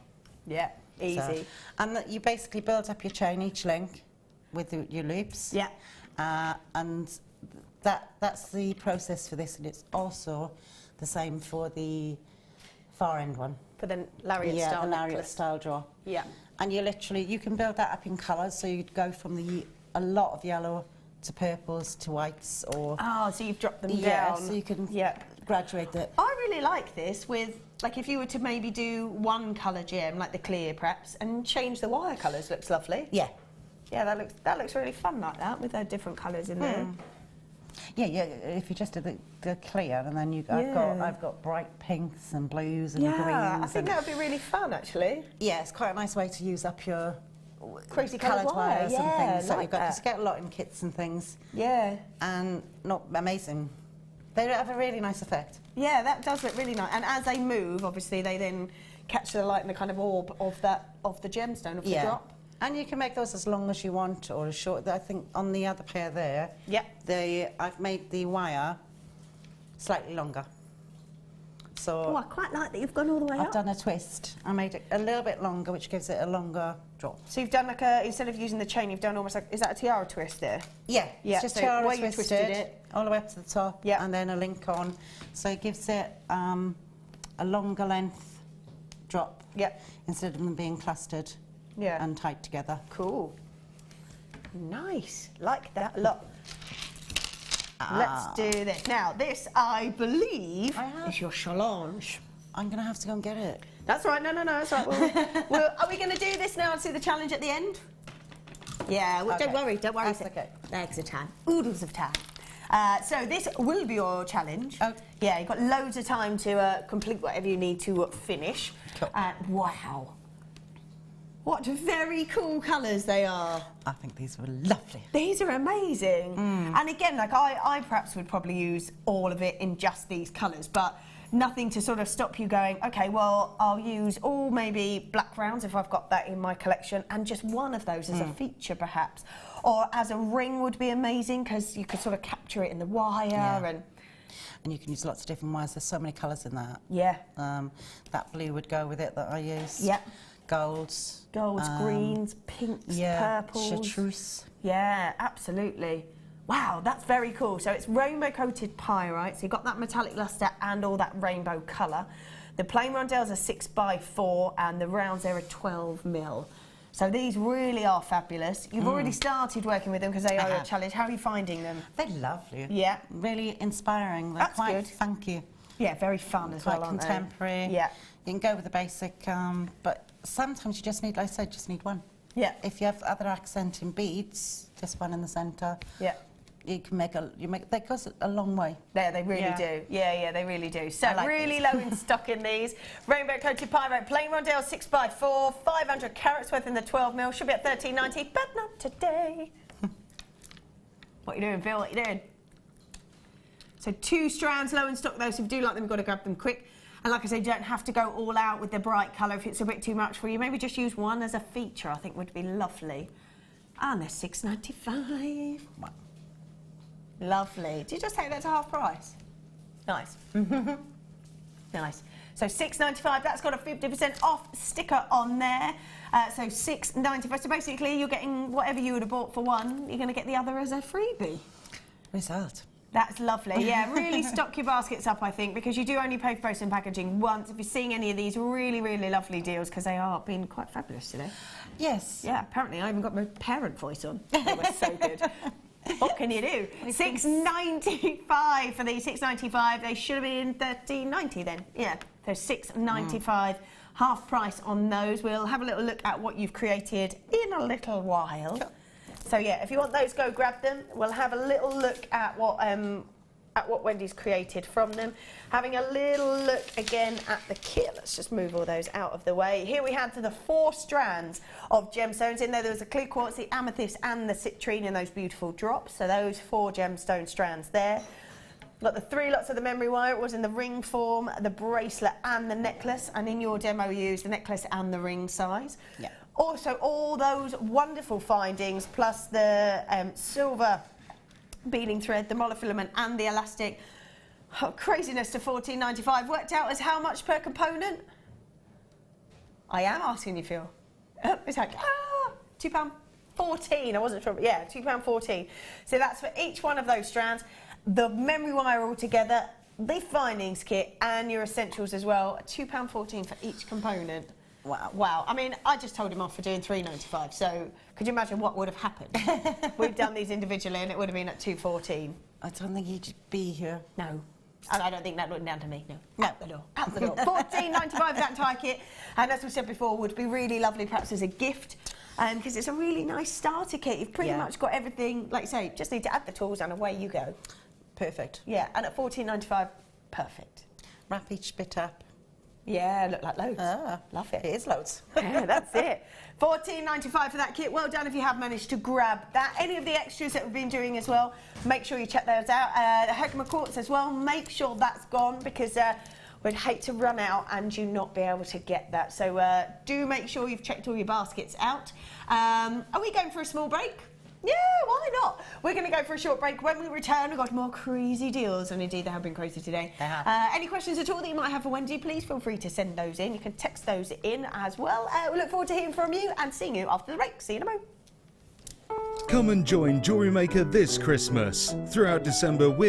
Yeah, easy. So, and you basically build up your chain each link with your loops. Yeah. And that's the process for this, and it's also the same for the far end one. For the lariat style. Yeah, the lariat necklace. style draw. Yeah. And you can build that up in colours, so you'd go from a lot of yellow to purples to whites, or... Oh, so you've dropped them yeah, down. so you can graduate it. I really like this with, like, if you were to maybe do one colour gem, like the clear perhaps, and change the wire colours, looks lovely. Yeah. Yeah, that looks really fun like that, with the different colours in there. Yeah, if you just do the clear, and then I've got bright pinks and blues and greens. I think that would be really fun, actually. Yeah, it's quite a nice way to use up your Crazy coloured coloured wire, wires and things. So like you've got that. to get a lot in kits and things. Yeah. And not amazing. They have a really nice effect. Yeah, that does look really nice. And as they move, obviously, they then catch the light and the kind of orb of the gemstone of the drop. And you can make those as long as you want or as short. I think on the other pair there, I've made the wire slightly longer. So Oh, I quite like that you've gone all the way up. I've done a twist. I made it a little bit longer, which gives it a longer drop. So you've done like instead of using the chain, you've done almost like, is that a tiara twist there? Yeah, Yeah, it's just so tiara where you twisted, twisted it. all the way up to the top, and then a link on. So it gives it a longer length drop instead of them being clustered and tied together. Cool. Nice. Like that a lot. Let's do this. Now, this, I believe, is your challenge. I'm going to have to go and get it. That's right. No, that's right. Are we going to do this now and see the challenge at the end? Yeah, well, don't worry. That's okay. There's the time. Oodles of time. So this will be your challenge. Oh. Yeah, you've got loads of time to complete whatever you need to finish. Cool. Wow. What very cool colours they are. I think these were lovely. These are amazing. And again, like I perhaps would probably use all of it in just these colours, but nothing to sort of stop you going, okay, well, I'll use all maybe black rounds if I've got that in my collection, and just one of those as a feature perhaps. Or as a ring would be amazing, because you could sort of capture it in the wire. And you can use lots of different wires. There's so many colours in that. Yeah. That blue would go with it that I use. Yeah. Golds. Greens, pinks, purples. Chartreuse. Yeah, absolutely. Wow, that's very cool. So it's rainbow coated pyrite, so you've got that metallic luster and all that rainbow colour. The plain rondelles are 6x4 and the rounds there are 12mm. So these really are fabulous. You've already started working with them because they are a challenge. How are you finding them? They're lovely. Yeah. Really inspiring. They're That's quite good. funky. Yeah, very fun as well, Quite aren't they? contemporary. Yeah. You can go with the basic, but sometimes you just need, like I said, just need one. Yeah. If you have other accenting beads, just one in the centre. Yeah. You can that goes a long way. There, they really do. Yeah, they really do. So like really these. low in stock in these. Rainbow coated pyrite, plain rondelle 6x4, 500 carats worth in the 12mm. Should be at $13.90, but not today. What you doing, Phil? What you doing? So 2 strands low in stock though, so if you do like them, you've got to grab them quick. And like I say, you don't have to go all out with the bright colour if it's a bit too much for you. Maybe just use one as a feature, I think would be lovely. And they're $6.95. Wow. Lovely. Did you just take that to half price? Nice. Nice. So $6.95, that's got a 50% off sticker on there. So $6.95. So basically you're getting whatever you would have bought for one, you're going to get the other as a freebie. Result. That's lovely. Yeah, really stock your baskets up, I think, because you do only pay for post and packaging once. If you're seeing any of these really, really lovely deals, because they are being quite fabulous today. Yes. Yeah, apparently I even got my parent voice on. They were so good. What can you do? $6.95 for these. $6.95. They should have been $13.90 then. Yeah, so $6.95. Half price on those. We'll have a little look at what you've created in a little while. Sure. So yeah, if you want those, go grab them. We'll have a little look at what at what Wendy's created from them. Having a little look again at the kit. Let's just move all those out of the way. Here we had the 4 strands of gemstones in there. There was the clear quartz, the amethyst and the citrine in those beautiful drops. So those 4 gemstone strands there. Got the 3 lots of the memory wire. It was in the ring form, the bracelet and the necklace. And in your demo you used the necklace and the ring size. Yeah. Also all those wonderful findings plus the silver beading thread, the monofilament and the elastic. Oh, craziness to $14.95. Worked out as how much per component? I am asking you, Phil. It's like, £2.14. I wasn't sure, but yeah, £2.14. So that's for each one of those strands. The memory wire altogether, the findings kit and your essentials as well. £2.14 for each component. Wow. Wow. I mean, I just told him off for doing $3.95. So could you imagine what would have happened? We've done these individually and it would have been at $2.14. I don't think he'd be here. No. And I don't think that went down to me, no. No. Out the door. Out the door. $14.95 for that entire kit. And as we said before, would be really lovely perhaps as a gift. Because it's a really nice starter kit. You've pretty much got everything, like you say, just need to add the tools and away you go. Perfect. Yeah, and at $14.95, perfect. Wrap each bit up. Yeah, look like loads. Ah, love it. It is loads. Yeah, that's it. $14.95 for that kit. Well done if you have managed to grab that. Any of the extras that we've been doing as well, make sure you check those out. The Higgins quartz as well, make sure that's gone because we'd hate to run out and you not be able to get that. So do make sure you've checked all your baskets out. Are we going for a small break? Yeah, why not? We're going to go for a short break. When we return, we've got more crazy deals, and indeed they have been crazy today. They have. Any questions at all that you might have for Wendy, please feel free to send those in. You can text those in as well. We look forward to hearing from you and seeing you after the break. See you in a moment. Come and join Jewellery Maker this Christmas. Throughout December, we're